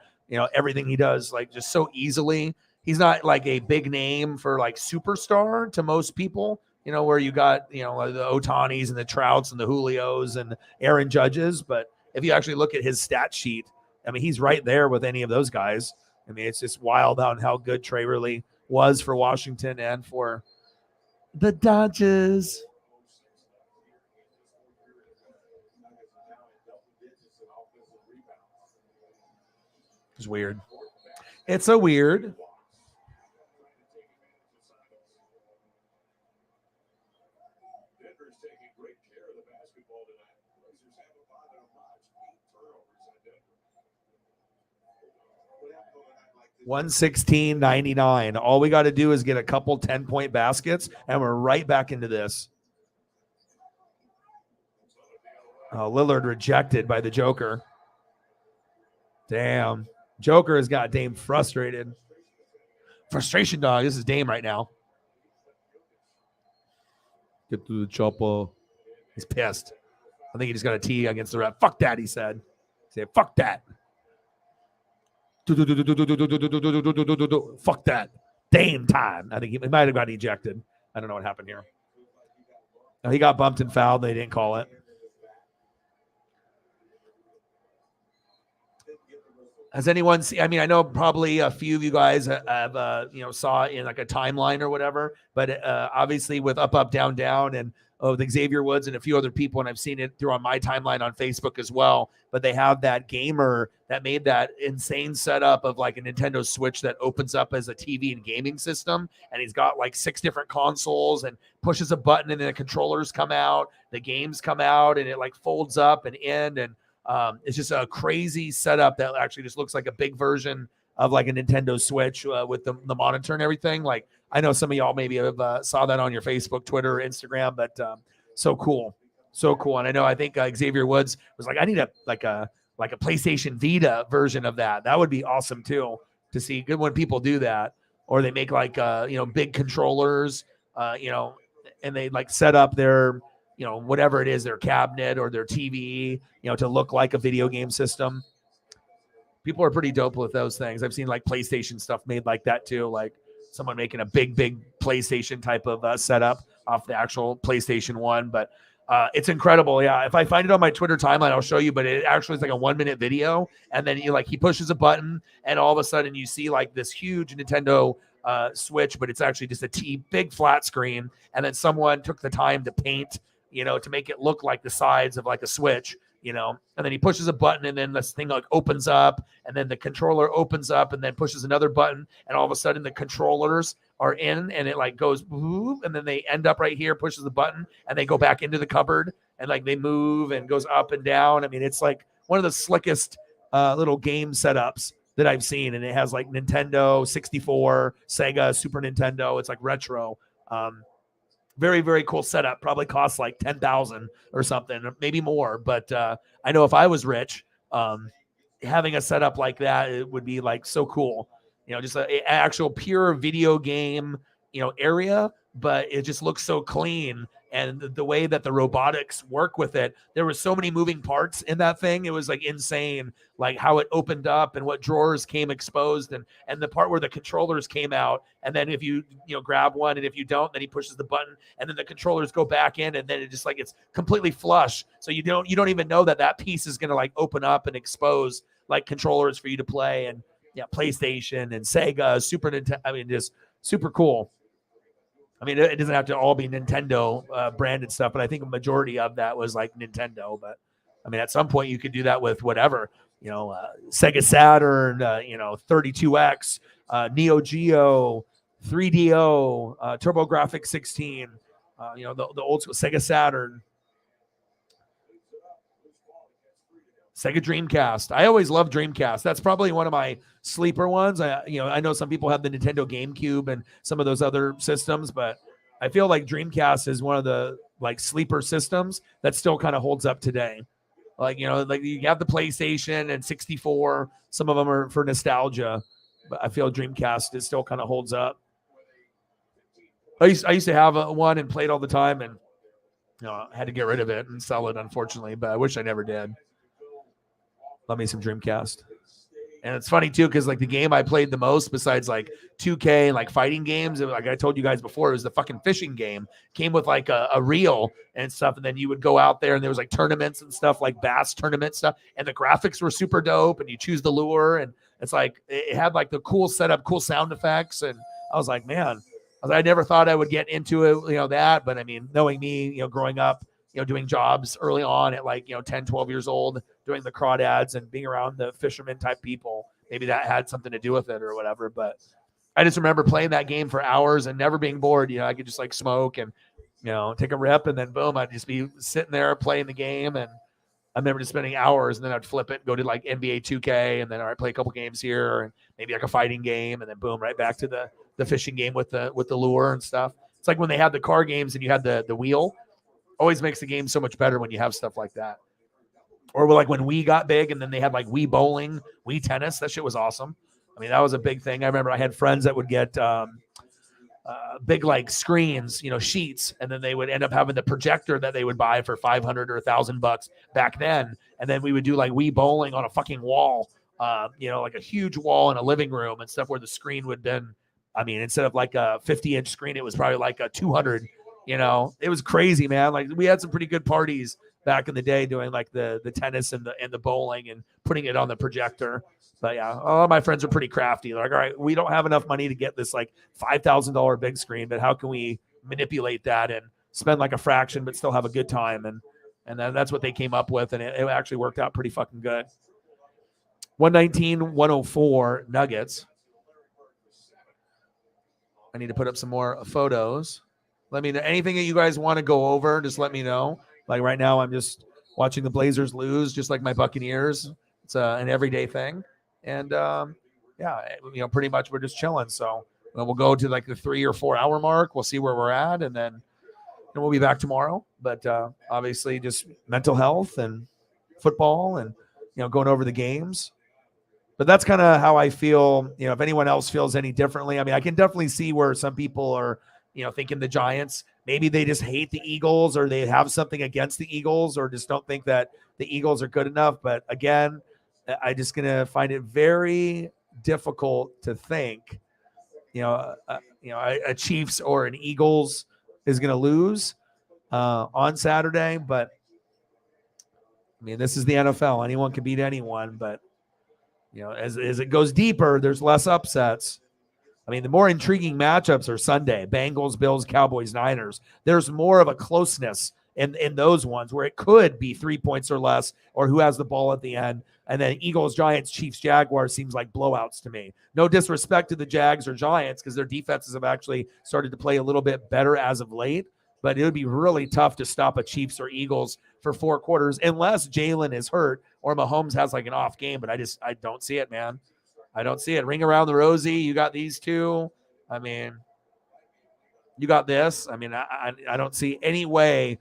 S1: everything he does like just so easily. He's not like a big name for like superstar to most people, where you got, the Otanis and the Trouts and the Julios and Aaron Judges. But if you actually look at his stat sheet, I mean, he's right there with any of those guys. I mean, it's just wild on how good Trey really was for Washington and for the Dodgers. It's weird. It's a weird.
S4: Denver's taking great care of the basketball tonight. Blazers haven't bothered them much. 8 turnovers on Denver. What happened on a night like this?
S1: 116.99. All we got to do is get a couple 10-point baskets, and we're right back into this. Oh, Lillard rejected by the Joker. Damn. Joker has got Dame frustrated. Frustration dog. This is Dame right now. Get through the chopper. He's pissed. I think he just got a tee against the ref. Fuck that, he said. He said, fuck that. Fuck that. Dame time. I think he might have got ejected. I don't know what happened here. No, he got bumped and fouled. They didn't call it. Has anyone seen? I mean, I know probably a few of you guys have, saw it in like a timeline or whatever. But obviously, with up, down, down, and with Xavier Woods and a few other people, and I've seen it through on my timeline on Facebook as well. But they have that gamer that made that insane setup of like a Nintendo Switch that opens up as a TV and gaming system, and he's got like 6 different consoles and pushes a button, and then the controllers come out, the games come out, and it like folds up and in and. It's just a crazy setup that actually just looks like a big version of like a Nintendo Switch with the monitor and everything. Like I know some of y'all maybe have saw that on your Facebook, Twitter, or Instagram, but so cool. And I think Xavier Woods was like, I need a PlayStation Vita version of that. That would be awesome too, to see good when people do that, or they make like big controllers, and they like set up their whatever it is, their cabinet or their TV, to look like a video game system. People are pretty dope with those things. I've seen like PlayStation stuff made like that too. Like someone making a big PlayStation type of setup off the actual PlayStation 1. But it's incredible. Yeah. If I find it on my Twitter timeline, I'll show you, but it actually is like a 1-minute video. And then he pushes a button and all of a sudden you see like this huge Nintendo Switch, but it's actually just a big flat screen. And then someone took the time to paint, to make it look like the sides of like a Switch. and then he pushes a button and then this thing like opens up and then the controller opens up and then pushes another button and all of a sudden the controllers are in and it like goes and then they end up right here, pushes the button and they go back into the cupboard and like they move and goes up and down. I mean, it's like one of the slickest little game setups that I've seen. And it has like Nintendo 64, Sega, Super Nintendo. It's like retro. Very, very cool setup. Probably costs like 10,000 or something, maybe more. But I know if I was rich, having a setup like that, it would be like so cool. Just an actual pure video game, area, but it just looks so clean. And the way that the robotics work with it, there were so many moving parts in that thing. It was like insane, like how it opened up and what drawers came exposed and the part where the controllers came out. And then if you grab one and if you don't, then he pushes the button and then the controllers go back in and then it just like it's completely flush. So you don't even know that piece is going to like open up and expose like controllers for you to play and PlayStation and Sega, Super Nintendo. I mean, just super cool. I mean, it doesn't have to all be Nintendo branded stuff, but I think a majority of that was like Nintendo. But I mean, at some point you could do that with whatever, Sega Saturn, 32X, Neo Geo, 3DO, TurboGrafx 16, the old school Sega Saturn, Sega Dreamcast. I always loved Dreamcast. That's probably one of my sleeper ones. I know some people have the Nintendo GameCube and some of those other systems, but I feel like Dreamcast is one of the like sleeper systems that still kind of holds up today. Like, like you have the PlayStation and 64. Some of them are for nostalgia, but I feel Dreamcast is still kind of holds up. I used to have one and played all the time and, I had to get rid of it and sell it, unfortunately, but I wish I never did. Love me some Dreamcast. And it's funny too, because like the game I played the most besides like 2K and like fighting games, like I told you guys before, it was the fucking fishing game. Came with like a reel and stuff, and then you would go out there and there was like tournaments and stuff, like bass tournament stuff, and the graphics were super dope. And you choose the lure, and it's like it had like the cool setup, cool sound effects, and I was like, man, I never thought I would get into it, that. But I mean, knowing me, growing up, doing jobs early on at like, 10, 12 years old, doing the crawdads and being around the fisherman type people. Maybe that had something to do with it or whatever. But I just remember playing that game for hours and never being bored. I could just like smoke and, take a rip and then boom, I'd just be sitting there playing the game. And I remember just spending hours and then I'd flip it, go to like NBA 2K and then I'd play a couple games here and maybe like a fighting game and then boom, right back to the fishing game with the lure and stuff. It's like when they had the car games and you had the wheel. Always makes the game so much better when you have stuff like that. Or like when Wii got big and then they had like Wii bowling, Wii tennis. That shit was awesome. I mean, that was a big thing. I remember I had friends that would get big like screens, sheets, and then they would end up having the projector that they would buy for $500 or $1,000 back then. And then we would do like Wii bowling on a fucking wall, like a huge wall in a living room and stuff where the screen would been, I mean, instead of like a 50-inch screen, it was probably like a 200. It was crazy, man. Like we had some pretty good parties back in the day doing like the tennis and the bowling and putting it on the projector. But yeah, all of my friends are pretty crafty. They're like, all right, we don't have enough money to get this like $5,000 big screen, but how can we manipulate that and spend like a fraction, but still have a good time? And then that's what they came up with. And it actually worked out pretty fucking good. 119-104 Nuggets. I need to put up some more photos. Let me know anything that you guys want to go over. Just let me know. Like right now, I'm just watching the Blazers lose, just like my Buccaneers. It's an everyday thing. And pretty much we're just chilling. So we'll go to like the 3 or 4 hour mark. We'll see where we're at. And then we'll be back tomorrow. But obviously just mental health and football and, going over the games. But that's kind of how I feel. If anyone else feels any differently, I mean, I can definitely see where some people are, thinking the Giants, maybe they just hate the Eagles or they have something against the Eagles or just don't think that the Eagles are good enough. But again, I just going to find it very difficult to think, a Chiefs or an Eagles is going to lose on Saturday. But I mean, this is the NFL. Anyone can beat anyone. But, as it goes deeper, there's less upsets. I mean, the more intriguing matchups are Sunday, Bengals, Bills, Cowboys, Niners. There's more of a closeness in those ones where it could be 3 points or less, or who has the ball at the end. And then Eagles, Giants, Chiefs, Jaguars seems like blowouts to me. No disrespect to the Jags or Giants, because their defenses have actually started to play a little bit better as of late. But it would be really tough to stop a Chiefs or Eagles for 4 quarters unless Jalen is hurt or Mahomes has like an off game. But I don't see it, man. I don't see it. Ring around the rosy. You got these two. I mean, you got this. I mean, I don't see any way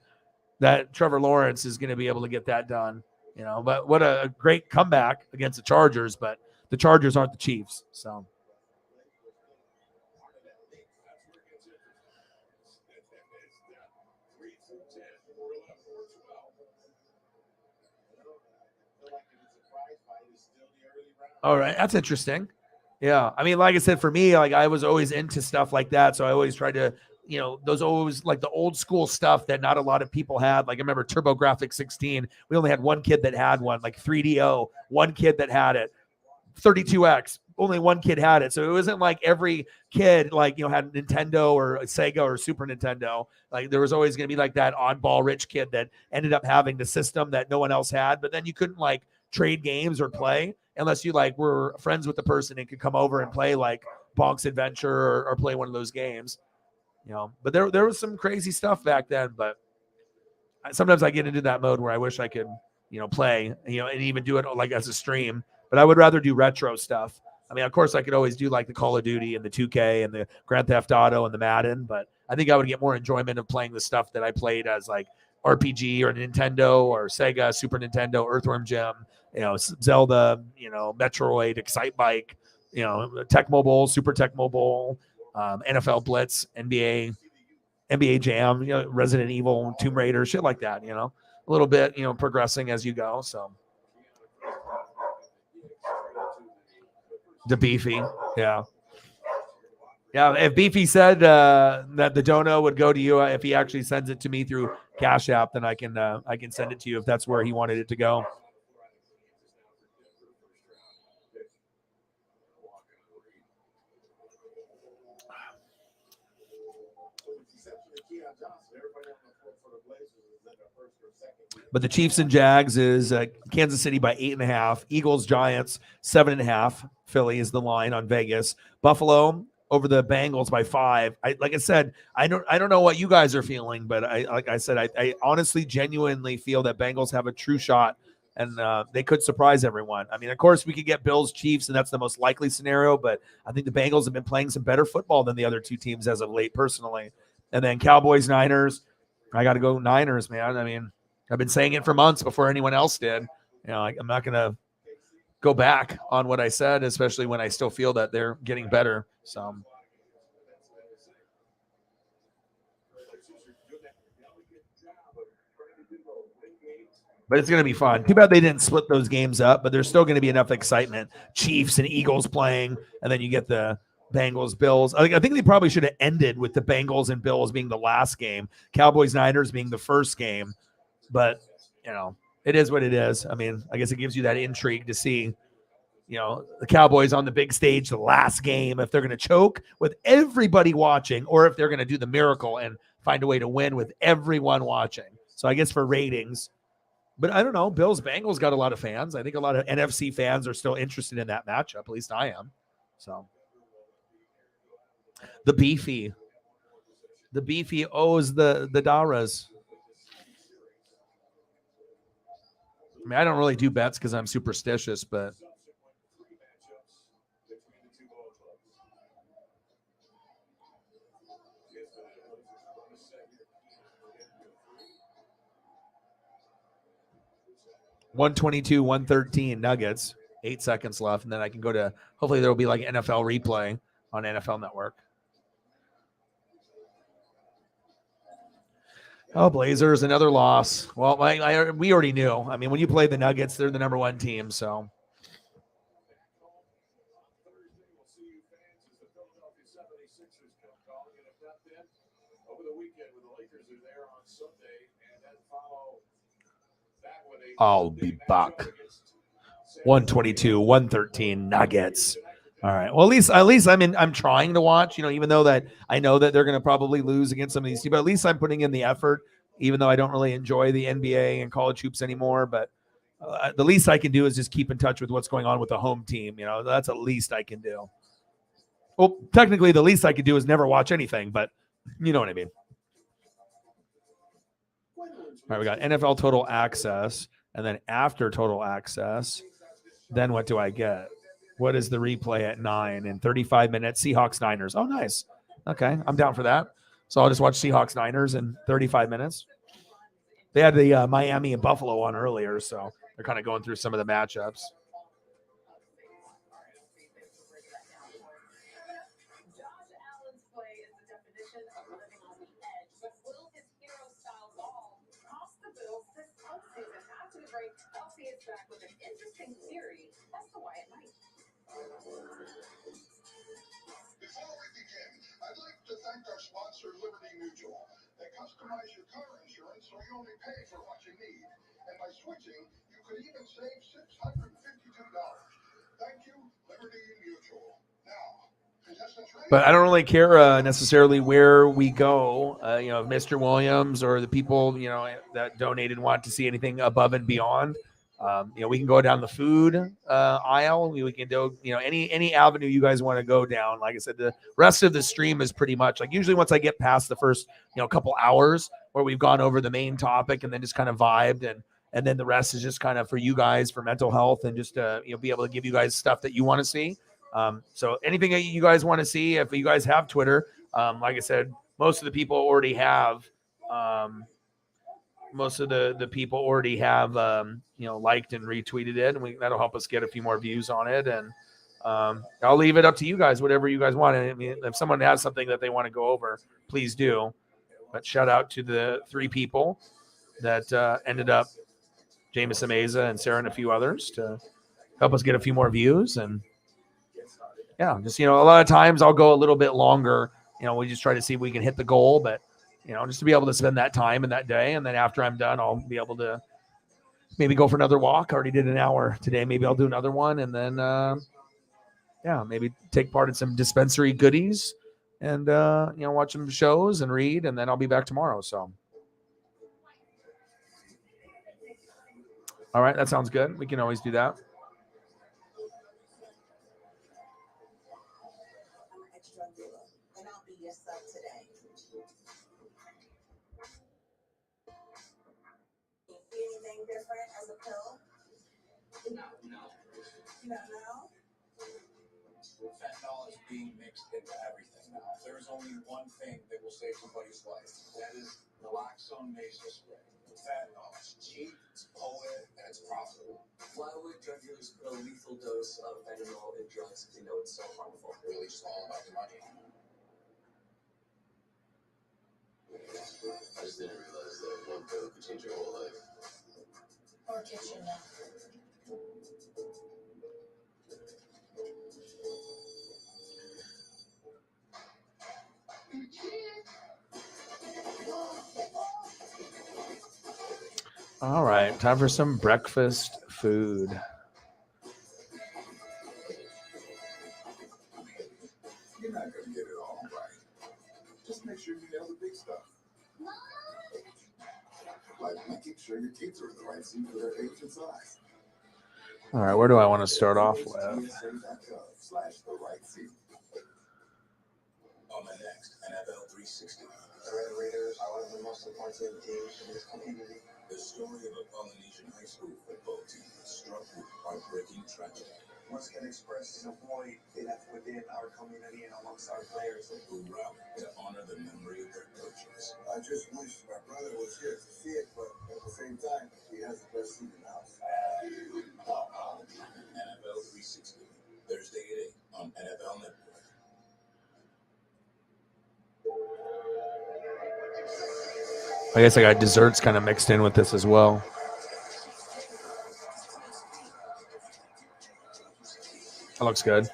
S1: that Trevor Lawrence is going to be able to get that done. You know, but what a great comeback against the Chargers. But the Chargers aren't the Chiefs, so. All right, that's interesting. Yeah, I mean, like I said, for me, like I was always into stuff like that, so I always tried to, you know, those always like the old school stuff that not a lot of people had. Like I remember TurboGrafx 16. We only had one kid that had one, like 3DO, one kid that had it. 32X, only one kid had it. So it wasn't like every kid like, you know, had Nintendo or Sega or Super Nintendo. Like there was always going to be like that oddball rich kid that ended up having the system that no one else had, but then you couldn't like trade games or play unless you like were friends with the person and could come over and play like Bonk's Adventure or play one of those games, you know. But there was some crazy stuff back then, but sometimes I get into that mode where I wish I could, you know, play, you know, and even do it like as a stream, but I would rather do retro stuff. I mean, of course I could always do like the Call of Duty and the 2K and the Grand Theft Auto and the Madden, but I think I would get more enjoyment of playing the stuff that I played as like RPG or Nintendo or Sega, Super Nintendo, Earthworm Jim, you know, Zelda, you know, Metroid, Excite Bike, you know, Tech Mobile, Super Tech Mobile, NFL Blitz, NBA Jam, you know, Resident Evil, Tomb Raider, shit like that, you know, a little bit, you know, progressing as you go. So the Beefy, yeah. Yeah, if Beefy said that the dono would go to you, if he actually sends it to me through Cash App, then I can send it to you if that's where he wanted it to go. But the Chiefs and Jags is Kansas City by 8.5. Eagles, Giants 7.5. Philly is the line on Vegas. Buffalo over the Bengals by 5. Like I said, I don't know what you guys are feeling, but I honestly, genuinely feel that Bengals have a true shot, and they could surprise everyone. I mean, of course, we could get Bills, Chiefs, and that's the most likely scenario. But I think the Bengals have been playing some better football than the other two teams as of late, personally. And then Cowboys, Niners. I got to go Niners, man. I mean, I've been saying it for months before anyone else did. You know, I'm not going to go back on what I said, especially when I still feel that they're getting better. So, but it's going to be fun. Too bad they didn't split those games up, but there's still going to be enough excitement. Chiefs and Eagles playing, and then you get the Bengals, Bills. I think they probably should have ended with the Bengals and Bills being the last game, Cowboys, Niners being the first game. But, you know, it is what it is. I mean, I guess it gives you that intrigue to see, you know, the Cowboys on the big stage, the last game, if they're going to choke with everybody watching or if they're going to do the miracle and find a way to win with everyone watching. So I guess for ratings, but I don't know, Bills, Bengals got a lot of fans. I think a lot of NFC fans are still interested in that matchup. At least I am. So the Beefy owes the Daras. I mean, I don't really do bets because I'm superstitious, but $122, $113 Nuggets, 8 seconds left, and then I can go to, hopefully there will be like NFL replay on NFL Network. Oh, Blazers, another loss. Well, we already knew. I mean, when you play the Nuggets, they're the number one team, so. I'll be back. 122, 113 Nuggets. All right. Well, at least I'm trying to watch, you know, even though that I know that they're going to probably lose against some of these teams, but at least I'm putting in the effort even though I don't really enjoy the NBA and college hoops anymore. But the least I can do is just keep in touch with what's going on with the home team. That's the least I can do. Well, technically, the least I could do is never watch anything, but you know what I mean. All right, we got NFL Total Access, and then after Total Access, then what do I get? What is the replay at 9 and 35 minutes? Seahawks Niners. Oh, nice. Okay, I'm down for that. So I'll just watch Seahawks Niners in 35 minutes. They had the Miami and Buffalo on earlier, so they're kind of going through some of the matchups.
S5: Before we begin, I'd like to thank our sponsor, Liberty Mutual. They customize your car insurance so you only pay for what you need. And by switching, you could even save $652. Thank you, Liberty Mutual. Now, contestants ready?
S1: But I don't really care necessarily where we go. If Mr. Williams or the people, that donated want to see anything above and beyond. We can go down the food aisle. We can do, any avenue you guys want to go down. Like I said, the rest of the stream is pretty much like usually once I get past the first, couple hours where we've gone over the main topic and then just kind of vibed and then the rest is just kind of for you guys for mental health and just be able to give you guys stuff that you want to see. So anything that you guys want to see, if you guys have Twitter, like I said, most of the people already have. Most of the people already have, liked and retweeted it, and that'll help us get a few more views on it. And I'll leave it up to you guys, whatever you guys want. I mean, if someone has something that they want to go over, please do. But shout out to the 3 people that ended up, Jameis Ameza and Sarah and a few others, to help us get a few more views. And yeah, just, a lot of times I'll go a little bit longer. We just try to see if we can hit the goal, but just to be able to spend that time in that day. And then after I'm done, I'll be able to maybe go for another walk. I already did an hour today. Maybe I'll do another one. And then, maybe take part in some dispensary goodies and, watch some shows and read. And then I'll be back tomorrow. So, all right. That sounds good. We can always do that.
S3: And I'll be your sub today. Anything different as a pill?
S6: No.
S3: You don't know?
S6: Fentanyl is being mixed into everything now. There is only one thing that will save somebody's life. That is naloxone nasal spray. Fentanyl is cheap, it's potent, and it's profitable.
S7: Why would drug dealers put a lethal dose of fentanyl in drugs if they know it's so harmful?
S6: Really just all about the money.
S7: I just didn't realize that one pill could change your whole life.
S2: Or kitchen now.
S1: All right. Time for some breakfast food.
S5: You're not going to get it all right. Just make sure you nail the big stuff. Like making sure your teeth are in the right seat for their age and size.
S1: All right. Where do I want to start off with?
S5: /the right seat.
S4: On the next NFL 360,
S7: The Red Raiders are one of the most important teams in this community.
S4: the story of a Polynesian high school football team struck with heartbreaking tragedy.
S7: Once again expressed a void left within our community and amongst our players.
S4: Who rallied to honor the memory of their coaches.
S5: I just wish my brother was here to see it, but at the same time, he has the best seat in the house.
S4: NFL 360, Thursday at 8 on NFL Network.
S1: I guess I got desserts kind of mixed in with this as well. That looks good.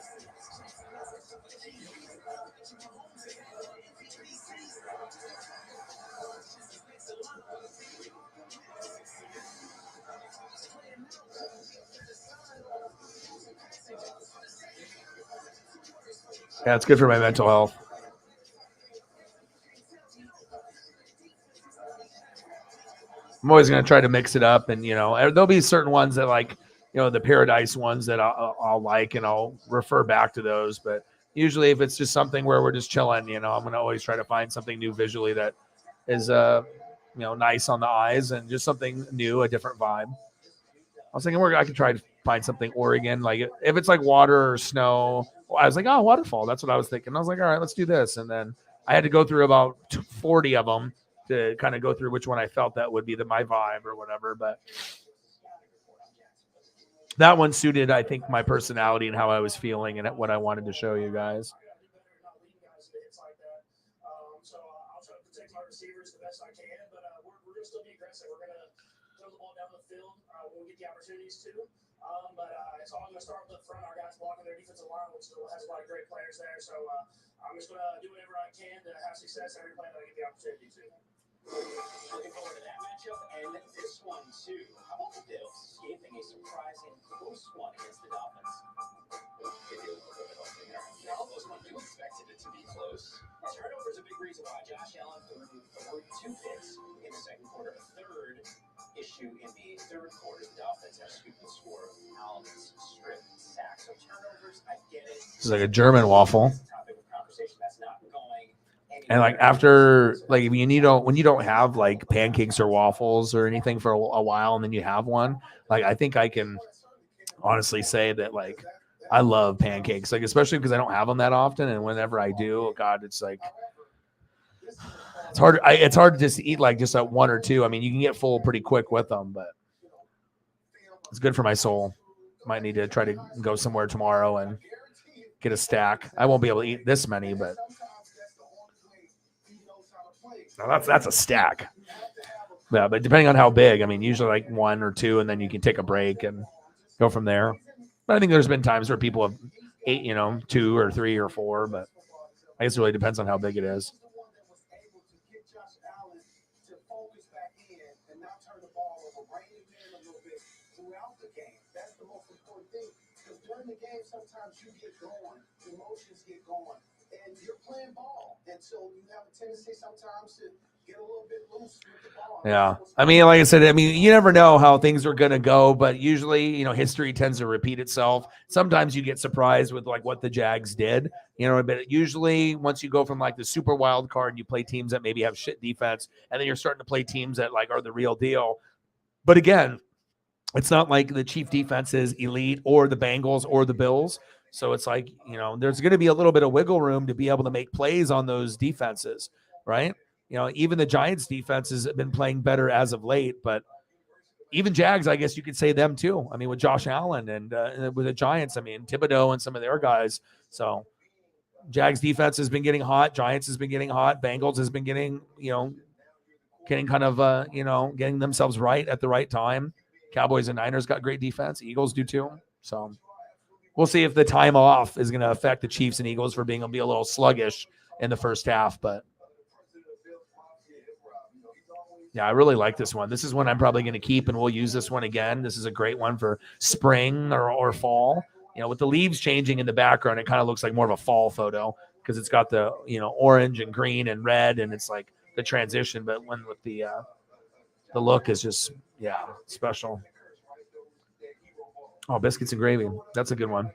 S1: Yeah, it's good for my mental health. I'm always going to try to mix it up, and there'll be certain ones that like the Paradise ones that I'll like, and I'll refer back to those. But usually, if it's just something where we're just chilling, I'm going to always try to find something new visually that is nice on the eyes and just something new, a different vibe. I was thinking I could try to find something Oregon, like if it's like water or snow. I was like, oh, waterfall. That's what I was thinking. I was like, all right, let's do this. And then I had to go through about 40 of them to kind of go through which one I felt that would be my vibe or whatever. But that one suited, I think, my personality and how I was feeling and what I wanted to show you guys.
S6: So I'll try to protect my receivers the best I can, but we're going to still be aggressive. We're going to throw the ball down the field when we get the opportunities to. But it's all going to start with the front. Our guys blocking their defensive line, which still has a lot of great players there. So I'm just going to do whatever I can to have success every play that I get the opportunity to.
S8: Looking forward to that matchup and this one too. How about the Bills escaping a surprising close one against the Dolphins? Almost when you expected it to be close. Turnover is a big reason why Josh Allen threw 2 picks in the second quarter, a third issue in the third quarter. The Dolphins have scooped the score of Allen's strip sack. So turnovers, I get it.
S1: This is like a German waffle. And like after like when you don't have like pancakes or waffles or anything for a while, and then you have one, like I think I can honestly say that like I love pancakes, like especially because I don't have them that often, and whenever I do, oh God, it's like it's hard. It's hard to just eat like just at 1 or 2. I mean, you can get full pretty quick with them, but it's good for my soul. Might need to try to go somewhere tomorrow and get a stack. I won't be able to eat this many, but no, that's a stack. Yeah, but depending on how big, I mean, usually like 1 or 2, and then you can take a break and go from there. But I think there's been times where people have ate, 2 or 3 or 4, but I guess it really depends on how big it is.
S6: The game, sometimes you get going, emotions get going, and you're playing ball, and so you have a tendency sometimes to get a little bit loose with the ball.
S1: Yeah, I mean, like I said, you never know how things are going to go, but usually, history tends to repeat itself. Sometimes you get surprised with like what the Jags did, but usually once you go from like the super wild card and you play teams that maybe have shit defense, and then you're starting to play teams that like are the real deal. But again, it's not like the Chief defense is elite or the Bengals or the Bills. So it's like, there's going to be a little bit of wiggle room to be able to make plays on those defenses, right? Even the Giants defense has been playing better as of late, but even Jags, I guess you could say them too. I mean, with Josh Allen and with the Giants, I mean, Thibodeau and some of their guys. So Jags defense has been getting hot. Giants has been getting hot. Bengals has been getting, getting kind of, getting themselves right at the right time. Cowboys and Niners got great defense. Eagles do too. So we'll see if the time off is going to affect the Chiefs and Eagles for being able to be a little sluggish in the first half. But yeah, I really like this one. This is one I'm probably going to keep, and we'll use this one again. This is a great one for spring or fall. With the leaves changing in the background, it kind of looks like more of a fall photo because it's got the, orange and green and red, and it's like the transition. But when with the look is just, special. Oh, biscuits and gravy. That's a good one.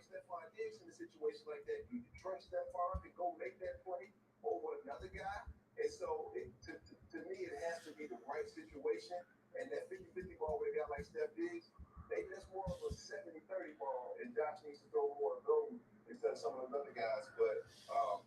S6: To me, it has to be the right situation. And that 50-50 ball with a guy like Steph Diggs, maybe that's more of a 70-30 ball. And Josh needs to throw more of those instead of some of those other guys. But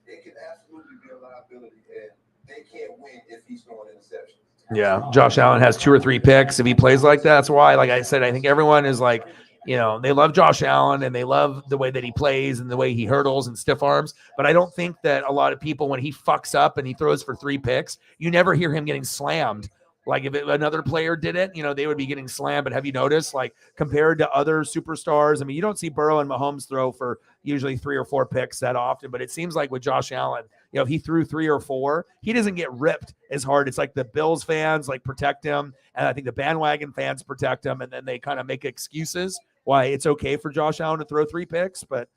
S6: it can absolutely be a liability. And they can't win if he's throwing interceptions.
S1: Yeah, Josh Allen has 2 or 3 picks. If he plays like that, that's why, like I said, I think everyone is like, they love Josh Allen and they love the way that he plays and the way he hurdles and stiff arms. But I don't think that a lot of people, when he fucks up and he throws for 3 picks, you never hear him getting slammed. Like if another player did it, they would be getting slammed. But have you noticed, like compared to other superstars, I mean, you don't see Burrow and Mahomes throw for usually 3 or 4 picks that often. But it seems like with Josh Allen, if he threw 3 or 4, he doesn't get ripped as hard. It's like the Bills fans like protect him, and I think the bandwagon fans protect him, and then they kind of make excuses why it's okay for Josh Allen to throw 3 picks. But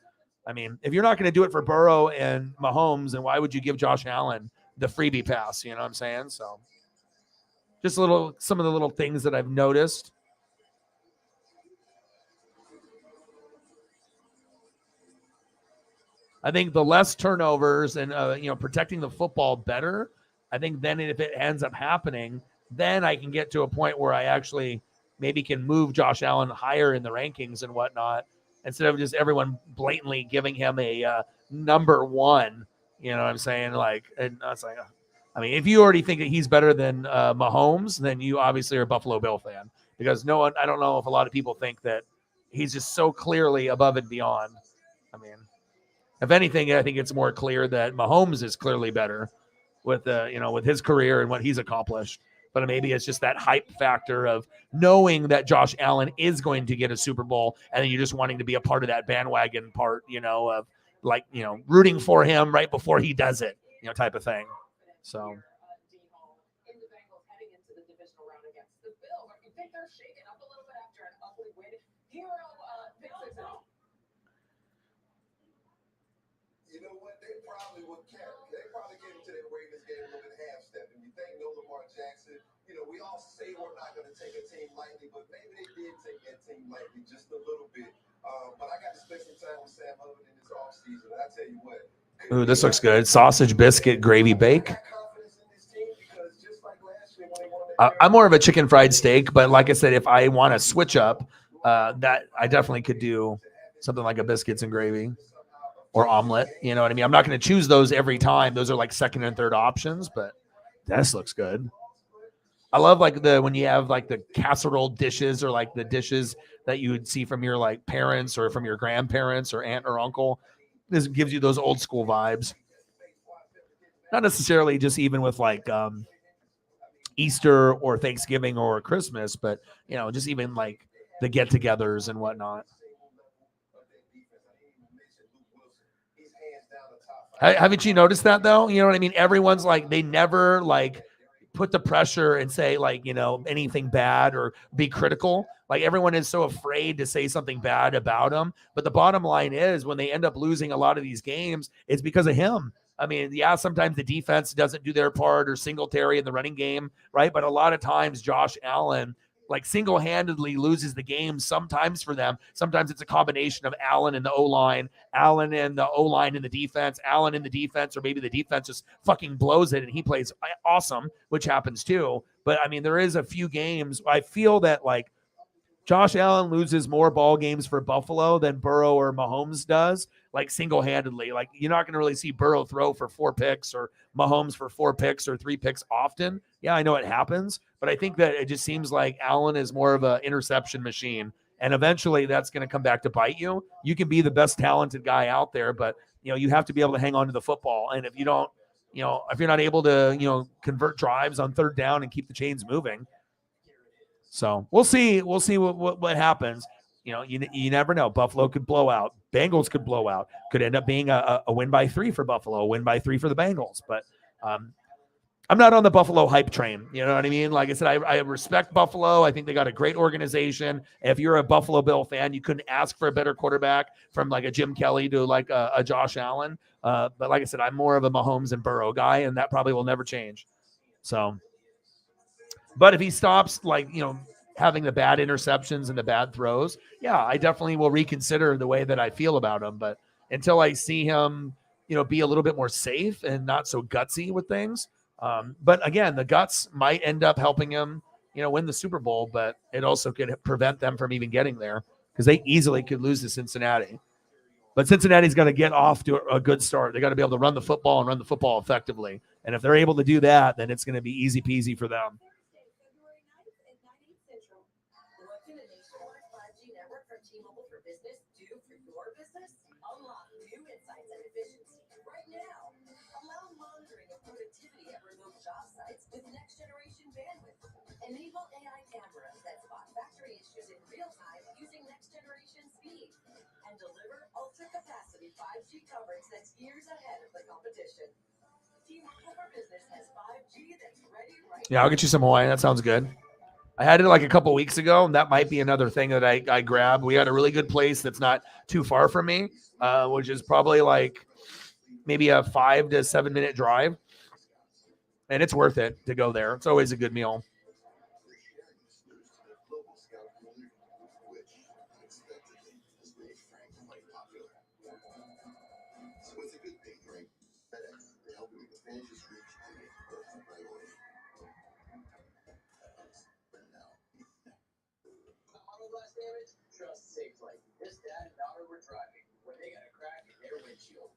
S1: I mean, if you're not going to do it for Burrow and Mahomes, then why would you give Josh Allen the freebie pass? You know what I'm saying? So Just some of the little things that I've noticed. I think the less turnovers and protecting the football better. I think then if it ends up happening, then I can get to a point where I actually maybe can move Josh Allen higher in the rankings and whatnot, instead of just everyone blatantly giving him a number one. You know what I'm saying? Like, and I was like, I mean, if you already think that he's better than Mahomes, then you obviously are a Buffalo Bill fan, because no one, I don't know if a lot of people think that he's just so clearly above and beyond. I mean, if anything, I think it's more clear that Mahomes is clearly better with with his career and what he's accomplished. But maybe it's just that hype factor of knowing that Josh Allen is going to get a Super Bowl, and then you're just wanting to be a part of that bandwagon part, of like, rooting for him right before he does it, type of thing. So.
S9: In the Bengals heading into the divisional round against the Bills. You think they're shaking up a little bit after an ugly win? Hero pick 6 and all.
S5: You know what? They probably would care. They probably get into that Ravens game a little bit half-stepping. You think no Lamar Jackson. We all say we're not going to take a team lightly, but maybe they did take that team lightly just a little bit. But I got to spend some time with Sam Hubbard in this offseason, and I tell you what.
S1: Ooh, this looks good. Sausage, biscuit, gravy, bake. I'm more of a chicken fried steak, but like I said, if I want to switch up, that I definitely could do something like a biscuits and gravy or omelet. You know what I mean? I'm not going to choose those every time. Those are like second and third options, but this looks good. I love like when you have like the casserole dishes, or like the dishes that you would see from your like parents or from your grandparents or aunt or uncle. This gives you those old school vibes. Not necessarily just even with like Easter or Thanksgiving or Christmas, but just even like the get-togethers and whatnot. Haven't you noticed that though? You know what I mean? Everyone's like, they never like put the pressure and say like, anything bad or be critical. Like everyone is so afraid to say something bad about him. But the bottom line is, when they end up losing a lot of these games, it's because of him. I mean, yeah, sometimes the defense doesn't do their part, or Singletary in the running game, right? But a lot of times Josh Allen like single-handedly loses the game sometimes for them. Sometimes it's a combination of Allen and the O-line, Allen and the O-line in the defense, Allen in the defense, or maybe the defense just fucking blows it and he plays awesome, which happens too. But I mean, there is a few games I feel that like Josh Allen loses more ball games for Buffalo than Burrow or Mahomes does, like single-handedly. Like you're not going to really see Burrow throw for 4 picks or Mahomes for 4 picks or 3 picks often. Yeah, I know it happens, but I think that it just seems like Allen is more of an interception machine, and eventually that's going to come back to bite you. You can be the best talented guy out there, but you have to be able to hang on to the football. And if you don't, if you're not able to, convert drives on third down and keep the chains moving. So we'll see. We'll see what happens. You never know. Buffalo could blow out. Bengals could blow out. Could end up being a win by 3 for Buffalo, a win by 3 for the Bengals. But I'm not on the Buffalo hype train. You know what I mean? Like I said, I respect Buffalo. I think they got a great organization. If you're a Buffalo Bill fan, you couldn't ask for a better quarterback, from like a Jim Kelly to like a Josh Allen. But like I said, I'm more of a Mahomes and Burrow guy, and that probably will never change. So. But if he stops, like, having the bad interceptions and the bad throws, yeah, I definitely will reconsider the way that I feel about him. But until I see him, be a little bit more safe and not so gutsy with things. But again, the guts might end up helping him, win the Super Bowl, but it also could prevent them from even getting there, because they easily could lose to Cincinnati. But Cincinnati's got to get off to a good start. They got to be able to run the football and run the football effectively. And if they're able to do that, then it's going to be easy peasy for them.
S3: T-Mobile for Business do for your business? Unlock new insights and efficiency right now. Allow monitoring of productivity at remote job sites with next-generation bandwidth. Enable AI cameras that spot factory issues in real time using next-generation speed. And deliver ultra-capacity 5G coverage that's years ahead of the competition. T-Mobile for Business has 5G that's ready right now.
S1: Yeah, I'll get you some Hawaiian. That sounds good. I had it like a couple weeks ago, and that might be another thing that I grabbed. We had a really good place that's not too far from me, which is probably like maybe a 5 to 7 minute drive. And it's worth it to go there. It's always a good meal.
S5: global scout community, which unexpectedly has made Frank quite popular. So it's a good thing, right? FedEx, they help you with the fastest reach to your personal priority. But now,
S8: Auto blast damage? Trust SafeLight. This dad and daughter were driving when they got a crack in their windshield.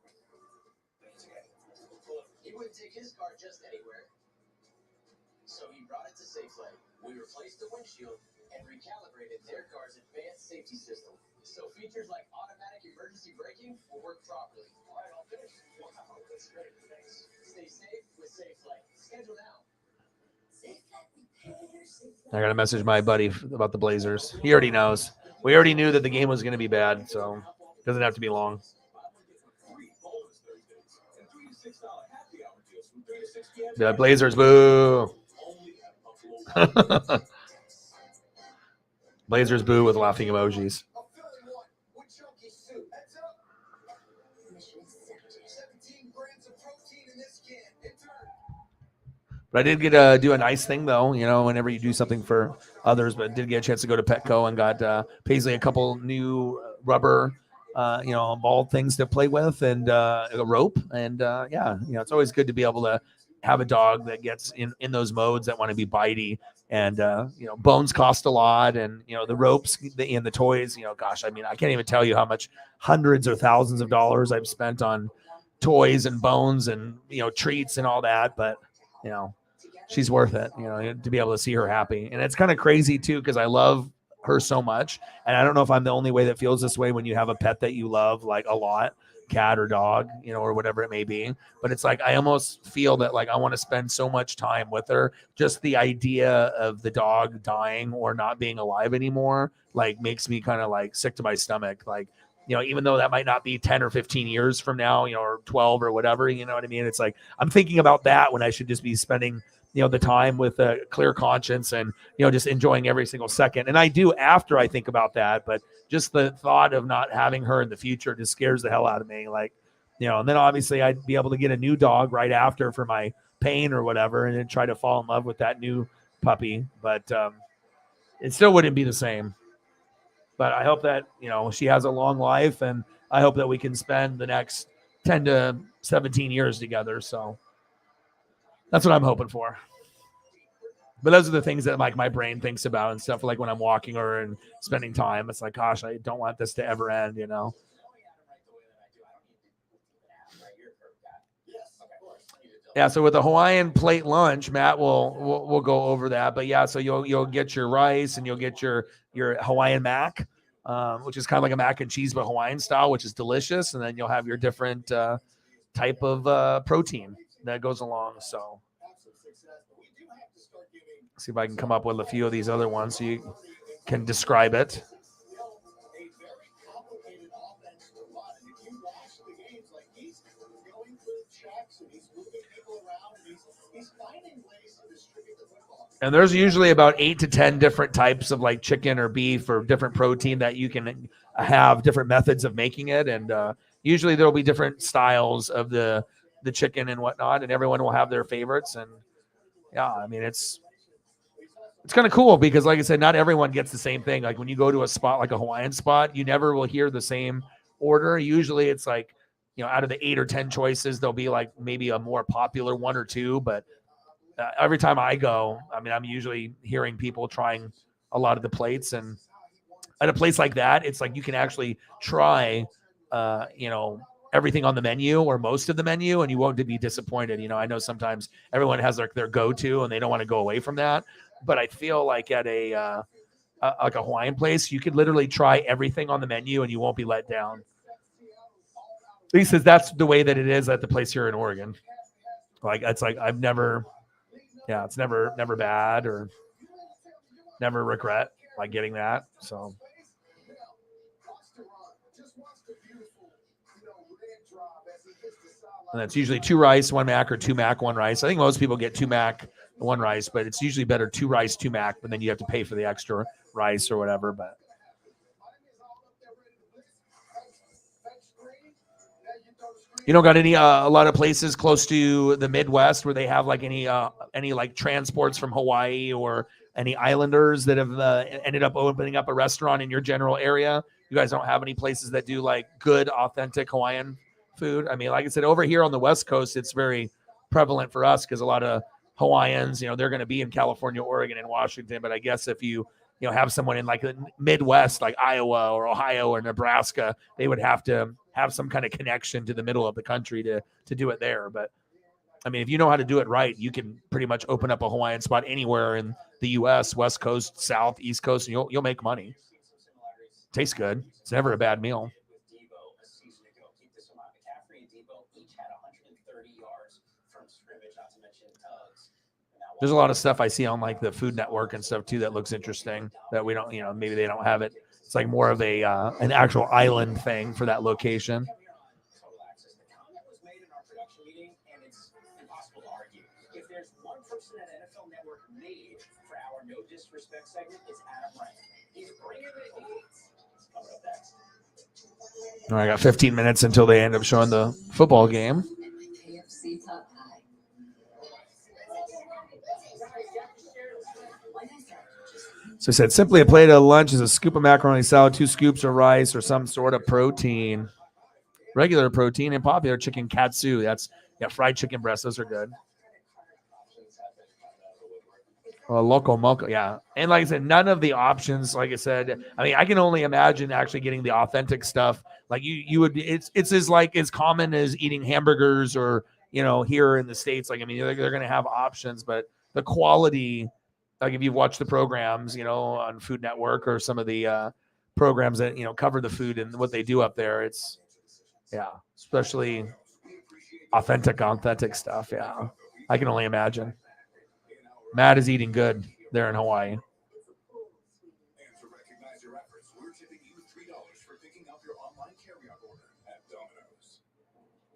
S8: He wouldn't take his car just anywhere, so he brought it to SafeLight. We replaced the windshield and recalibrated their car's advanced safety system, so features like automatic emergency braking will work properly. All right, I'll finish. Wow, that's great. Thanks. Stay safe with SafeLight. Schedule now.
S1: I got to message my buddy about the Blazers. He already knows. We already knew that the game was going to be bad, so it doesn't have to be long. The Blazers, boo. Blazers, boo with laughing emojis. But I did get to do a nice thing, though, you know, whenever you do something for others. But I did get a chance to go to Petco and got Paisley a couple new rubber, ball things to play with and a rope. And, it's always good to be able to have a dog that gets in those modes that want to be bitey. And, bones cost a lot. And, the ropes and the toys, gosh, I mean, I can't even tell you how much hundreds or thousands of dollars I've spent on toys and bones and, treats and all that. But, she's worth it, to be able to see her happy. And it's kind of crazy too, because I love her so much. And I don't know if I'm the only way that feels this way when you have a pet that you love like a lot, cat or dog, or whatever it may be. But it's like, I almost feel that like I want to spend so much time with her. Just the idea of the dog dying or not being alive anymore, like makes me kind of like sick to my stomach. Like, even though that might not be 10 or 15 years from now, or 12 or whatever, you know what I mean? It's like, I'm thinking about that when I should just be spending, the time with a clear conscience and, just enjoying every single second. And I do after I think about that, but just the thought of not having her in the future just scares the hell out of me. Like, and then obviously I'd be able to get a new dog right after for my pain or whatever, and then try to fall in love with that new puppy. But it still wouldn't be the same. But I hope that, she has a long life, and I hope that we can spend the next 10 to 17 years together. So that's what I'm hoping for. But those are the things that like my brain thinks about and stuff, like when I'm walking her and spending time. It's like, gosh, I don't want this to ever end, Yeah, so with the Hawaiian plate lunch, Matt will go over that. But yeah, so you'll get your rice and you'll get your Hawaiian mac, which is kind of like a mac and cheese but Hawaiian style, which is delicious. And then you'll have your different type of protein that goes along. So see if I can come up with a few of these other ones so you can describe it. And there's usually about 8 to 10 different types of like chicken or beef or different protein that you can have different methods of making it. And usually there'll be different styles of the chicken and whatnot, and everyone will have their favorites. And yeah, I mean, it's kind of cool because like I said, not everyone gets the same thing. Like when you go to a spot, like a Hawaiian spot, you never will hear the same order. Usually it's like, out of the 8 or 10 choices, there'll be like maybe a more popular 1 or 2, but every time I go, I mean, I'm usually hearing people trying a lot of the plates. And at a place like that, it's like you can actually try, everything on the menu or most of the menu, and you won't be disappointed. I know sometimes everyone has their go-to and they don't want to go away from that. But I feel like at a Hawaiian place, you could literally try everything on the menu and you won't be let down. He says that's the way that it is at the place here in Oregon. Like, it's like it's never bad or never regret like getting that. So. And that's usually 2 rice, 1 mac, or 2 mac, 1 rice. I think most people get 2 mac, 1 rice, but it's usually better 2 rice, 2 mac, but then you have to pay for the extra rice or whatever. But you don't got any a lot of places close to the Midwest where they have like any like transports from Hawaii or any islanders that have ended up opening up a restaurant in your general area? You guys don't have any places that do like good, authentic Hawaiian food? I mean, like I said, over here on the West Coast, it's very prevalent for us because a lot of Hawaiians, they're going to be in California, Oregon, and Washington. But I guess if you have someone in like the Midwest, like Iowa or Ohio or Nebraska, they would have to have some kind of connection to the middle of the country to do it there. But I mean, if you know how to do it right, you can pretty much open up a Hawaiian spot anywhere in the U.S., West Coast, South, East Coast, and you'll make money. Tastes good. It's never a bad meal. There's a lot of stuff I see on like the Food Network and stuff too that looks interesting that we don't, maybe they don't have it. It's like more of a an actual island thing for that location.
S8: If there's one person that NFL Network made for our no disrespect segment, it's Adam Rank. He's bringing the heat. Coming up next.
S1: All right, I got 15 minutes until they end up showing the football game. So I said, simply a plate of lunch is a scoop of macaroni salad, 2 scoops of rice, or some sort of protein. Regular protein and popular chicken katsu. That's fried chicken breasts. Those are good. Loco moco, yeah. And like I said, none of the options, like I said, I mean, I can only imagine actually getting the authentic stuff. Like you would be, it's as common as eating hamburgers or, here in the States. Like, I mean, they're going to have options, but the quality, like if you've watched the programs, on Food Network or some of the programs that, cover the food and what they do up there, it's, especially authentic stuff. Yeah. I can only imagine. Matt is eating good there in Hawaii.
S4: And to recognize your efforts, we're tipping you $3 for picking up your online carryout order at Domino's.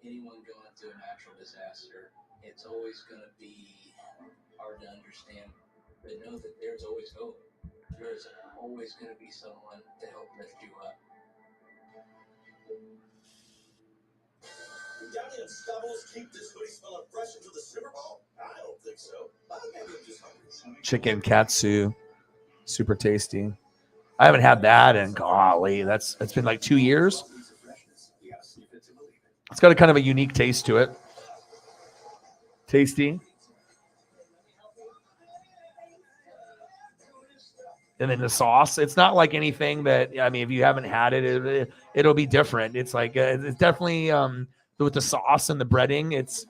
S10: Anyone going through a natural disaster, it's always going to be hard to understand, but know that there's always hope. There's always going to be someone to help lift you up.
S4: Down in Stubbles, keep this hoodie smelling fresh until the Super Bowl? I don't think so. Maybe I'm just hungry.
S1: Chicken katsu, super tasty. I haven't had that in golly. It's been like 2 years. It's got a kind of a unique taste to it. Tasty. And then the sauce, it's not like anything that, I mean, if you haven't had it, it'll be different. It's like, it's definitely with the sauce and the breading, it's,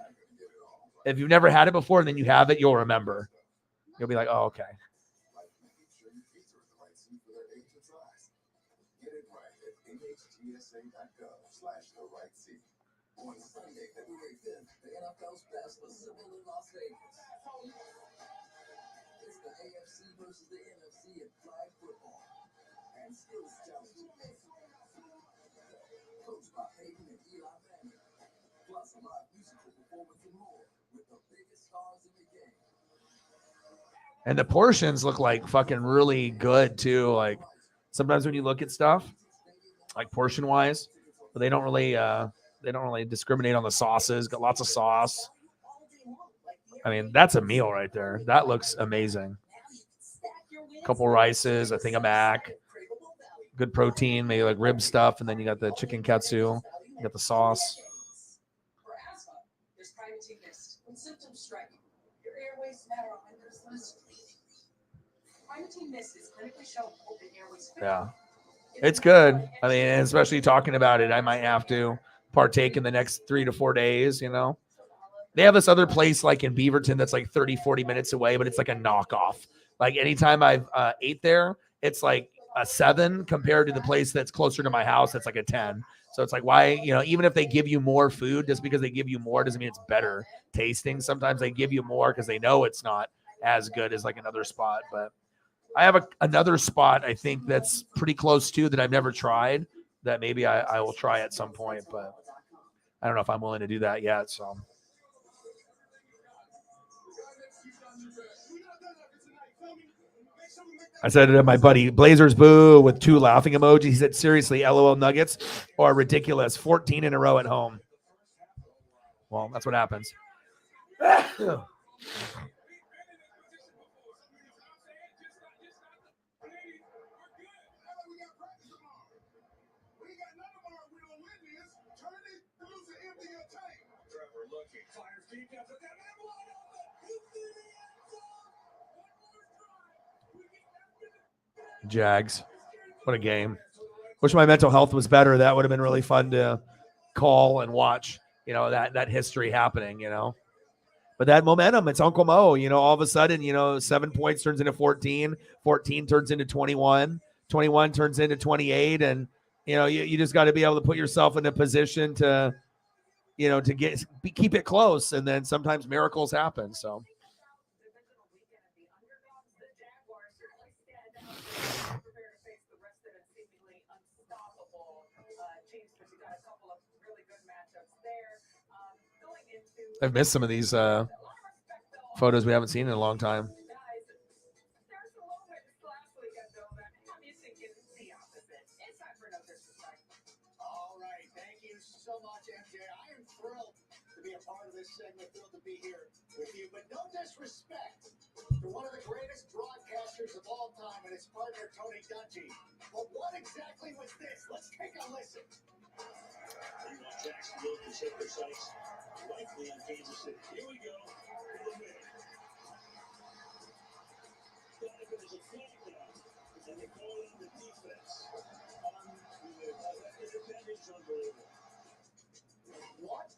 S1: if you've never had it before and then you have it, you'll remember. You'll be like, oh, okay.
S5: On Sunday, February 5th, the NFL's best assembled in Las Vegas. It's the AFC versus the NFC in flag football. And skills challenge. Coached by Peyton and Eli Manning. Plus a live musical performance and more with the biggest stars in the game.
S1: And the portions look like fucking really good too. Like sometimes when you look at stuff, like portion wise, but they don't really discriminate on the sauces. Got lots of sauce. I mean, that's a meal right there. That looks amazing. Couple rices, I think a mac, good protein, maybe like rib stuff, and then you got the chicken katsu. You got the sauce.
S9: For asthma, there's primatine mist. When symptoms strike, your airways narrow and there's less breathing. Primatine mist is clinically shown to open airways.
S1: Yeah, it's good. I mean, especially talking about it, I might have to partake in the next 3 to 4 days. They have this other place like in Beaverton that's like 30-40 minutes away, but it's like a knockoff. Like anytime I've ate there, it's like a 7 compared to the place that's closer to my house. It's like a 10. So it's like, why, even if they give you more food, just because they give you more doesn't mean it's better tasting. Sometimes they give you more because they know it's not as good as like another spot. But I have another spot I think that's pretty close to that I've never tried that maybe I will try at some point, but I don't know if I'm willing to do that yet. So I said to my buddy Blazers Boo with 2 laughing emojis. He said, seriously, LOL Nuggets are ridiculous. 14 in a row at home. Well, that's what happens. Jags. What a game. Wish my mental health was better. That would have been really fun to call and watch, that history happening, But that momentum, it's Uncle Mo, all of a sudden, 7 points turns into 14, 14 turns into 21, 21 turns into 28. And, you just got to be able to put yourself in a position to, keep it close. And then sometimes miracles happen. So. I've missed some of these photos we haven't seen in a long time.
S11: All right, thank you so much, MJ. I am thrilled to be a part of this segment, thrilled to be here with you. But no disrespect to one of the greatest broadcasters of all time and his partner, Tony Dungy. But what exactly was this? Let's take a listen.
S6: Jacksonville can set their sights likely on Kansas City. Here we go. Donovan is a flag down, and they call in the defense. That is unbelievable.
S11: What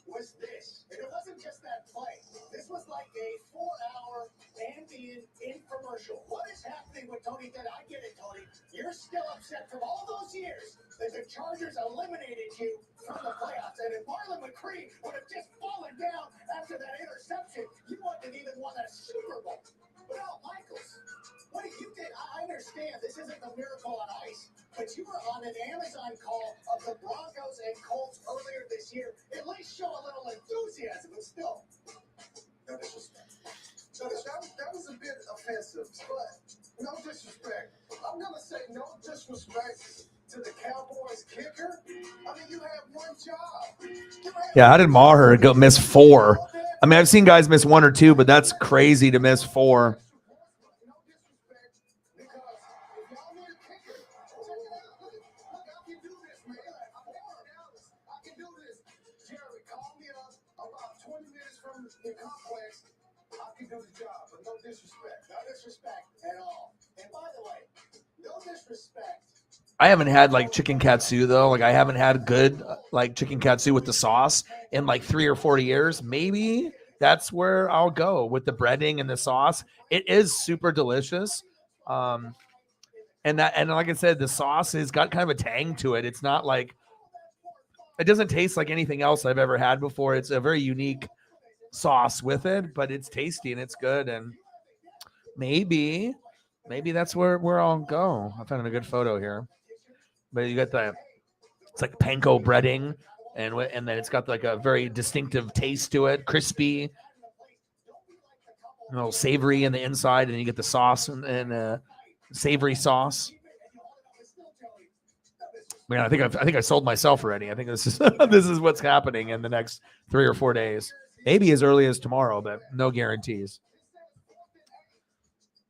S11: was this? And it wasn't just that play. This was like a 4-hour ambient infomercial. What is happening with Tony Dungy? I get it, Tony. You're still upset from all those years that the Chargers eliminated you from the playoffs. And if Marlon McCree would have just fallen down after that interception, you wouldn't have even won a Super Bowl. But Al Michaels, what you did, I understand this isn't the miracle on ice, but you were on an Amazon call of the Broncos and Colts earlier this year. At least show a little enthusiasm, but still, no disrespect.
S5: So that was a bit offensive, but no disrespect. I'm going to say no disrespect to the Cowboys kicker. I mean, you have one job.
S1: Yeah, how did Maher go miss 4? I mean, I've seen guys miss 1 or 2, but that's crazy to miss 4. I haven't had like chicken katsu though. Like I haven't had good like chicken katsu with the sauce in like 3 or 4 years. Maybe that's where I'll go with the breading and the sauce. It is super delicious. And like I said, the sauce has got kind of a tang to it. It's not like, it doesn't taste like anything else I've ever had before. It's a very unique sauce with it, but it's tasty and it's good. And maybe that's where I'll go. I found a good photo here. But you got it's like panko breading, and then it's got like a very distinctive taste to it, crispy, a little savory in the inside, and you get the sauce and savory sauce. Man, I think I sold myself already. I think this is this is what's happening in the next 3 or 4 days, maybe as early as tomorrow, but no guarantees.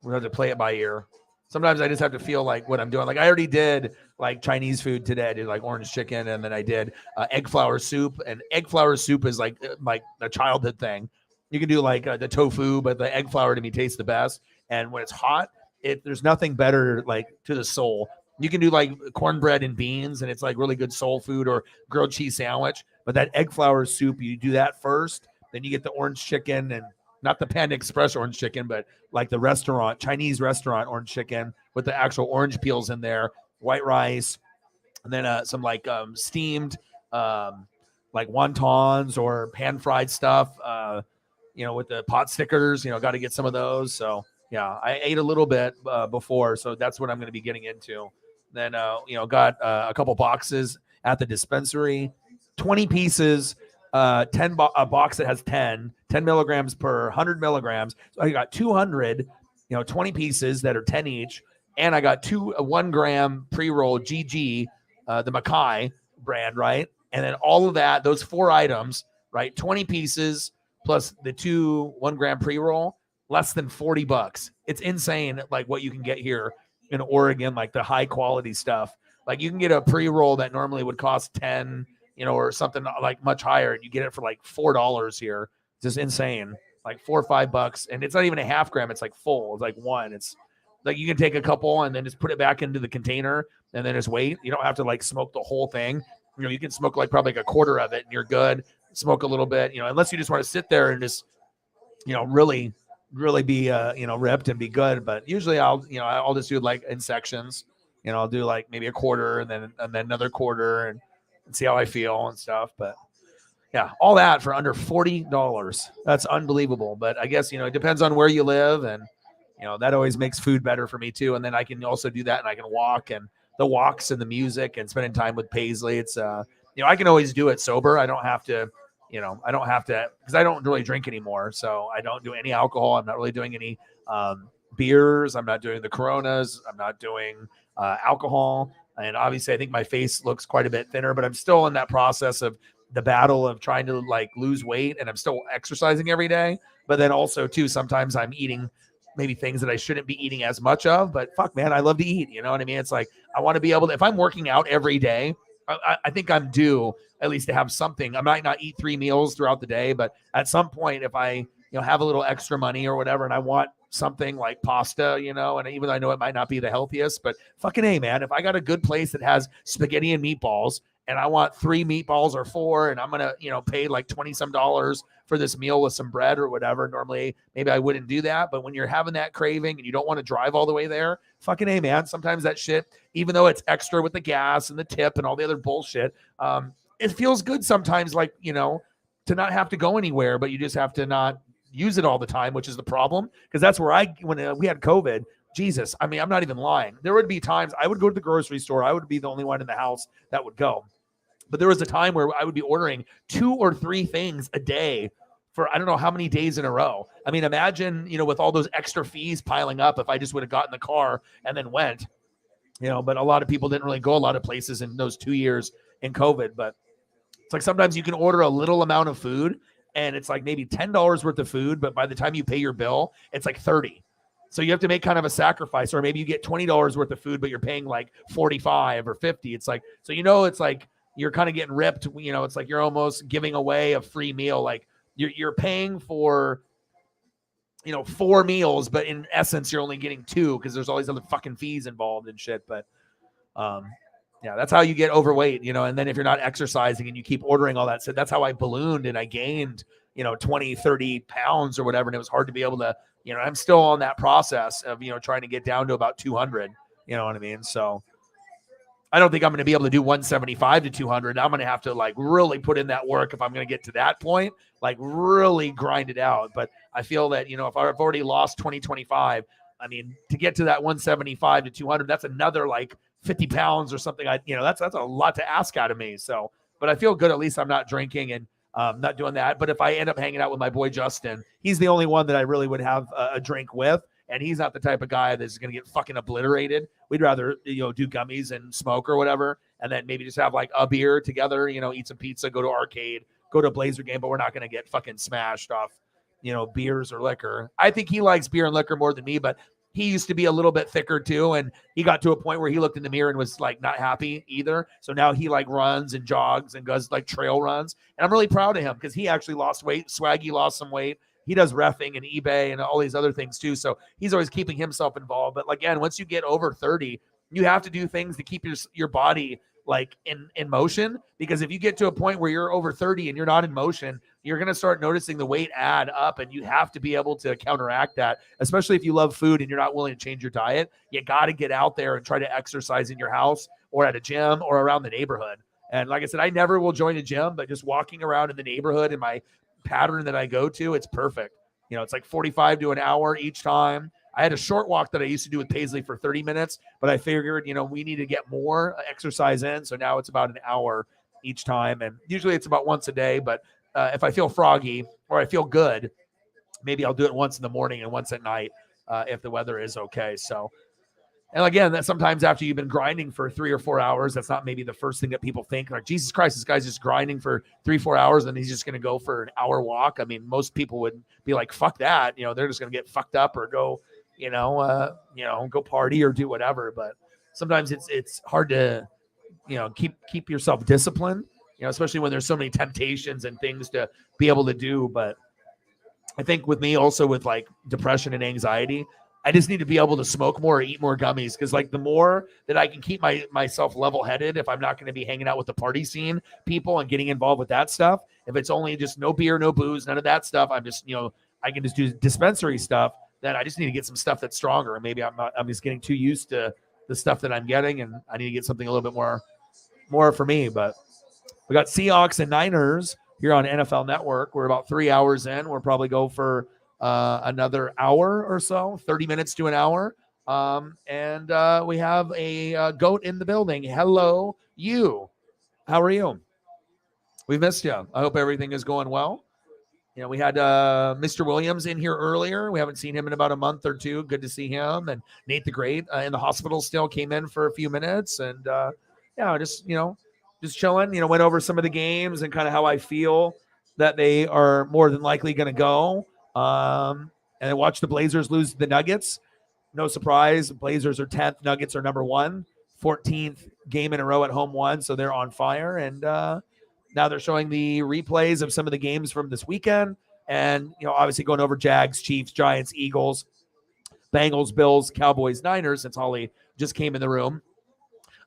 S1: We'll have to play it by ear. Sometimes I just have to feel like what I'm doing. Like I already did like Chinese food today. I did like orange chicken, and then I did egg flour soup. And egg flour soup is like a childhood thing. You can do like the tofu, but the egg flour to me tastes the best. And when it's hot, there's nothing better like to the soul. You can do like cornbread and beans, and it's like really good soul food, or grilled cheese sandwich. But that egg flour soup, you do that first, then you get the orange chicken, and not the Panda Express orange chicken, but like the restaurant, Chinese restaurant orange chicken with the actual orange peels in there, white rice, and then some like steamed like wontons or pan fried stuff, with the pot stickers, got to get some of those. So yeah, I ate a little bit before, so that's what I'm going to be getting into. Then, got a couple boxes at the dispensary, 20 pieces, a box that has 10 milligrams per 100 milligrams. So I got 200, 20 pieces that are 10 each. And I got 1 gram pre-roll GG, the Mackay brand, right? And then all of that, those 4 items, right? 20 pieces plus the 2 1 gram pre-roll, less than $40. It's insane, like what you can get here in Oregon, like the high quality stuff. Like you can get a pre-roll that normally would cost $10, or something like much higher, and you get it for like $4 here. Just insane, like $4 or $5, and it's not even a half gram. It's like full. It's like one. It's like you can take a couple and then just put it back into the container and then just wait. You don't have to like smoke the whole thing. You can smoke like probably like a quarter of it and you're good. Smoke a little bit, unless you just want to sit there and just, really be, ripped and be good. But usually I'll just do like in sections. I'll do like maybe a quarter and then another quarter and see how I feel and stuff. But yeah, all that for under $40. That's unbelievable. But I guess, it depends on where you live, and that always makes food better for me too. And then I can also do that, and I can walk, and the walks and the music and spending time with Paisley. It's I can always do it sober. I don't have to, because I don't really drink anymore. So I don't do any alcohol. I'm not really doing any beers. I'm not doing the Coronas. I'm not doing alcohol. And obviously I think my face looks quite a bit thinner, but I'm still in that process of the battle of trying to like lose weight, and I'm still exercising every day. But then also too, sometimes I'm eating maybe things that I shouldn't be eating as much of, but fuck, man, I love to eat. You know what I mean? It's like, I want to be able to, if I'm working out every day, I think I'm due at least to have something. I might not eat 3 meals throughout the day, but at some point, if I, have a little extra money or whatever, and I want something like pasta, and even though I know it might not be the healthiest, but fucking A, man, if I got a good place that has spaghetti and meatballs, and I want 3 meatballs or 4, and I'm going to, pay like $20 some for this meal with some bread or whatever. Normally, maybe I wouldn't do that. But when you're having that craving and you don't want to drive all the way there, fucking A, man, sometimes that shit, even though it's extra with the gas and the tip and all the other bullshit, it feels good sometimes, like, to not have to go anywhere, but you just have to not use it all the time, which is the problem. Because that's where when we had COVID, Jesus, I mean, I'm not even lying. There would be times I would go to the grocery store. I would be the only one in the house that would go. But there was a time where I would be ordering 2 or 3 things a day for I don't know how many days in a row. I mean, imagine, with all those extra fees piling up, if I just would have gotten the car and then went, but a lot of people didn't really go a lot of places in those 2 years in COVID. But it's like sometimes you can order a little amount of food and it's like maybe $10 worth of food, but by the time you pay your bill, it's like 30. So you have to make kind of a sacrifice, or maybe you get $20 worth of food, but you're paying like 45 or 50. It's like, so, it's like, you're kind of getting ripped. It's like you're almost giving away a free meal. Like you're paying for, 4 meals, but in essence, you're only getting 2 because there's all these other fucking fees involved and shit. But yeah, that's how you get overweight, and then if you're not exercising and you keep ordering all that, so that's how I ballooned and I gained, 20, 30 pounds or whatever. And it was hard to be able to, I'm still on that process of, trying to get down to about 200, you know what I mean? So I don't think I'm going to be able to do 175 to 200. I'm going to have to like really put in that work if I'm going to get to that point, like really grind it out. But I feel that, if I've already lost 2025, I mean, to get to that 175 to 200, that's another like 50 pounds or something. That's a lot to ask out of me. So, but I feel good. At least I'm not drinking and not doing that. But if I end up hanging out with my boy Justin, he's the only one that I really would have a drink with. And he's not the type of guy that's going to get fucking obliterated. We'd rather, do gummies and smoke or whatever. And then maybe just have like a beer together, eat some pizza, go to arcade, go to a Blazer game, but we're not going to get fucking smashed off, beers or liquor. I think he likes beer and liquor more than me, but he used to be a little bit thicker too. And he got to a point where he looked in the mirror and was like not happy either. So now he like runs and jogs and does like trail runs. And I'm really proud of him because he actually lost weight. Swaggy lost some weight. He does reffing and eBay and all these other things too. So he's always keeping himself involved. But again, once you get over 30, you have to do things to keep your body like in motion. Because if you get to a point where you're over 30 and you're not in motion, you're going to start noticing the weight add up, and you have to be able to counteract that, especially if you love food and you're not willing to change your diet. You got to get out there and try to exercise in your house or at a gym or around the neighborhood. And like I said, I never will join a gym, but just walking around in the neighborhood in my pattern that I go to, it's perfect. It's like 45 to an hour each time. I had a short walk that I used to do with Paisley for 30 minutes, but I figured, we need to get more exercise in. So now it's about an hour each time. And usually it's about once a day. But if I feel froggy or I feel good, maybe I'll do it once in the morning and once at night if the weather is okay. So, and again, that sometimes after you've been grinding for 3 or 4 hours, that's not maybe the first thing that people think. Like, Jesus Christ, this guy's just grinding for 3-4 hours and he's just going to go for an hour walk. I mean, most people would be like, fuck that. They're just going to get fucked up or go, go party or do whatever. But sometimes it's hard to, keep yourself disciplined, especially when there's so many temptations and things to be able to do. But I think with me also with like depression and anxiety, I just need to be able to smoke more or eat more gummies, because like the more that I can keep myself level headed, if I'm not going to be hanging out with the party scene people and getting involved with that stuff, if it's only just no beer, no booze, none of that stuff, I'm just, I can just do dispensary stuff, then I just need to get some stuff that's stronger. And maybe I'm just getting too used to the stuff that I'm getting, and I need to get something a little bit more for me. But we got Seahawks and Niners here on NFL Network. We're about 3 hours in. We'll probably go for another hour or so, 30 minutes to an hour. And we have a goat in the building. Hello, you. How are you? We missed you. I hope everything is going well. We had Mr. Williams in here earlier. We haven't seen him in about a month or two. Good to see him. And Nate the Great in the hospital still came in for a few minutes. And just chilling. Went over some of the games and kind of how I feel that they are more than likely going to go. And I watched the Blazers lose to the Nuggets. No surprise. Blazers are 10th. Nuggets are number 1. 14th game in a row at home won, so they're on fire. And now they're showing the replays of some of the games from this weekend. And, obviously going over Jags, Chiefs, Giants, Eagles, Bengals, Bills, Cowboys, Niners, since Holly just came in the room.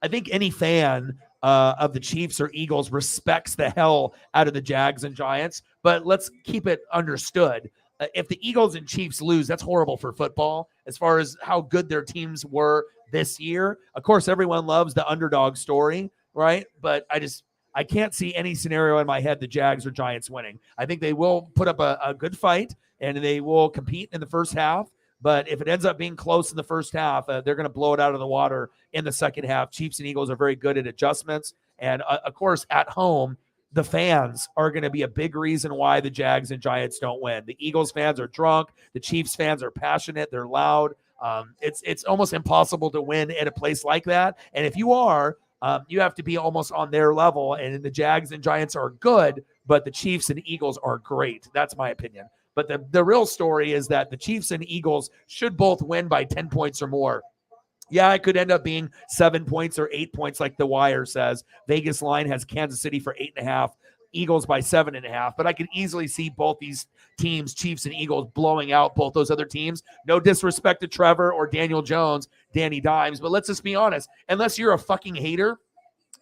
S1: I think any fan of the Chiefs or Eagles respects the hell out of the Jags and Giants, but let's keep it understood. If the Eagles and Chiefs lose, that's horrible for football as far as how good their teams were this year. Of course, everyone loves the underdog story, right? But I can't see any scenario in my head the Jags or Giants winning. I think they will put up a good fight and they will compete in the first half. But if it ends up being close in the first half, they're going to blow it out of the water in the second half. Chiefs and Eagles are very good at adjustments. And, of course, at home, the fans are going to be a big reason why the Jags and Giants don't win. The Eagles fans are drunk. The Chiefs fans are passionate. They're loud. It's almost impossible to win at a place like that. And if you are, you have to be almost on their level. And the Jags and Giants are good, but the Chiefs and Eagles are great. That's my opinion. But the real story is that the Chiefs and Eagles should both win by 10 points or more. Yeah, it could end up being 7 points or 8 points like the wire says. Vegas line has Kansas City for 8.5, Eagles by 7.5. But I can easily see both these teams, Chiefs and Eagles, blowing out both those other teams. No disrespect to Trevor or Daniel Jones, Danny Dimes. But let's just be honest. Unless you're a fucking hater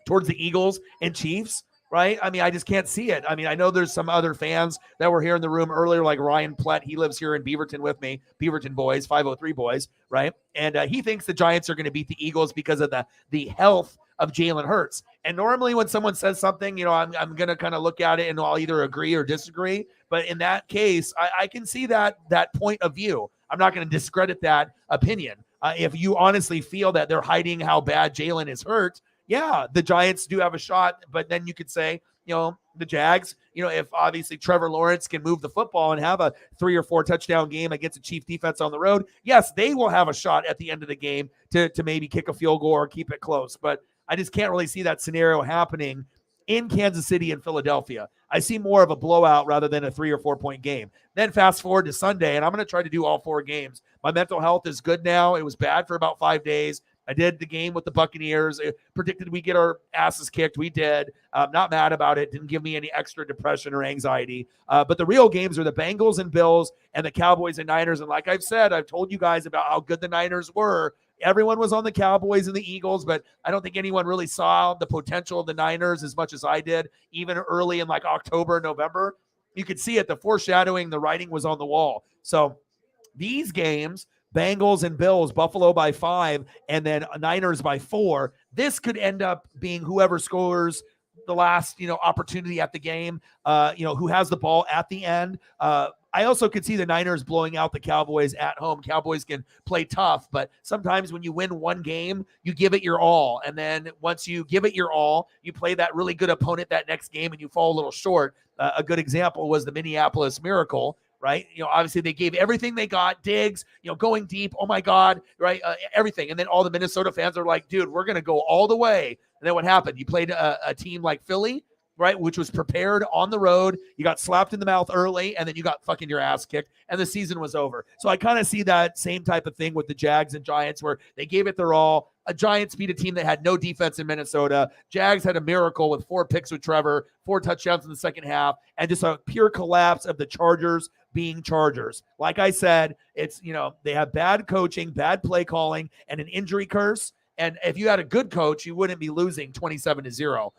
S1: towards the Eagles and Chiefs, right? I mean, I just can't see it. I mean, I know there's some other fans that were here in the room earlier, like Ryan Plett. He lives here in Beaverton with me, Beaverton boys, 503 boys, right? And he thinks the Giants are going to beat the Eagles because of the health of Jalen Hurts. And normally when someone says something, I'm going to kind of look at it and I'll either agree or disagree. But in that case, I can see that point of view. I'm not going to discredit that opinion. If you honestly feel that they're hiding how bad Jalen is hurt, yeah, the Giants do have a shot, but then you could say, the Jags, if obviously Trevor Lawrence can move the football and have a 3 or 4 touchdown game against a Chief defense on the road, yes, they will have a shot at the end of the game to maybe kick a field goal or keep it close. But I just can't really see that scenario happening in Kansas City and Philadelphia. I see more of a blowout rather than a 3 or 4 point game. Then fast forward to Sunday, and I'm going to try to do all 4 games. My mental health is good now. It was bad for about 5 days. I did the game with the Buccaneers. It predicted we get our asses kicked. We did. I'm not mad about it. Didn't give me any extra depression or anxiety. But the real games are the Bengals and Bills and the Cowboys and Niners. And like I've said, I've told you guys about how good the Niners were. Everyone was on the Cowboys and the Eagles, but I don't think anyone really saw the potential of the Niners as much as I did, even early in like October, November. You could see it. The foreshadowing, the writing was on the wall. So these games, Bengals and Bills, Buffalo by 5, and then Niners by 4. This could end up being whoever scores the last, opportunity at the game, who has the ball at the end. I also could see the Niners blowing out the Cowboys at home. Cowboys can play tough, but sometimes when you win one game, you give it your all. And then once you give it your all, you play that really good opponent that next game and you fall a little short. A good example was the Minneapolis Miracle, right? Obviously they gave everything they got, Diggs, going deep. Oh my God, right? Everything. And then all the Minnesota fans are like, dude, we're going to go all the way. And then what happened? You played a team like Philly, right, which was prepared on the road. You got slapped in the mouth early, and then you got fucking your ass kicked, and the season was over. So I kind of see that same type of thing with the Jags and Giants, where they gave it their all. A Giants beat a team that had no defense in Minnesota. Jags had a miracle with 4 picks with Trevor, 4 touchdowns in the second half, and just a pure collapse of the Chargers being Chargers. Like I said, it's, they have bad coaching, bad play calling, and an injury curse. And if you had a good coach, you wouldn't be losing 27-0.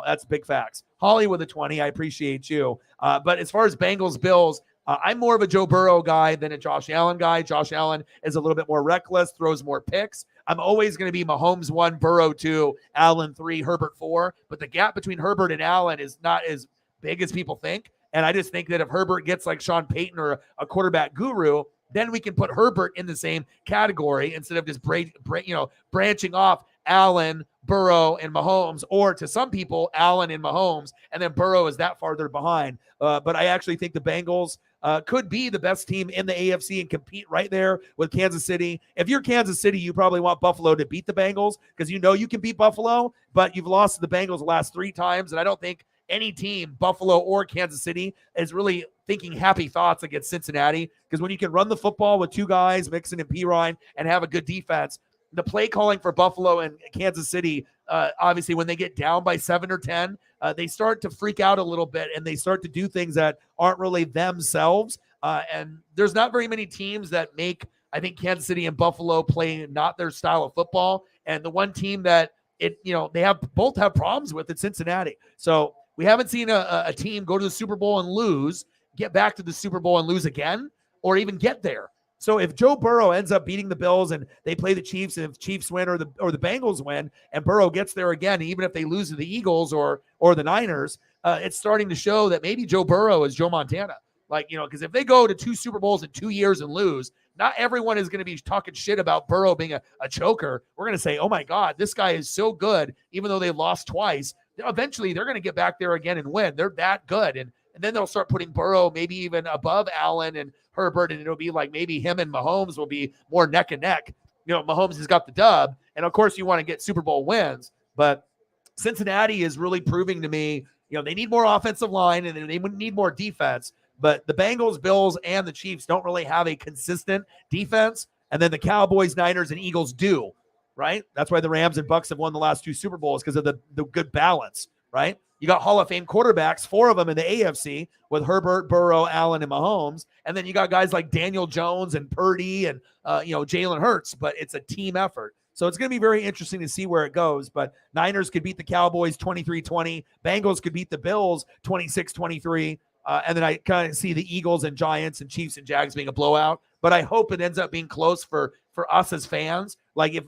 S1: That's big facts. Holly with a 20. I appreciate you. But as far as Bengals, Bills, I'm more of a Joe Burrow guy than a Josh Allen guy. Josh Allen is a little bit more reckless, throws more picks. I'm always going to be Mahomes 1, Burrow 2, Allen 3, Herbert 4. But the gap between Herbert and Allen is not as big as people think. And I just think that if Herbert gets like Sean Payton or a quarterback guru, then we can put Herbert in the same category instead of just branching off Allen, Burrow, and Mahomes, or to some people, Allen and Mahomes, and then Burrow is that farther behind. But I actually think the Bengals could be the best team in the AFC and compete right there with Kansas City. If you're Kansas City, you probably want Buffalo to beat the Bengals because you can beat Buffalo, but you've lost to the Bengals the last 3 times, and I don't think any team, Buffalo or Kansas City, is really thinking happy thoughts against Cincinnati, because when you can run the football with 2 guys, Mixon and Pirine, and have a good defense, the play calling for Buffalo and Kansas City, obviously when they get down by 7 or 10, they start to freak out a little bit, and they start to do things that aren't really themselves. And there's not very many teams that make, I think, Kansas City and Buffalo play not their style of football. And the one team that they both have problems with is Cincinnati. So we haven't seen a team go to the Super Bowl and lose, get back to the Super Bowl and lose again, or even get there. So if Joe Burrow ends up beating the Bills and they play the Chiefs, and if Chiefs win or the Bengals win, and Burrow gets there again, even if they lose to the Eagles or the Niners, it's starting to show that maybe Joe Burrow is Joe Montana. Because if they go to 2 Super Bowls in 2 years and lose, not everyone is going to be talking shit about Burrow being a choker. We're going to say, oh my God, this guy is so good, even though they lost twice. Eventually, they're going to get back there again and win. They're that good. And then they'll start putting Burrow maybe even above Allen and Herbert, and it'll be like maybe him and Mahomes will be more neck and neck. Mahomes has got the dub, and of course you want to get Super Bowl wins, but Cincinnati is really proving to me, they need more offensive line and they need more defense, but the Bengals, Bills, and the Chiefs don't really have a consistent defense, and then the Cowboys, Niners, and Eagles do, right? That's why the Rams and Bucks have won the last 2 Super Bowls, because of the good balance, right? You got Hall of Fame quarterbacks, 4 of them in the AFC with Herbert, Burrow, Allen, and Mahomes. And then you got guys like Daniel Jones and Purdy and, Jalen Hurts, but it's a team effort. So it's going to be very interesting to see where it goes. But Niners could beat the Cowboys 23-20. Bengals could beat the Bills 26-23. And then I kind of see the Eagles and Giants and Chiefs and Jags being a blowout. But I hope it ends up being close for us as fans. Like if,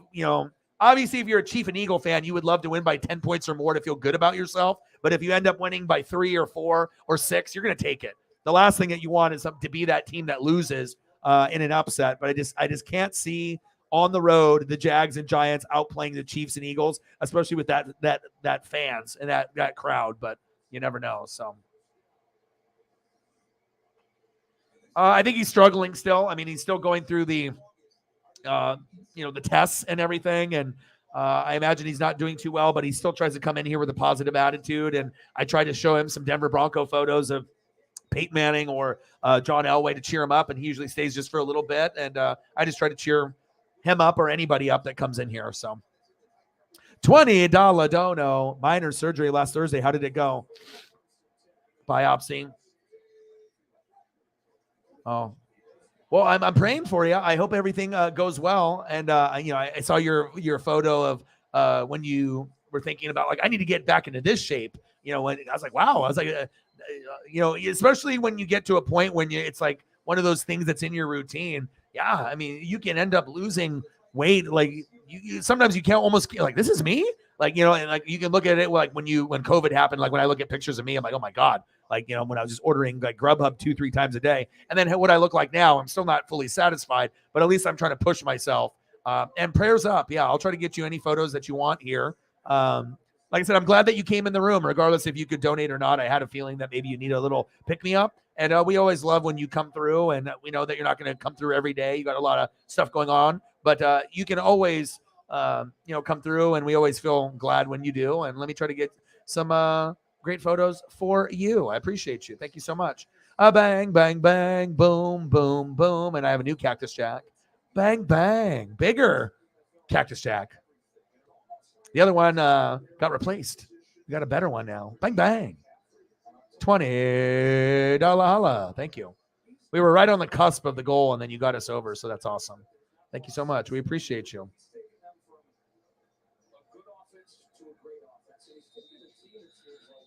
S1: obviously if you're a Chief and Eagle fan, you would love to win by 10 points or more to feel good about yourself. But if you end up winning by 3 or 4 or 6, you're going to take it. The last thing that you want is to be that team that loses in an upset. But I just can't see on the road the Jags and Giants outplaying the Chiefs and Eagles, especially with that fans and that crowd. But you never know. So I think he's struggling still. I mean, he's still going through the tests and everything, and I imagine he's not doing too well, but he still tries to come in here with a positive attitude. And I tried to show him some Denver Bronco photos of Peyton Manning or John Elway to cheer him up, and he usually stays just for a little bit. And I just try to cheer him up or anybody up that comes in here. So $20 dono. Minor surgery last Thursday. How did it go? Biopsy. Oh. Well, I'm praying for you. I hope everything goes well. And, I saw your photo of when you were thinking about, like, I need to get back into this shape. When I was like, wow. I was like, especially when you get to a point when it's like one of those things that's in your routine. Yeah. I mean, you can end up losing weight. Like you sometimes you can't almost like, this is me. Like, and like you can look at it like when COVID happened, like when I look at pictures of me, I'm like, oh my God. Like, when I was just ordering like Grubhub 2-3 times a day. And then what I look like now, I'm still not fully satisfied, but at least I'm trying to push myself. And prayers up. Yeah, I'll try to get you any photos that you want here. Like I said, I'm glad that you came in the room, regardless if you could donate or not. I had a feeling that maybe you need a little pick-me-up. And we always love when you come through, and we know that you're not going to come through every day. You got a lot of stuff going on, but you can always, come through, and we always feel glad when you do. And let me try to get some Great photos for you. I appreciate you. Thank you so much. Bang, bang, bang, boom, boom, boom. And I have a new Cactus Jack. Bang, bang. Bigger Cactus Jack. The other one got replaced. We got a better one now. Bang, bang. $20 holla. Thank you. We were right on the cusp of the goal, and then you got us over, so that's awesome. Thank you so much. We appreciate you.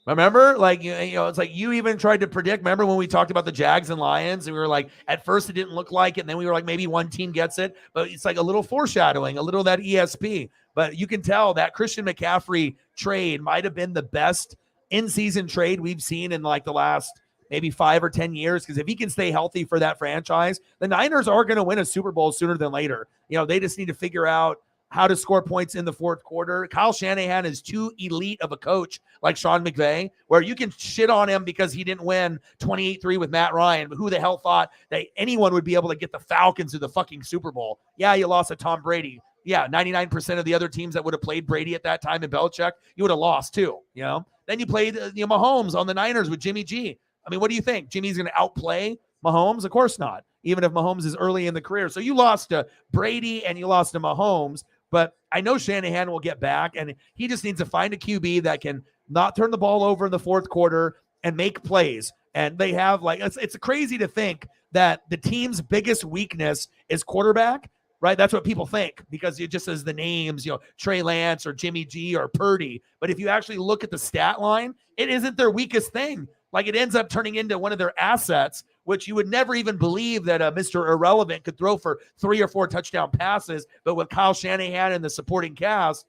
S1: Remember, like, you know, it's like you even tried to predict. Remember when we talked about the Jags and Lions, and we were like, at first it didn't look like it, and then we were like, maybe one team gets it, but it's like a little foreshadowing, a little of that ESP. But you can tell that Christian McCaffrey trade might have been the best in-season trade we've seen in like the last maybe 5 or 10 years, because if he can stay healthy for that franchise, the Niners are going to win a Super Bowl sooner than later. You know, they just need to figure out how to score points in the fourth quarter. Kyle Shanahan is too elite of a coach like Sean McVay, where you can shit on him because he didn't win 28-3 with Matt Ryan, but who the hell thought that anyone would be able to get the Falcons to the fucking Super Bowl? Yeah, you lost to Tom Brady. Yeah, 99% of the other teams that would have played Brady at that time in Belichick, you would have lost too, you know? Then you played Mahomes on the Niners with Jimmy G. I mean, what do you think? Jimmy's going to outplay Mahomes? Of course not, even if Mahomes is early in the career. So you lost to Brady and you lost to Mahomes. But I know Shanahan will get back, and he just needs to find a QB that can not turn the ball over in the fourth quarter and make plays. And they have, like, it's crazy to think that the team's biggest weakness is quarterback, right? That's what people think because it just says the names, Trey Lance or Jimmy G or Purdy. But if you actually look at the stat line, it isn't their weakest thing. Like, it ends up turning into one of their assets, which you would never even believe that Mr. Irrelevant could throw for 3 or 4 touchdown passes. But with Kyle Shanahan and the supporting cast,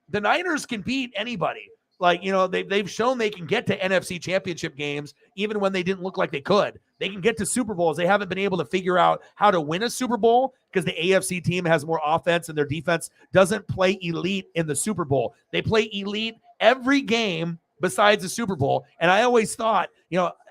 S1: the Niners can beat anybody. Like, they've shown they can get to NFC championship games even when they didn't look like they could. They can get to Super Bowls. They haven't been able to figure out how to win a Super Bowl because the AFC team has more offense and their defense doesn't play elite in the Super Bowl. They play elite every game besides the Super Bowl. And I always thought,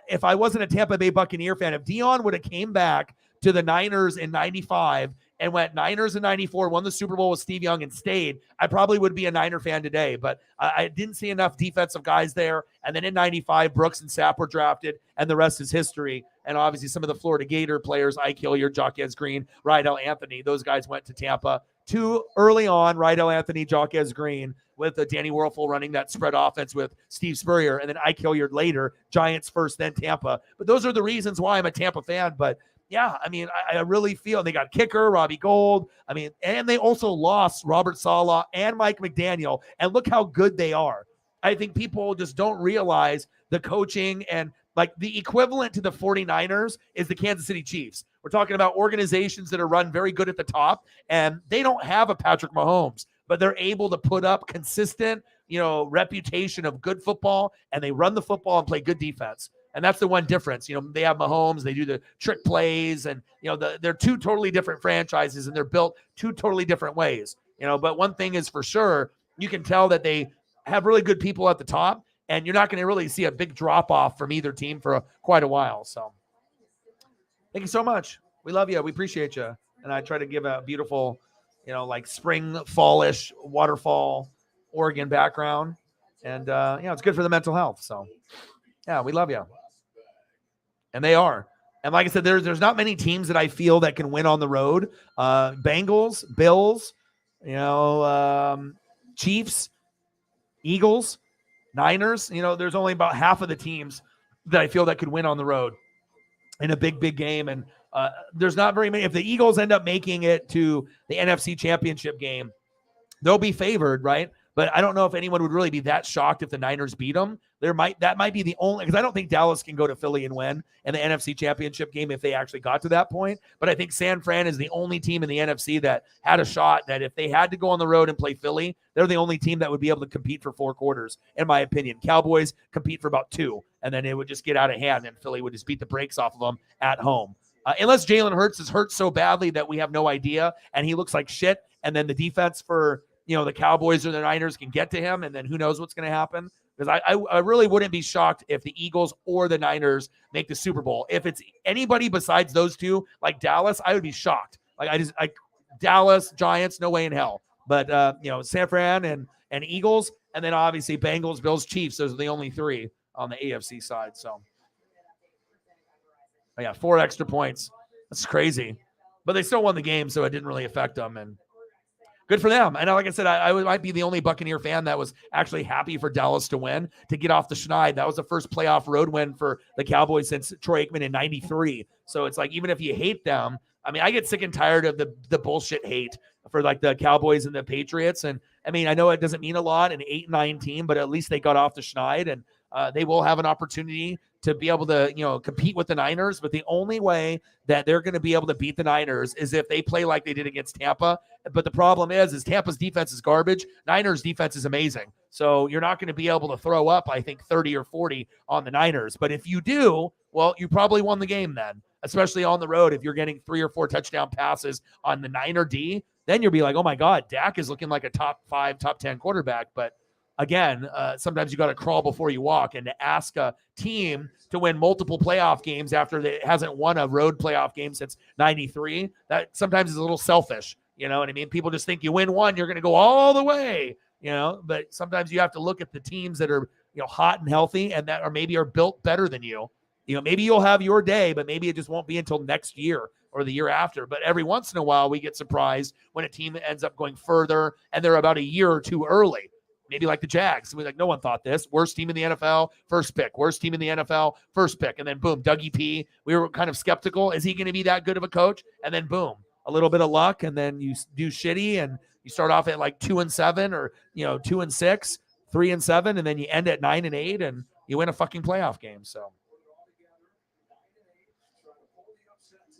S1: if I wasn't a Tampa Bay Buccaneer fan, if Dion would have came back to the Niners in 95 and went Niners in 94, won the Super Bowl with Steve Young and stayed, I probably would be a Niner fan today. But I didn't see enough defensive guys there. And then in 95, Brooks and Sapp were drafted, and the rest is history. And obviously some of the Florida Gator players, Ike Hilliard, Jaquez Green, Rydell Anthony, those guys went to Tampa. Too early on, Rydell Anthony, Jaquez Green, with Danny Werfel running that spread offense with Steve Spurrier, and then Ike Hilliard later, Giants first, then Tampa. But those are the reasons why I'm a Tampa fan. But yeah, I mean, I really feel they got kicker, Robbie Gould. I mean, and they also lost Robert Saleh and Mike McDaniel. And look how good they are. I think people just don't realize the coaching, and like the equivalent to the 49ers is the Kansas City Chiefs. We're talking about organizations that are run very good at the top, and they don't have a Patrick Mahomes, but they're able to put up consistent, reputation of good football, and they run the football and play good defense. And that's the one difference. They have Mahomes, they do the trick plays, and, they're two totally different franchises, and they're built two totally different ways. But one thing is for sure, you can tell that they have really good people at the top, and you're not going to really see a big drop-off from either team for quite a while. So thank you so much. We love you. We appreciate you. And I try to give a beautiful, like spring, fallish, waterfall, Oregon background. And, it's good for the mental health. So, yeah, we love you. And they are. And like I said, there's not many teams that I feel that can win on the road. Bengals, Bills, Chiefs, Eagles, Niners. There's only about half of the teams that I feel that could win on the road in a big, big game. And there's not very many. If the Eagles end up making it to the NFC Championship game, they'll be favored, right? But I don't know if anyone would really be that shocked if the Niners beat them. That might be the only, because I don't think Dallas can go to Philly and win in the NFC Championship game if they actually got to that point. But I think San Fran is the only team in the NFC that had a shot, that if they had to go on the road and play Philly, they're the only team that would be able to compete for 4 quarters, in my opinion. Cowboys compete for about 2, and then it would just get out of hand, and Philly would just beat the brakes off of them at home. Unless Jalen Hurts is hurt so badly that we have no idea, and he looks like shit, and then the defense for the Cowboys or the Niners can get to him, and then who knows what's going to happen. Because I really wouldn't be shocked if the Eagles or the Niners make the Super Bowl. If it's anybody besides those two, like Dallas, I would be shocked. Dallas, Giants, no way in hell. But, San Fran and Eagles, and then obviously Bengals, Bills, Chiefs, those are the only 3 on the AFC side. So, oh, yeah, 4 extra points. That's crazy. But they still won the game, so it didn't really affect them. And good for them. And like I said, I might be the only Buccaneer fan that was actually happy for Dallas to win, to get off the schneid. That was the first playoff road win for the Cowboys since Troy Aikman in 93. So it's like, even if you hate them, I mean, I get sick and tired of the bullshit hate for like the Cowboys and the Patriots. And I mean, I know it doesn't mean a lot, an 8-9 team, but at least they got off the schneid, and they will have an opportunity to be able to, compete with the Niners. But the only way that they're going to be able to beat the Niners is if they play like they did against Tampa. But the problem is Tampa's defense is garbage. Niners defense is amazing. So you're not going to be able to throw up, I think, 30 or 40 on the Niners. But if you do, well, you probably won the game then, especially on the road. If you're getting 3 or 4 touchdown passes on the Niner D, then you'll be like, oh my God, Dak is looking like a top 5, top 10 quarterback. But again, sometimes you got to crawl before you walk, and to ask a team to win multiple playoff games after it hasn't won a road playoff game since 93, that sometimes is a little selfish. You know what I mean? People just think you win one, you're going to go all the way, but sometimes you have to look at the teams that are, hot and healthy and that are built better than you. Maybe you'll have your day, but maybe it just won't be until next year or the year after. But every once in a while, we get surprised when a team ends up going further and they're about a year or two early. Maybe like the Jags. We're like, no one thought this. Worst team in the NFL, first pick. Worst team in the NFL, first pick. And then boom, Dougie P. We were kind of skeptical. Is he going to be that good of a coach? And then boom, a little bit of luck, and then you do shitty, and you start off at like 2-7 or 2-6, 3-7, and then you end at 9-8, and you win a fucking playoff game. So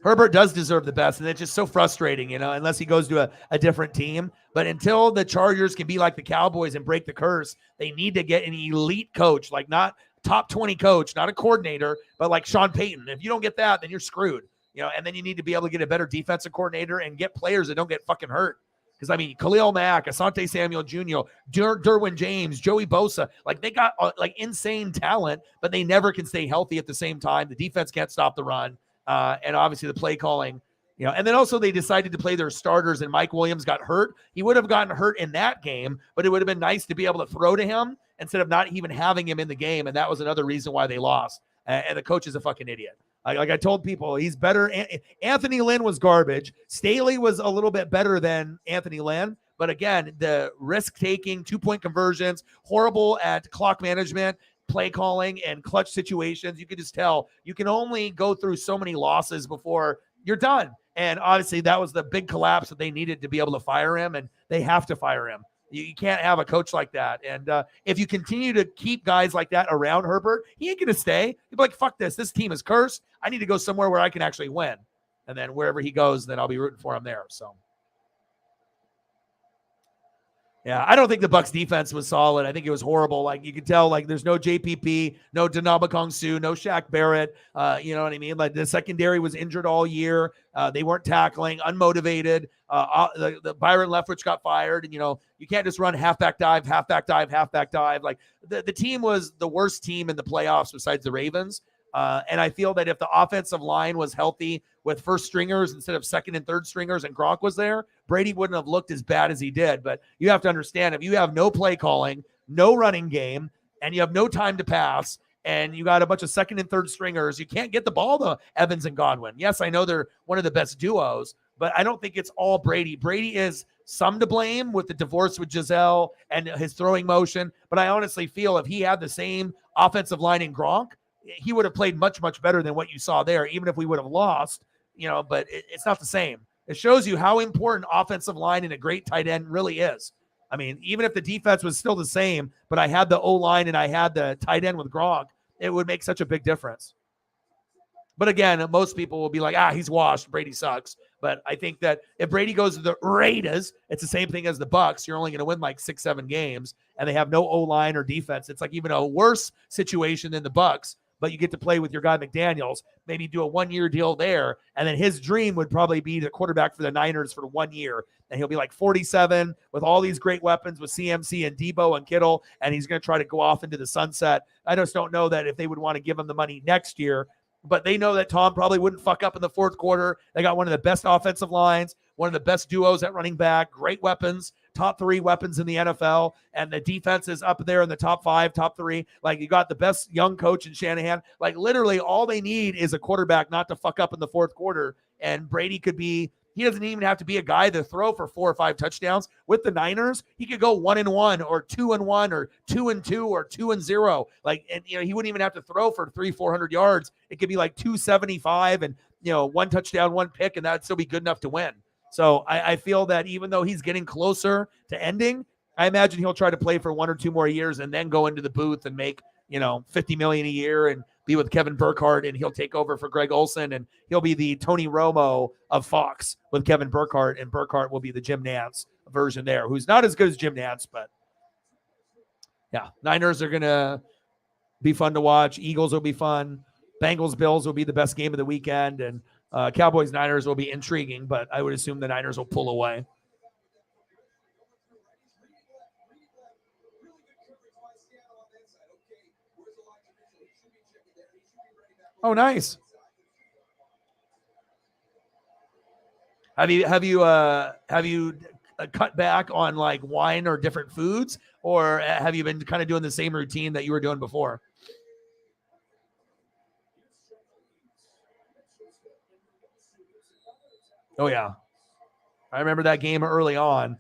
S1: Herbert does deserve the best, and it's just so frustrating, unless he goes to a different team. But until the Chargers can be like the Cowboys and break the curse, they need to get an elite coach, like not top 20 coach, not a coordinator, but like Sean Payton. If you don't get that, then you're screwed. And then you need to be able to get a better defensive coordinator and get players that don't get fucking hurt. Because, I mean, Khalil Mack, Asante Samuel Jr., Derwin James, Joey Bosa, like they got insane talent, but they never can stay healthy at the same time. The defense can't stop the run. And obviously the play calling, and then also they decided to play their starters, and Mike Williams got hurt. He would have gotten hurt in that game, but it would have been nice to be able to throw to him instead of not even having him in the game. And that was another reason why they lost. And the coach is a fucking idiot. Like I told people, he's better. Anthony Lynn was garbage. Staley was a little bit better than Anthony Lynn. But again, the risk-taking, 2-point conversions, horrible at clock management, play calling, and clutch situations. You could just tell you can only go through so many losses before you're done. And obviously that was the big collapse that they needed to be able to fire him, and they have to fire him. You can't have a coach like that. And if you continue to keep guys like that around Herbert, he ain't going to stay. He'll be like, fuck this. This team is cursed. I need to go somewhere where I can actually win. And then wherever he goes, then I'll be rooting for him there. So, yeah, I don't think the Bucs defense was solid. I think it was horrible. Like you could tell, like there's no JPP, no Denabakong Suh, no Shaq Barrett. You know what I mean? Like the secondary was injured all year. They weren't tackling, unmotivated. The Byron Leftwich got fired, and you can't just run halfback dive, halfback dive, halfback dive. Like the team was the worst team in the playoffs besides the Ravens. And I feel that if the offensive line was healthy with first stringers instead of second and third stringers and Gronk was there, Brady wouldn't have looked as bad as he did. But you have to understand, if you have no play calling, no running game, and you have no time to pass, and you got a bunch of second and third stringers, you can't get the ball to Evans and Godwin. Yes, I know they're one of the best duos, but I don't think it's all Brady. Brady is some to blame with the divorce with Giselle and his throwing motion. But I honestly feel if he had the same offensive line in Gronk, he would have played much, much better than what you saw there, even if we would have lost, but it's not the same. It shows you how important offensive line and a great tight end really is. I mean, even if the defense was still the same, but I had the O-line and I had the tight end with Gronk, it would make such a big difference. But again, most people will be like, he's washed. Brady sucks. But I think that if Brady goes to the Raiders, it's the same thing as the Bucs. You're only going to win like 6-7 games, and they have no O-line or defense. It's like even a worse situation than the Bucs. But you get to play with your guy McDaniels, maybe do a 1-year deal there. And then his dream would probably be the quarterback for the Niners for 1 year. And he'll be like 47 with all these great weapons with CMC and Debo and Kittle. And he's going to try to go off into the sunset. I just don't know that if they would want to give him the money next year. But they know that Tom probably wouldn't fuck up in the fourth quarter. They got one of the best offensive lines, one of the best duos at running back, great weapons. top 3 weapons in the NFL, and the defense is up there in the top 5, top 3. Like, you got the best young coach in Shanahan. Like, literally all they need is a quarterback not to fuck up in the fourth quarter, and Brady could be – he doesn't even have to be a guy to throw for 4 or 5 touchdowns. With the Niners, he could go 1-1 or 2-1 or 2-2 or 2-0. Like, and he wouldn't even have to throw for 300-400 yards. It could be like 275 and 1 touchdown, 1 pick, and that'd still be good enough to win. So I feel that even though he's getting closer to ending, I imagine he'll try to play for 1 or 2 more years and then go into the booth and make $50 million a year and be with Kevin Burkhardt, and he'll take over for Greg Olson, and he'll be the Tony Romo of Fox with Kevin Burkhardt, and Burkhardt will be the Jim Nantz version there, who's not as good as Jim Nantz, but yeah, Niners are going to be fun to watch. Eagles will be fun. Bengals, Bills will be the best game of the weekend, and Cowboys, Niners will be intriguing, but I would assume the Niners will pull away. Oh, nice. Have you cut back on like wine or different foods, or have you been kind of doing the same routine that you were doing before? Oh yeah, I remember that game early on.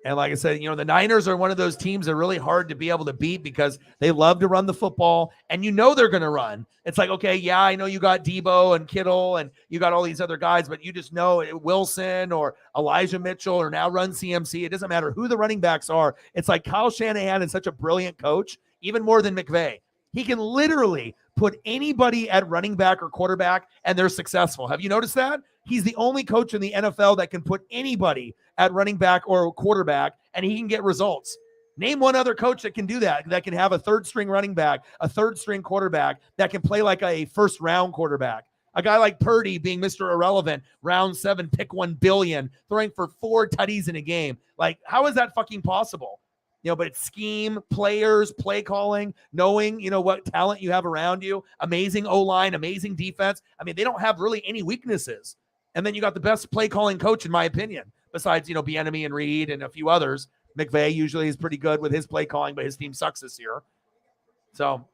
S1: And like I said, the Niners are one of those teams that are really hard to be able to beat because they love to run the football, and they're going to run. It's like, okay, yeah, I know you got Debo and Kittle and you got all these other guys, but you just know Wilson or Elijah Mitchell or now run CMC. It doesn't matter who the running backs are. It's like Kyle Shanahan is such a brilliant coach, even more than McVay. He can literally put anybody at running back or quarterback, and they're successful. Have you noticed that? He's the only coach in the NFL that can put anybody at running back or quarterback, and he can get results. Name one other coach that can do that can have a third-string running back, a third-string quarterback, that can play like a first-round quarterback. A guy like Purdy being Mr. Irrelevant, round 7, pick 1 billion, throwing for 4 tutties in a game. Like, how is that fucking possible? But it's scheme, players, play calling, knowing, what talent you have around you, amazing O-line, amazing defense. I mean, they don't have really any weaknesses. And then you got the best play calling coach, in my opinion, besides, Bieniemy and Reed and a few others. McVay usually is pretty good with his play calling, but his team sucks this year. So,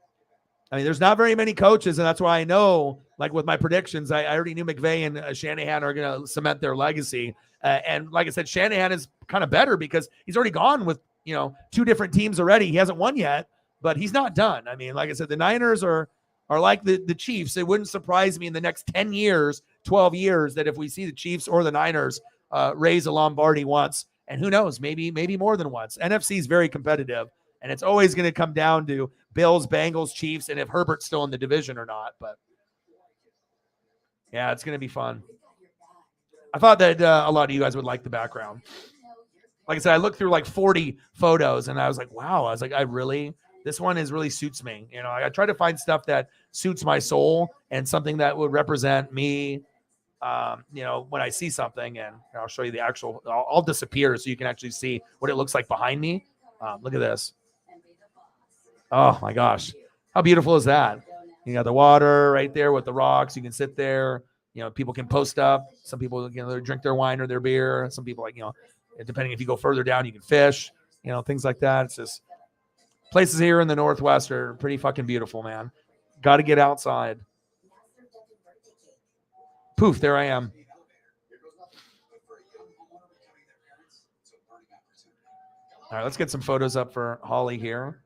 S1: I mean, there's not very many coaches, and that's why I know, like with my predictions, I already knew McVay and Shanahan are going to cement their legacy. And like I said, Shanahan is kind of better because he's already gone with, 2 different teams already. He hasn't won yet, but he's not done. I mean, like I said, the Niners are like the Chiefs. It wouldn't surprise me in the next 10 years, 12 years, that if we see the Chiefs or the Niners raise a Lombardi once, and who knows, maybe more than once. NFC is very competitive, and it's always going to come down to Bills, Bengals, Chiefs, and if Herbert's still in the division or not. But yeah, it's going to be fun. I thought that a lot of you guys would like the background. Like I said, I looked through like 40 photos, and I was like, wow. I was like, this one really suits me. I try to find stuff that suits my soul and something that would represent me. When I see something, and I'll show you the actual, I'll disappear so you can actually see what it looks like behind me. Look at this. Oh my gosh. How beautiful is that? You got the water right there with the rocks. You can sit there, people can post up. Some people, drink their wine or their beer. Some people depending if you go further down, you can fish, things like that. It's just places here in the Northwest are pretty fucking beautiful, man. Got to get outside. Poof, there I am. All right, let's get some photos up for Holly here.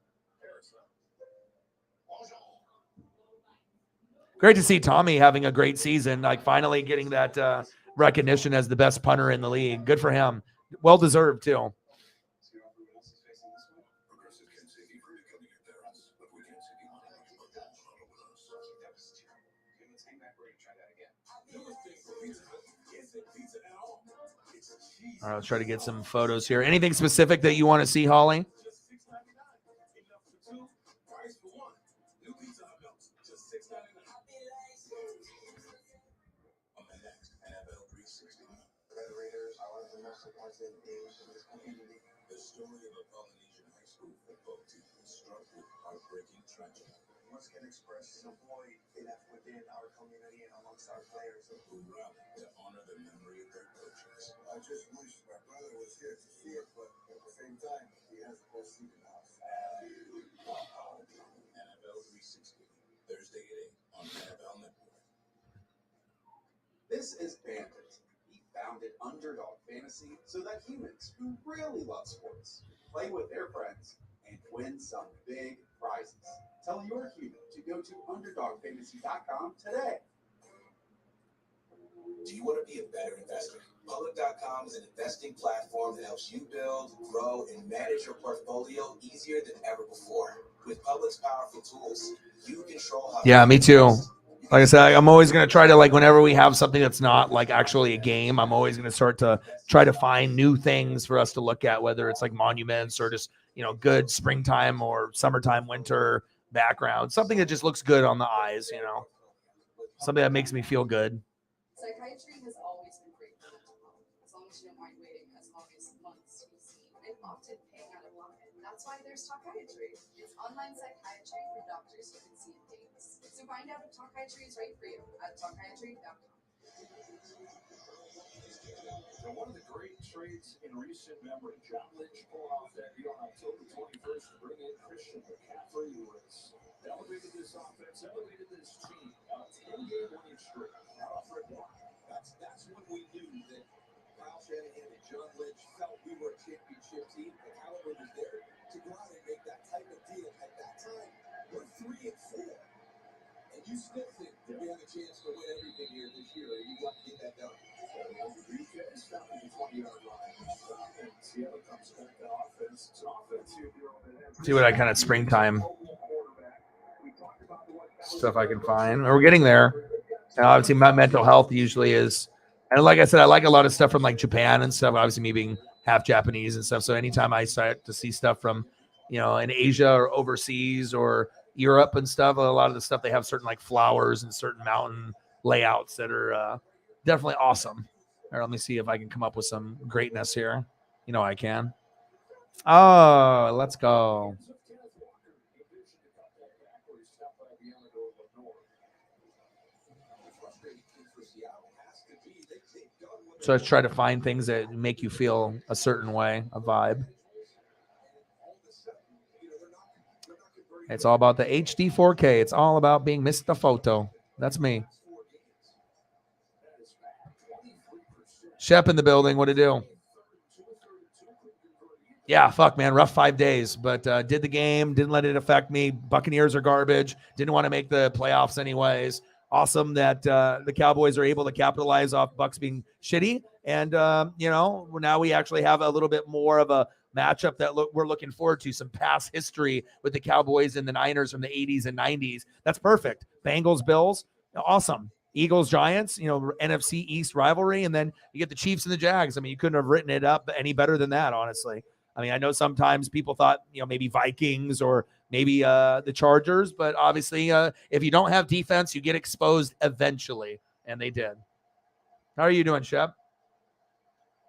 S1: Great to see Tommy having a great season, like finally getting that recognition as the best punter in the league. Good for him. Well deserved, too. All right, let's try to get some photos here. Anything specific that you want to see, Holly?
S4: The story of a Polynesian high school football team struck with heartbreaking tragedy. Much can express some void left within our community and amongst our players who rallied to honor the memory of their coaches. I just wish my brother was here to see it, but
S11: same time, he has the best seat in the house.
S4: NFL 360, Thursday at 8 on NFL Network.
S12: This is Bandit. He founded Underdog Fantasy so that humans who really love sports play with their friends and win some big prizes. Tell your human to go to UnderdogFantasy.com today.
S8: Do you want to be a better investor? Public.com is an investing platform that helps you build, grow, and manage your portfolio easier than ever before. With Public's powerful tools, you control how.
S1: Yeah, me too. Like I said, I'm always going to try to, like, whenever we have something that's not like actually a game, I'm always going to start to try to find new things for us to look at, whether it's like monuments or just, you know, good springtime or summertime, winter background, something that just looks good on the eyes, you know, something that makes me feel good.
S9: Psychiatry has always been great for mental health, as long as you don't mind waiting as long as months to be seen, and often paying out of pocket. That's why there's Talkiatry. It's online psychiatry for doctors who can see in days. So find out if Talkiatry is right for you at talkiatry.com.
S4: Now, one of the great trades in recent memory, John Lynch pulling off that deal on October 21st to bring in Christian McCaffrey, who has elevated this offense, elevated this team. 10-game winning streak.
S11: That's when we knew that Kyle Shanahan and John Lynch felt we were a championship team. The caliber was there to go out and make that type of deal. At that time, we're 3-4. And you still think that we have a chance to win everything here this year, and you got to get that done.
S4: Stopping the 20-yard line. And Seattle comes back to offense. It's an offensive.
S1: See what I kind of springtime stuff I can find. We're getting there. And obviously my mental health usually is, and like I said, I like a lot of stuff from like Japan and stuff, obviously me being half Japanese and stuff. So anytime I start to see stuff from, you know, in Asia or overseas or Europe and stuff, a lot of the stuff, they have certain like flowers and certain mountain layouts that are definitely awesome. All right, let me see if I can come up with some greatness here. You know I can. Oh, let's go. So let's try to find things that make you feel a certain way, a vibe. It's all about the HD 4K. It's all about being Mr. Photo. That's me. Shep in the building. What to do? Yeah, fuck, man. Rough 5 days, but did the game. Didn't let it affect me. Buccaneers are garbage. Didn't want to make the playoffs anyways. Awesome that the Cowboys are able to capitalize off Bucs being shitty. And, you know, now we actually have a little bit more of a matchup that we're looking forward to, some past history with the Cowboys and the Niners from the 80s and 90s. That's perfect. Bengals, Bills, awesome. Eagles, Giants, you know, NFC East rivalry. And then you get the Chiefs and the Jags. I mean, you couldn't have written it up any better than that, honestly. I mean, I know sometimes people thought, you know, maybe Vikings or maybe the Chargers, but obviously if you don't have defense, you get exposed eventually, and they did. How are you doing, Shep?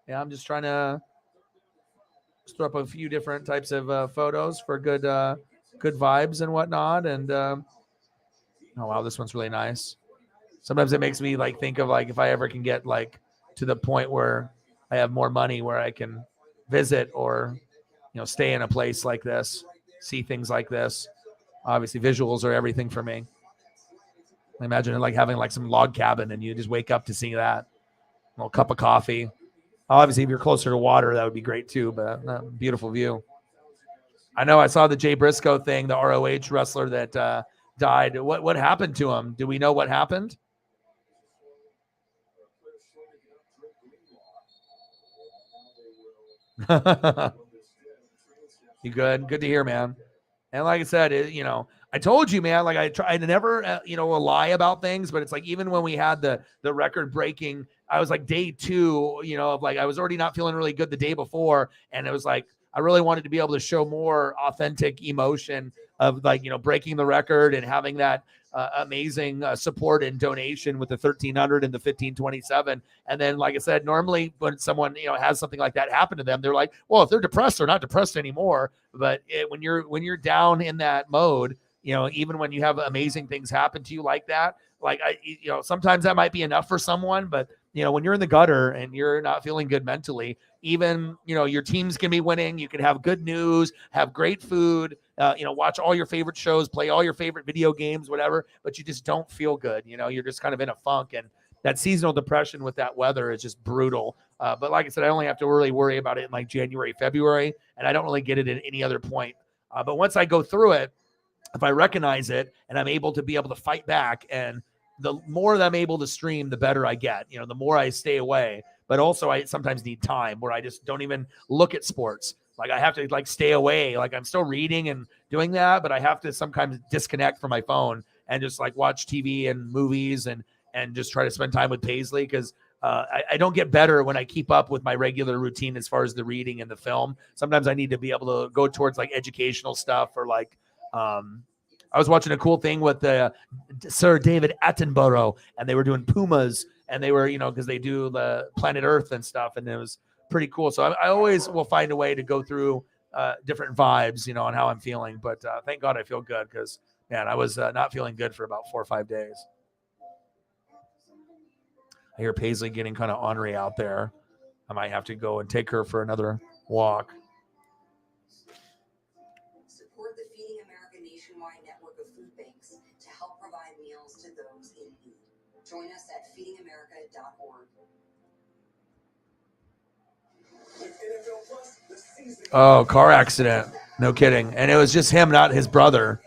S1: Yeah, I'm just trying to throw up a few different types of photos for good vibes and whatnot. And oh wow, this one's really nice. Sometimes it makes me like think of like if I ever can get like to the point where I have more money where I can visit or, you know, stay in a place like this, see things like this. Obviously visuals are everything for me. I imagine like having like some log cabin and you just wake up to see that. A little cup of coffee. Obviously if you're closer to water, that would be great too, but beautiful view. I know I saw the Jay Briscoe thing, the ROH wrestler that died. What happened to him? Do we know what happened? You good? Good to hear, man. And like I said, you know, I told you, man, like I try to never, you know, lie about things, but it's like, even when we had the record breaking, I was like day 2, you know, of like, I was already not feeling really good the day before. And it was like, I really wanted to be able to show more authentic emotion of like, you know, breaking the record and having that amazing support and donation with the 1,300 and the 1,527. And then, like I said, normally when someone, you know, has something like that happen to them, they're like, well, if they're depressed, they're not depressed anymore. But when you're down in that mode, you know, even when you have amazing things happen to you like that, like you know, sometimes that might be enough for someone, but you know, when you're in the gutter and you're not feeling good mentally, even, your teams can be winning. You can have good news, have great food, watch all your favorite shows, play all your favorite video games, whatever, but you just don't feel good. You're just kind of in a funk, and that seasonal depression with that weather is just brutal. But like I said, I only have to really worry about it in like January, February, and I don't really get it at any other point. But once I go through it, if I recognize it and I'm able to fight back, and the more that I'm able to stream, the better I get, the more I stay away. But also I sometimes need time where I just don't even look at sports. Like I have to like stay away. Like I'm still reading and doing that, but I have to sometimes disconnect from my phone and just like watch TV and movies and just try to spend time with Paisley, because I don't get better when I keep up with my regular routine as far as the reading and the film. Sometimes I need to be able to go towards like educational stuff, or like I was watching a cool thing with Sir David Attenborough, and they were doing pumas, and they were, because they do the planet Earth and stuff, and it was pretty cool. So I always will find a way to go through different vibes, on how I'm feeling. But thank God I feel good, because, man, I was not feeling good for about 4 or 5 days. I hear Paisley getting kind of ornery out there. I might have to go and take her for another walk.
S3: Support the Feeding America nationwide network of food banks to help provide meals to those in need. Join us at feedingamerica.org.
S1: Oh, car accident. No kidding. And it was just him, not his brother.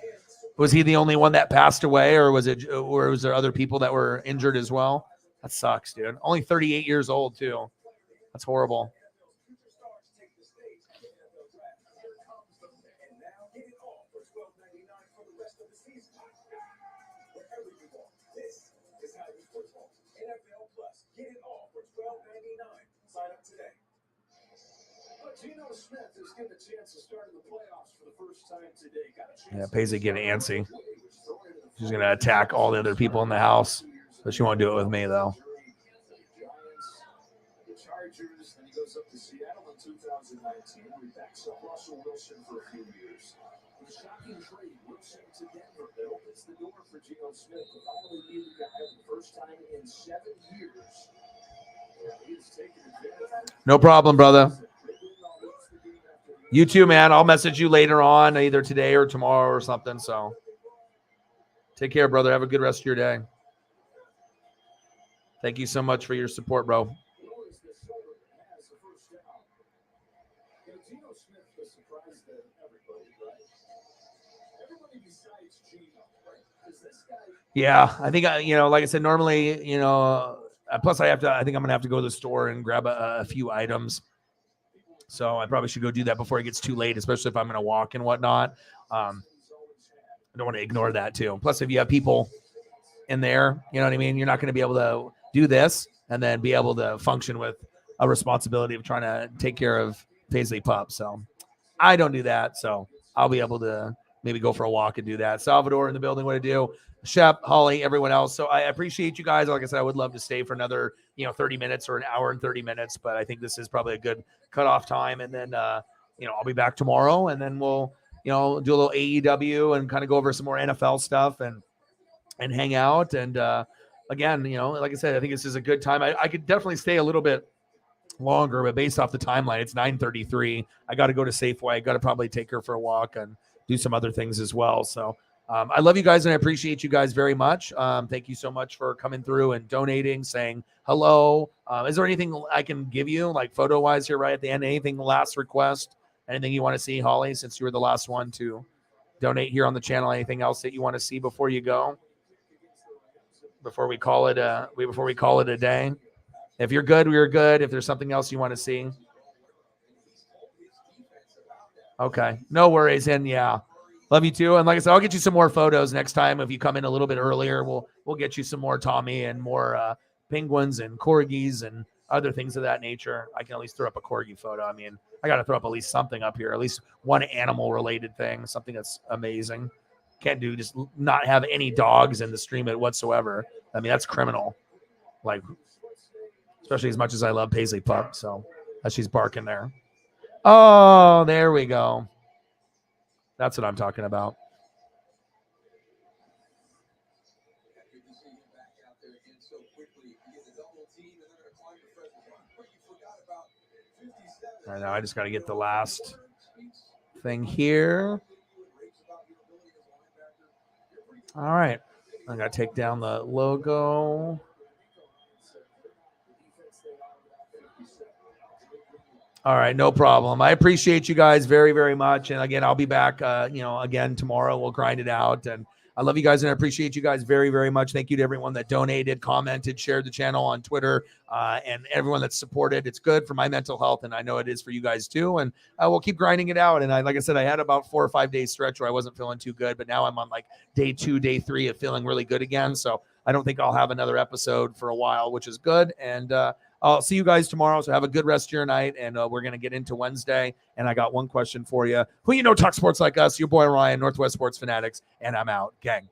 S1: Was he the only one that passed away, or was there other people that were injured as well? That sucks, dude. Only 38 years old, too. That's horrible.
S4: Sign up today. Geno Smith is getting a chance to start in the playoffs for the first time today.
S1: Yeah, Paisley getting antsy. She's going to attack all the other people in the house, but she won't do it with me, though.
S4: The Chargers, then he goes up to Seattle in 2019. He backs up Russell Wilson for a few years. The shocking trade, Wilson to Denver, that opens the door for Geno Smith to finally be the guy for the first time in 7 years.
S1: No problem, brother. You too, man. I'll message you later on, either today or tomorrow or something. So take care, brother. Have a good rest of your day. Thank you so much for your support, bro. Yeah, I think, like I said, normally, plus I think I'm going to have to go to the store and grab a few items. So I probably should go do that before it gets too late, especially if I'm going to walk and whatnot. I don't want to ignore that too. Plus, if you have people in there, you know what I mean? You're not going to be able to do this and then be able to function with a responsibility of trying to take care of Paisley Pup. So I don't do that. So I'll be able to maybe go for a walk and do that. Salvador in the building, what to do? Shep, Holly, everyone else. So I appreciate you guys. Like I said, I would love to stay for another, 30 minutes or an hour and 30 minutes, but I think this is probably a good cutoff time. And then, I'll be back tomorrow, and then we'll, do a little AEW and kind of go over some more NFL stuff and hang out. And again, like I said, I think this is a good time. I could definitely stay a little bit longer, but based off the timeline, it's 9:33. I got to go to Safeway. I got to probably take her for a walk and do some other things as well. So I love you guys, and I appreciate you guys very much. Thank you so much for coming through and donating, saying hello. Is there anything I can give you, like photo wise here right at the end? Anything last request? Anything you want to see, Holly, since you were the last one to donate here on the channel? Anything else that you want to see before you go? Before we call it a day? If you're good, we're good. If there's something else you want to see. Okay. No worries. And yeah, love you too. And like I said, I'll get you some more photos next time. If you come in a little bit earlier, we'll get you some more Tommy and more penguins and corgis and other things of that nature. I can at least throw up a corgi photo. I mean, I got to throw up at least something up here, at least one animal related thing, something that's amazing. Can't do just not have any dogs in the stream it whatsoever. I mean, that's criminal. Like, especially as much as I love Paisley Pup. So as she's barking there. Oh, there we go. That's what I'm talking about. I know, I just got to get the last thing here. All right. I got to take down the logo. All right, no problem. I appreciate you guys very, very much. And again, I'll be back, again tomorrow. We'll grind it out. And I love you guys and I appreciate you guys very, very much. Thank you to everyone that donated, commented, shared the channel on Twitter, and everyone that's supported. It's good for my mental health, and I know it is for you guys too. And we'll keep grinding it out. And like I said, I had about 4 or 5 days stretch where I wasn't feeling too good, but now I'm on like day 2, day 3 of feeling really good again. So I don't think I'll have another episode for a while, which is good. And I'll see you guys tomorrow. So have a good rest of your night. And we're going to get into Wednesday. And I got one question for you. Who talk sports like us? Your boy Ryan, Northwest Sports Fanatics. And I'm out. Gang.